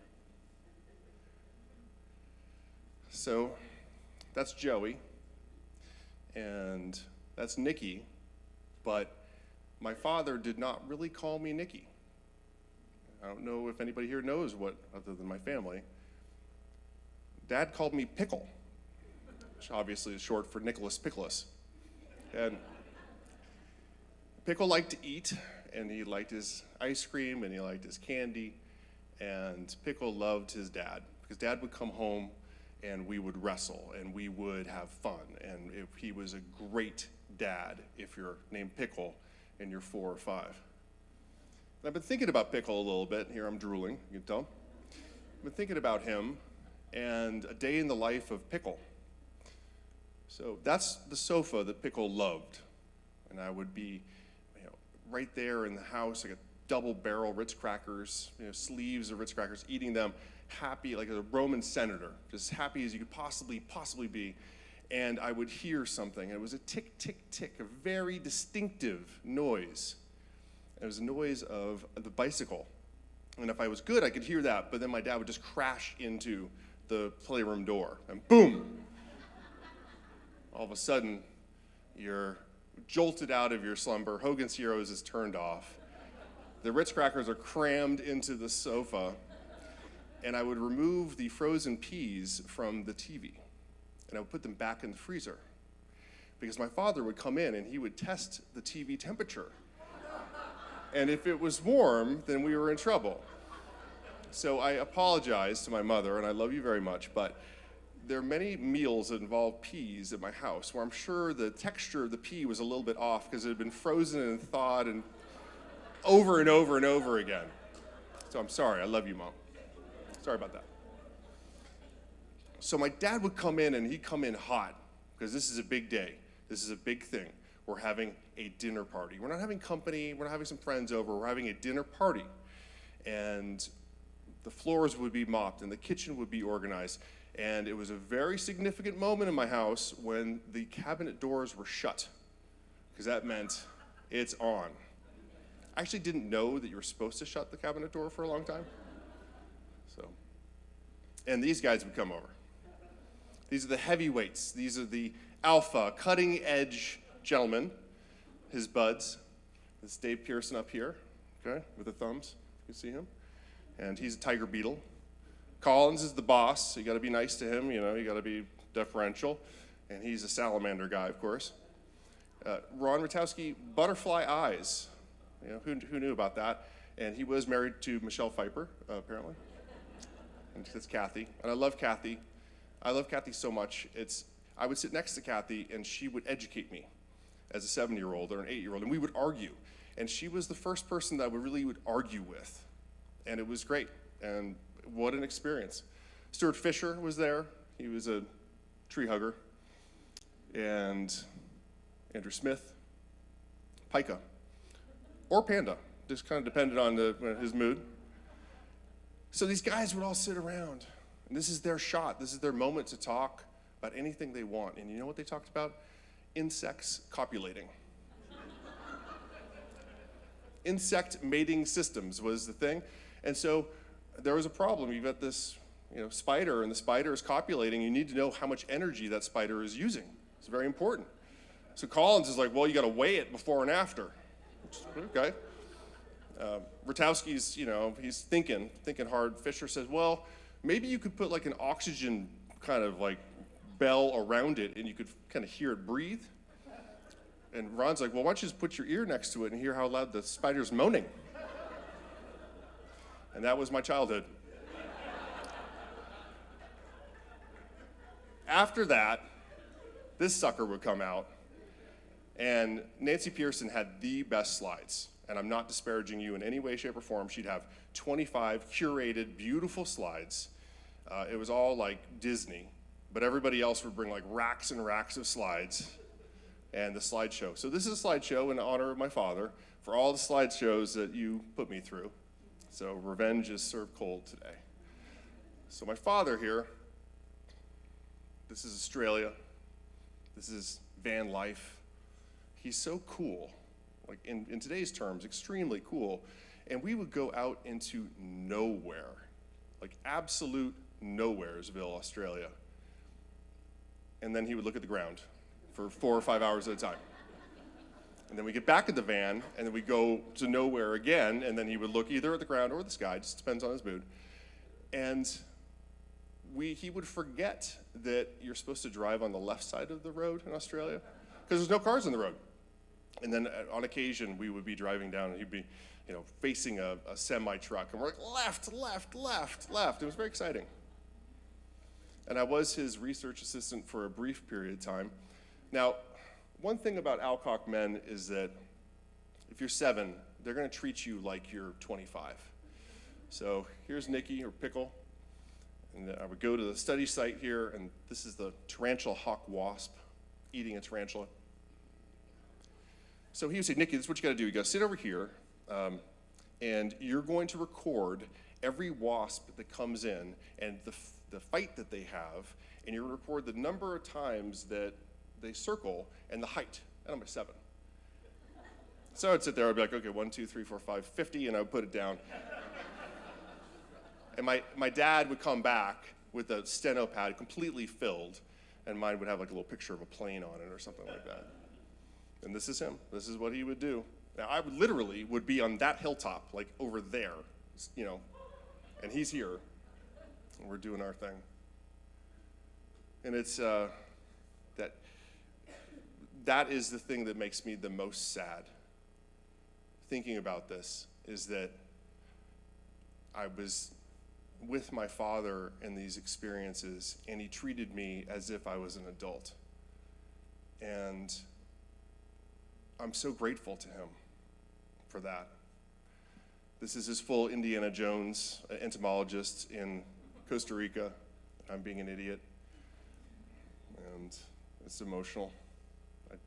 So that's Joey, and that's Nikki, but my father did not really call me Nikki. I don't know if anybody here knows what, other than my family. Dad called me Pickle, which obviously is short for Nicholas Pickles. And Pickle liked to eat, and he liked his ice cream, and he liked his candy, and Pickle loved his dad, because Dad would come home, and we would wrestle, and we would have fun, and he was a great dad if you're named Pickle and you're 4 or 5. And I've been thinking about Pickle a little bit. Here I'm drooling, you can tell. I've been thinking about him and a day in the life of Pickle. So that's the sofa that Pickle loved. And I would be right there in the house, like a double barrel Ritz crackers, sleeves of Ritz crackers, eating them, happy like a Roman senator, just happy as you could possibly be. And I would hear something. And it was a tick, tick, tick, a very distinctive noise. It was a noise of the bicycle. And if I was good, I could hear that, but then my dad would just crash into the playroom door, and boom! All of a sudden, you're jolted out of your slumber, Hogan's Heroes is turned off, the Ritz crackers are crammed into the sofa, and I would remove the frozen peas from the TV, and I would put them back in the freezer, because my father would come in and he would test the TV temperature. And if it was warm, then we were in trouble. So I apologize to my mother, and I love you very much, but there are many meals that involve peas at my house where I'm sure the texture of the pea was a little bit off because it had been frozen and thawed and over and over and over again. So I'm sorry, I love you, Mom. Sorry about that. So my dad would come in, and he'd come in hot, because this is a big day. This is a big thing. We're having a dinner party. We're not having company, we're not having some friends over, we're having a dinner party. And the floors would be mopped and the kitchen would be organized. And it was a very significant moment in my house when the cabinet doors were shut, because that meant it's on. I actually didn't know that you were supposed to shut the cabinet door for a long time. And these guys would come over. These are the heavyweights. These are the alpha, cutting edge gentlemen, his buds. This is Dave Pearson up here, okay, with the thumbs. You see him? And he's a tiger beetle. Collins is the boss, so you gotta be nice to him, you gotta be deferential. And he's a salamander guy, of course. Ron Rutowski, butterfly eyes. Who knew about that? And he was married to Michelle Pfeiffer, apparently. And that's Kathy. And I love Kathy. I love Kathy so much. I would sit next to Kathy, and she would educate me as a 7-year-old or an 8-year-old, and we would argue. And she was the first person that I really would argue with. And it was great. And what an experience. Stuart Fisher was there. He was a tree hugger. And Andrew Smith, Pika, or Panda. Just kind of depended on his mood. So these guys would all sit around, and this is their shot. This is their moment to talk about anything they want. And you know what they talked about? Insects copulating. Insect mating systems was the thing. And so there was a problem. You've got this spider, and the spider is copulating. You need to know how much energy that spider is using. It's very important. So Collins is like, well, you got to weigh it before and after. Okay. Rutowski's, he's thinking hard. Fisher says, well, maybe you could put like an oxygen kind of like bell around it, and you could kind of hear it breathe. And Ron's like, well, why don't you just put your ear next to it and hear how loud the spider's moaning? And that was my childhood. After that, this sucker would come out, and Nancy Pearson had the best slides. And I'm not disparaging you in any way, shape, or form. She'd have 25 curated, beautiful slides It was all like Disney, but everybody else would bring like racks and racks of slides and the slideshow. So this is a slideshow in honor of my father for all the slideshows that you put me through. So revenge is served cold today. So my father here, this is Australia. This is van life. He's so cool, like in today's terms, extremely cool. And we would go out into nowhere, like absolute nowheresville, Australia. And then he would look at the ground for 4 or 5 hours at a time. And then we get back in the van, and then we go to nowhere again, and then he would look either at the ground or the sky, just depends on his mood. And he would forget that you're supposed to drive on the left side of the road in Australia, because there's no cars on the road. And then on occasion, we would be driving down, and he'd be, facing a semi-truck, and we're like, left, left, left, left. It was very exciting. And I was his research assistant for a brief period of time. Now, one thing about Alcock men is that if you're 7, they're going to treat you like you're 25. So here's Nikki, or Pickle. And I would go to the study site here, and this is the tarantula hawk wasp eating a tarantula. So he would say, Nikki, this is what you got to do. You got to sit over here, and you're going to record every wasp that comes in and the fight that they have, and you're going to record the number of times that they circle and the height. And I'm a 7. So I'd sit there, I'd be like, okay, 1, 2, 3, 4, 5, 50, and I would put it down. And my dad would come back with a steno pad completely filled, and mine would have like a little picture of a plane on it or something like that. And this is him. This is what he would do. Now, I would literally be on that hilltop, like over there, and he's here, and we're doing our thing. And it's that is the thing that makes me the most sad. Thinking about this is that I was with my father in these experiences, and he treated me as if I was an adult. And I'm so grateful to him for that. This is his full Indiana Jones entomologist in Costa Rica. I'm being an idiot, and it's emotional.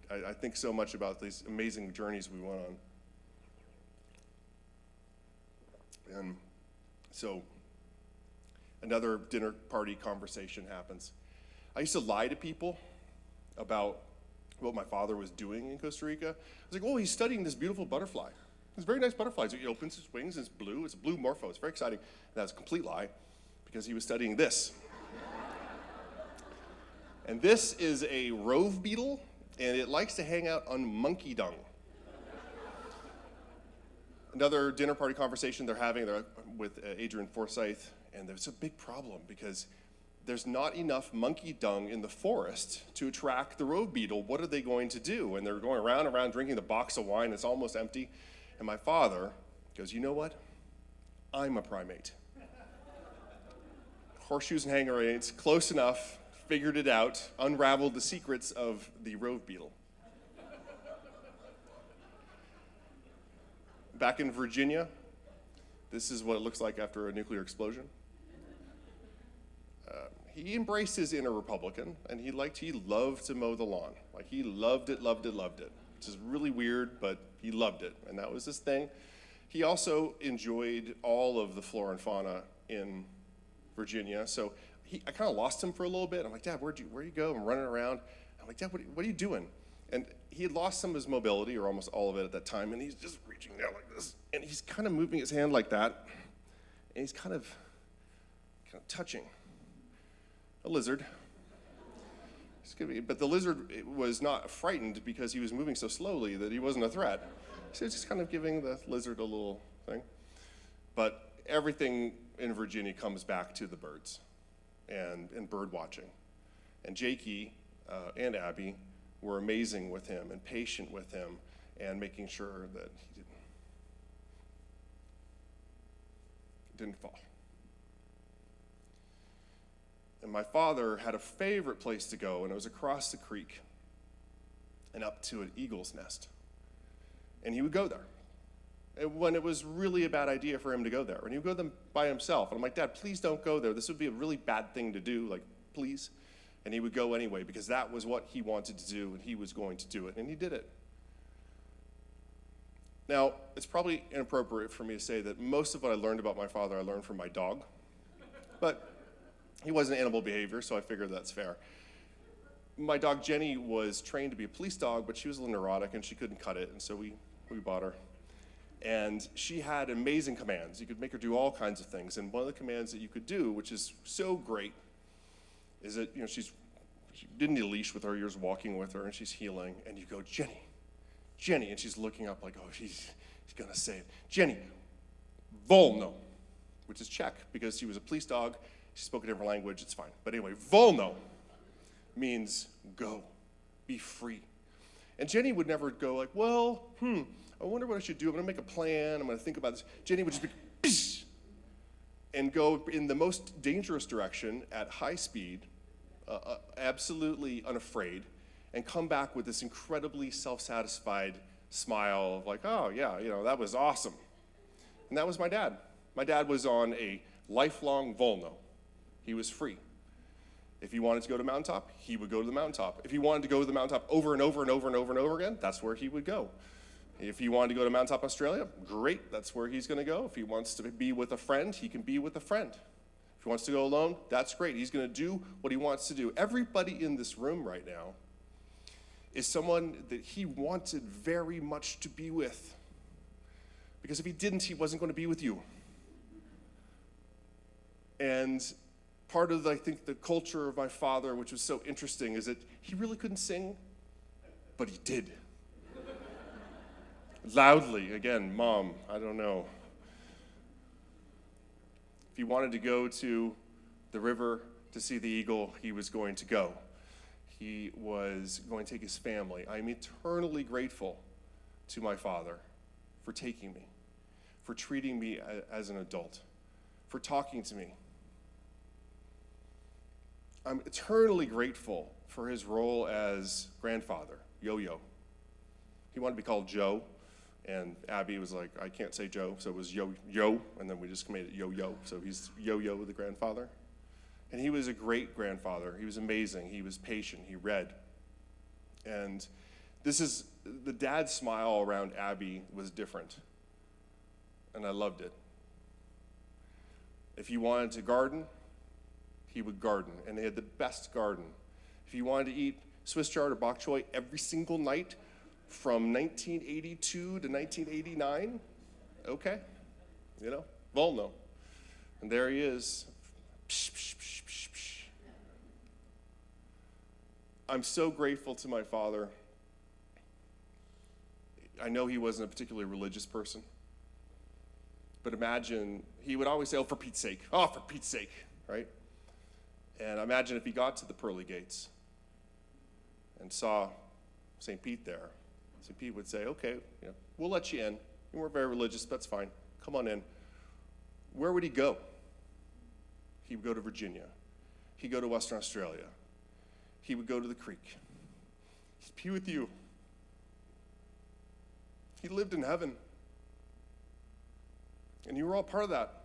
I think so much about these amazing journeys we went on. And so another dinner party conversation happens. I used to lie to people about what my father was doing in Costa Rica. I was like, oh, he's studying this beautiful butterfly. It's a very nice butterfly. So he opens his wings, and it's blue. It's a blue morpho. It's very exciting. And that's a complete lie, because he was studying this. And this is a rove beetle, and it likes to hang out on monkey dung. Another dinner party conversation they're having with Adrian Forsyth, and there's a big problem because there's not enough monkey dung in the forest to attract the rove beetle. What are they going to do? And they're going around and around drinking the box of wine. It's almost empty. And my father goes, you know what? I'm a primate. Horseshoes and hanger eights, close enough, figured it out, unraveled the secrets of the rove beetle. Back in Virginia, this is what it looks like after a nuclear explosion. He embraced his inner Republican, and he loved to mow the lawn. Like, he loved it, loved it, loved it. Which is really weird, but he loved it, and that was his thing. He also enjoyed all of the flora and fauna in Virginia, so I kind of lost him for a little bit. I'm like, Dad, where'd you go? I'm running around. I'm like, Dad, what are you doing? And he had lost some of his mobility, or almost all of it at that time, and he's just reaching down like this, and he's kind of moving his hand like that, and he's kind of touching a lizard. But the lizard was not frightened because he was moving so slowly that he wasn't a threat. So he's just kind of giving the lizard a little thing. But everything in Virginia comes back to the birds and bird watching. And Jakey and Abby were amazing with him and patient with him and making sure that he didn't fall. And my father had a favorite place to go, and it was across the creek and up to an eagle's nest. And he would go there. when it was really a bad idea for him to go there. And he would go there by himself. And I'm like, Dad, please don't go there. This would be a really bad thing to do, like, please. And he would go anyway because that was what he wanted to do, and he was going to do it, and he did it. Now, it's probably inappropriate for me to say that most of what I learned about my father I learned from my dog, but he wasn't animal behavior, so I figured that's fair. My dog Jenny was trained to be a police dog, but she was a little neurotic and she couldn't cut it, and so we bought her. And she had amazing commands. You could make her do all kinds of things, and one of the commands that you could do, which is so great, is that, she didn't need a leash with her, you're just walking with her, and she's healing, and you go, Jenny, and she's looking up like, oh, he's gonna say it. Jenny, volno, which is Czech, because she was a police dog, she spoke a different language, it's fine. But anyway, volno means go, be free. And Jenny would never go like, well, I wonder what I should do, I'm gonna make a plan, I'm gonna think about this. Jenny would just be, psh, and go in the most dangerous direction at high speed, absolutely unafraid, and come back with this incredibly self-satisfied smile of like, oh yeah, that was awesome. And that was my dad. My dad was on a lifelong volno. He was free. If he wanted to go to the mountaintop, he would go to the mountaintop. If he wanted to go to the mountaintop over and over and over and over and over again, that's where he would go. If he wanted to go to Mountaintop Australia, great, that's where he's gonna go. If he wants to be with a friend, he can be with a friend. If he wants to go alone, that's great. He's gonna do what he wants to do. Everybody in this room right now is someone that he wanted very much to be with. Because if he didn't, he wasn't going to be with you. And part of, I think, the culture of my father, which was so interesting, is that he really couldn't sing, but he did. Loudly, again, Mom, I don't know. If he wanted to go to the river to see the eagle, he was going to go. He was going to take his family. I am eternally grateful to my father for taking me, for treating me as an adult, for talking to me. I'm eternally grateful for his role as grandfather, Yo-Yo. He wanted to be called Joe, and Abby was like, I can't say Joe, so it was Yo-Yo, and then we just made it Yo-Yo, so he's Yo-Yo the grandfather. And he was a great grandfather. He was amazing. He was patient. He read. And the dad's smile around Abby was different. And I loved it. If he wanted to garden, he would garden. And they had the best garden. If he wanted to eat Swiss chard or bok choy every single night from 1982 to 1989, okay. Volno. And there he is. Psh, psh, psh, psh, psh. I'm so grateful to my father. I know he wasn't a particularly religious person, but imagine, he would always say, oh, for Pete's sake, right? And imagine if he got to the pearly gates and saw St. Pete there. St. Pete would say, okay, we'll let you in. You weren't very religious, that's fine. Come on in. Where would he go? He would go to Virginia. He'd go to Western Australia. He would go to the creek. He'd be with you. He lived in heaven. And you were all part of that.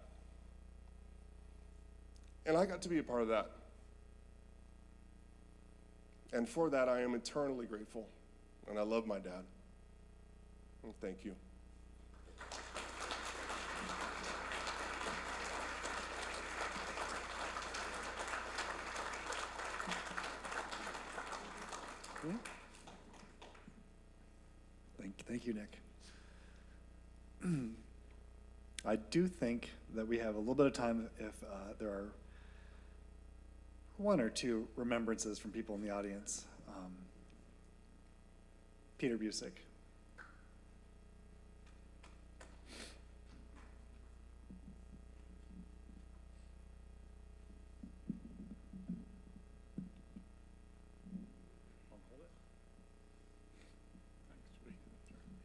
And I got to be a part of that. And for that, I am eternally grateful. And I love my dad. And thank you. Thank you, Nick. I do think that we have a little bit of time if there are one or two remembrances from people in the audience. Peter Busick.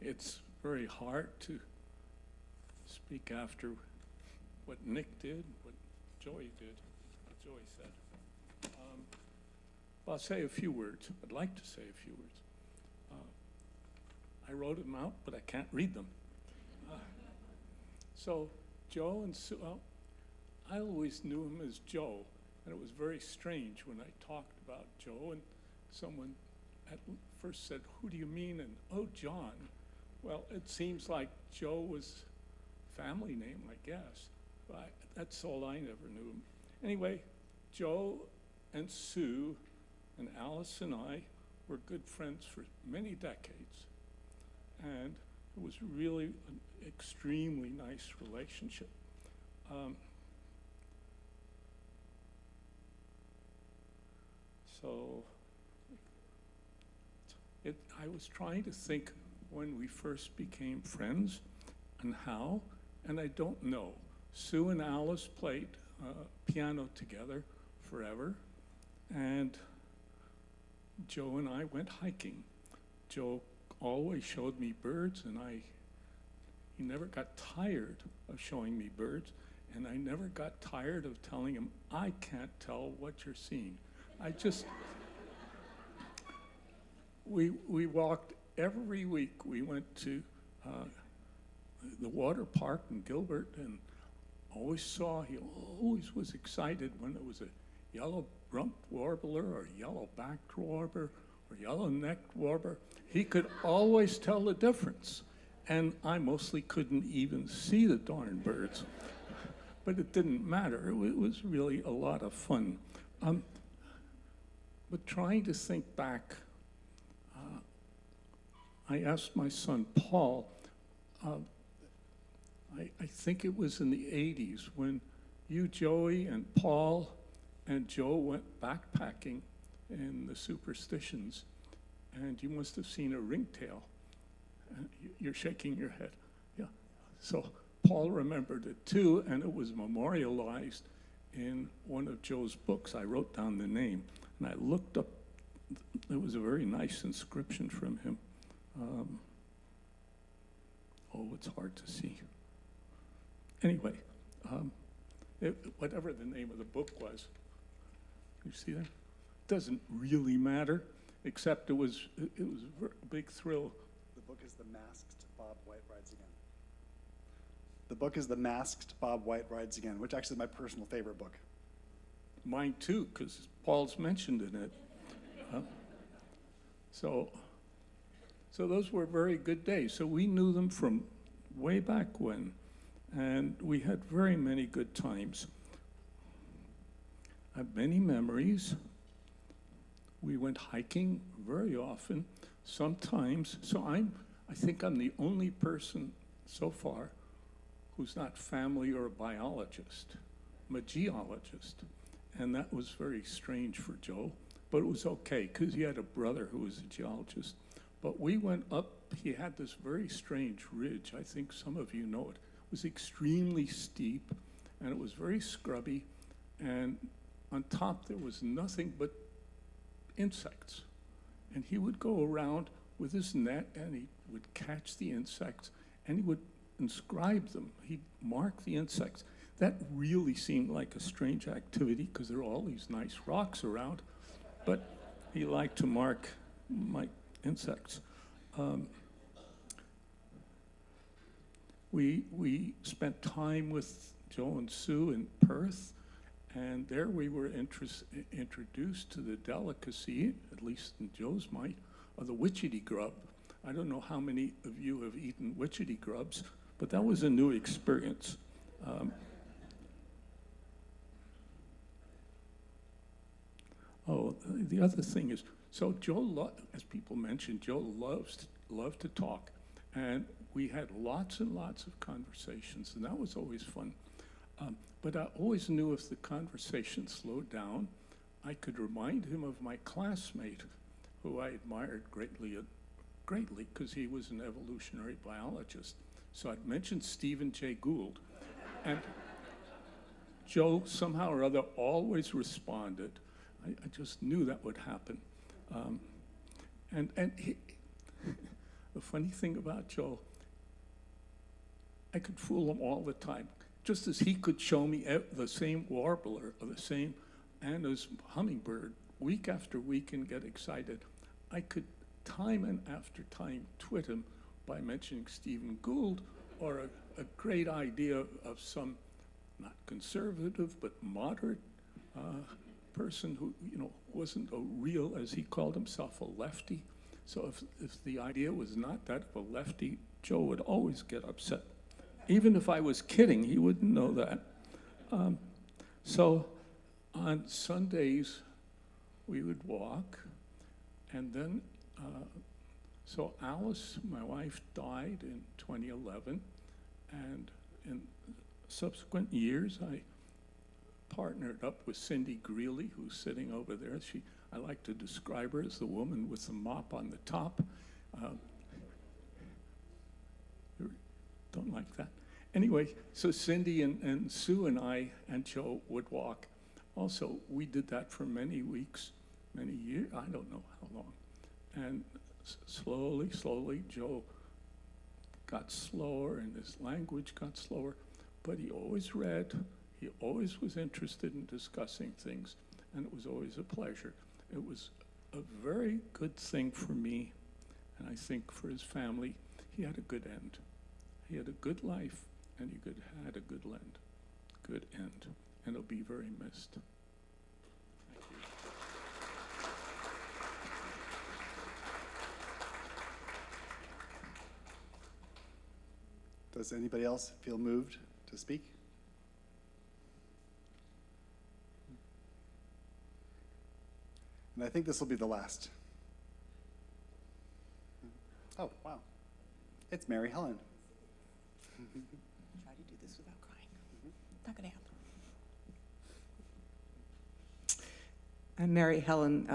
It's very hard to speak after what Nick did, what Joey did, what Joey said. I'll say a few words. I'd like to say a few words. I wrote them out, but I can't read them. So Joe and Sue, well, I always knew him as Joe, and it was very strange when I talked about Joe, and someone at first said, "Who do you mean?" And, "Oh, John." Well, it seems like Joe was family name, I guess, but that's all I never knew. Anyway, Joe and Sue and Alice and I were good friends for many decades, and it was really an extremely nice relationship. I was trying to think when we first became friends and how, and I don't know. Sue and Alice played piano together forever, and Joe and I went hiking. Joe always showed me birds, and he never got tired of showing me birds, and I never got tired of telling him, "I can't tell what you're seeing." We walked every week. We went to the water park in Gilbert, and he always was excited when it was a yellow-rumped warbler or yellow-backed warbler or yellow-necked warbler. He could always tell the difference, and I mostly couldn't even see the darn birds. But it didn't matter. It was really a lot of fun. But trying to think back, I asked my son Paul, I think it was in the 80s when you, Joey, and Paul and Joe went backpacking in the Superstitions, and you must have seen a ringtail. You're shaking your head. Yeah. So Paul remembered it too, and it was memorialized in one of Joe's books. I wrote down the name, and I looked up. It was a very nice inscription from him. It's hard to see. Anyway, whatever the name of the book was, you see that? Doesn't really matter, except it was a big thrill. The book is The Masked Bob White Rides Again. The book is The Masked Bob White Rides Again, which actually is my personal favorite book. Mine too, because Paul's mentioned in it. So those were very good days. So we knew them from way back when, and we had very many good times. I have many memories. We went hiking very often, sometimes. So I think I'm the only person so far who's not family or a biologist. I'm a geologist. And that was very strange for Joe, but it was okay, because he had a brother who was a geologist. But we went up, he had this very strange ridge. I think some of you know it. It was extremely steep, and it was very scrubby, and on top there was nothing but insects. And he would go around with his net, and he would catch the insects, and he would inscribe them. He'd mark the insects. That really seemed like a strange activity, because there were all these nice rocks around, but he liked to mark my insects. We spent time with Joe and Sue in Perth, and there we were introduced to the delicacy, at least in Joe's mind, of the witchetty grub. I don't know how many of you have eaten witchetty grubs, but that was a new experience. The other thing is, so Joe, as people mentioned, Joe loved to talk, and we had lots and lots of conversations, and that was always fun. But I always knew if the conversation slowed down, I could remind him of my classmate, who I admired greatly, because he was an evolutionary biologist. So I'd mention Stephen Jay Gould, and Joe somehow or other always responded. I just knew that would happen. And the funny thing about Joe, I could fool him all the time. Just as he could show me the same warbler or the same Anna's hummingbird week after week and get excited, I could time and after time twit him by mentioning Stephen Gould, or a great idea of some, not conservative, but moderate person who, wasn't a real, as he called himself, a lefty. So if the idea was not that of a lefty, Joe would always get upset. Even if I was kidding, he wouldn't know that. So on Sundays, we would walk, and then, so Alice, my wife, died in 2011, and in subsequent years, I partnered up with Cindy Greeley, who's sitting over there. I like to describe her as the woman with the mop on the top. You don't like that? Anyway, so Cindy and Sue and I and Joe would walk. Also, we did that for many weeks, many years, I don't know how long. And slowly, Joe got slower and his language got slower, but he always read, he always was interested in discussing things, and it was always a pleasure. It was a very good thing for me, and I think for his family. He had a good end. He had a good life, and he had a good end, and he'll be very missed. Thank you. Does anybody else feel moved to speak? And I think this will be the last. Oh, wow. It's Mary Helen. Try to do this without crying. Not gonna happen. I'm Mary Helen,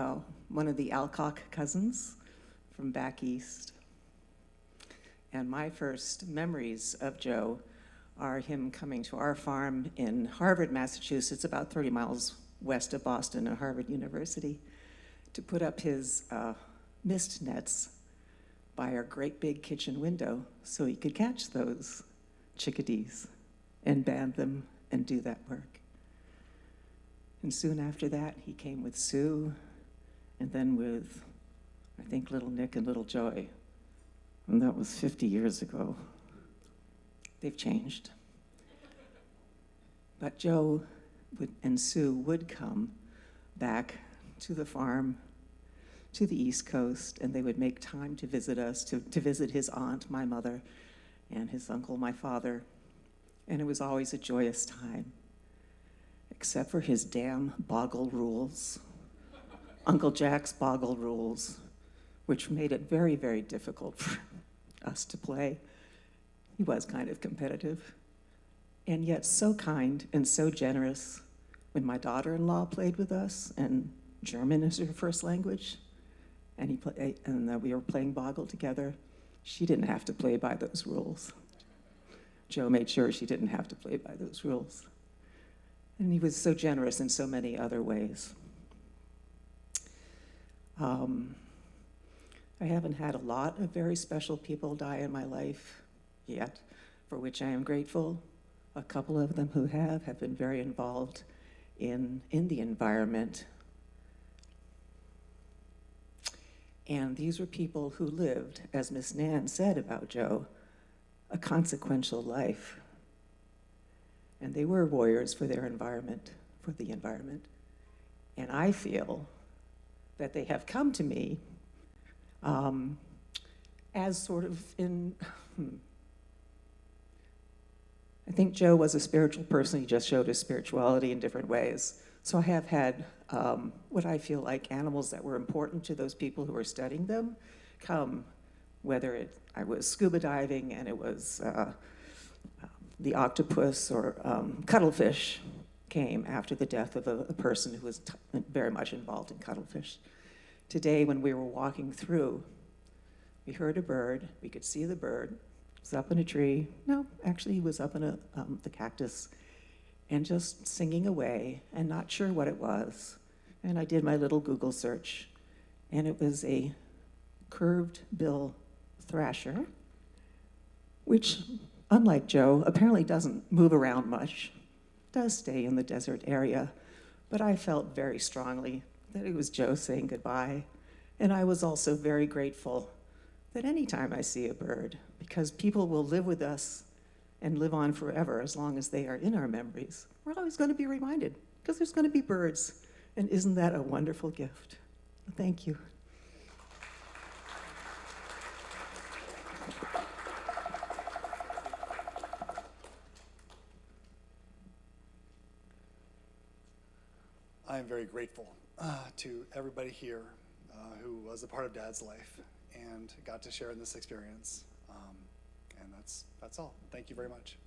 one of the Alcock cousins from back east. And my first memories of Joe are him coming to our farm in Harvard, Massachusetts, about 30 miles west of Boston at Harvard University, to put up his mist nets by our great big kitchen window so he could catch those chickadees and band them and do that work. And soon after that, he came with Sue, and then with, I think, little Nick and little Joy. And that was 50 years ago. They've changed. But Joe and Sue would come back to the farm, to the East Coast, and they would make time to visit us, to visit his aunt, my mother, and his uncle, my father. And it was always a joyous time, except for his damn boggle rules, Uncle Jack's boggle rules, which made it very, very difficult for us to play. He was kind of competitive, and yet so kind and so generous. When my daughter-in-law played with us, and German is her first language, and we were playing boggle together, she didn't have to play by those rules. Joe made sure she didn't have to play by those rules. And he was so generous in so many other ways. I haven't had a lot of very special people die in my life yet, for which I am grateful. A couple of them who have been very involved in the environment. And these were people who lived, as Miss Nan said about Joe, a consequential life. And they were warriors for their environment, for the environment. And I feel that they have come to me as sort of in, I think Joe was a spiritual person. He just showed his spirituality in different ways. So I have had what I feel like animals that were important to those people who were studying them come, whether I was scuba diving and it was the octopus or cuttlefish came after the death of a person who was very much involved in cuttlefish. Today, when we were walking through, we heard a bird. We could see the bird. It was up in a tree. No, actually, he was up in the cactus and just singing away and not sure what it was. And I did my little Google search, and it was a curved bill thrasher, which, unlike Joe, apparently doesn't move around much, does stay in the desert area. But I felt very strongly that it was Joe saying goodbye. And I was also very grateful that anytime I see a bird, because people will live with us and live on forever as long as they are in our memories, we're always going to be reminded, because there's going to be birds. And isn't that a wonderful gift? Thank you. I am very grateful to everybody here who was a part of Dad's life and got to share in this experience. And that's all. Thank you very much.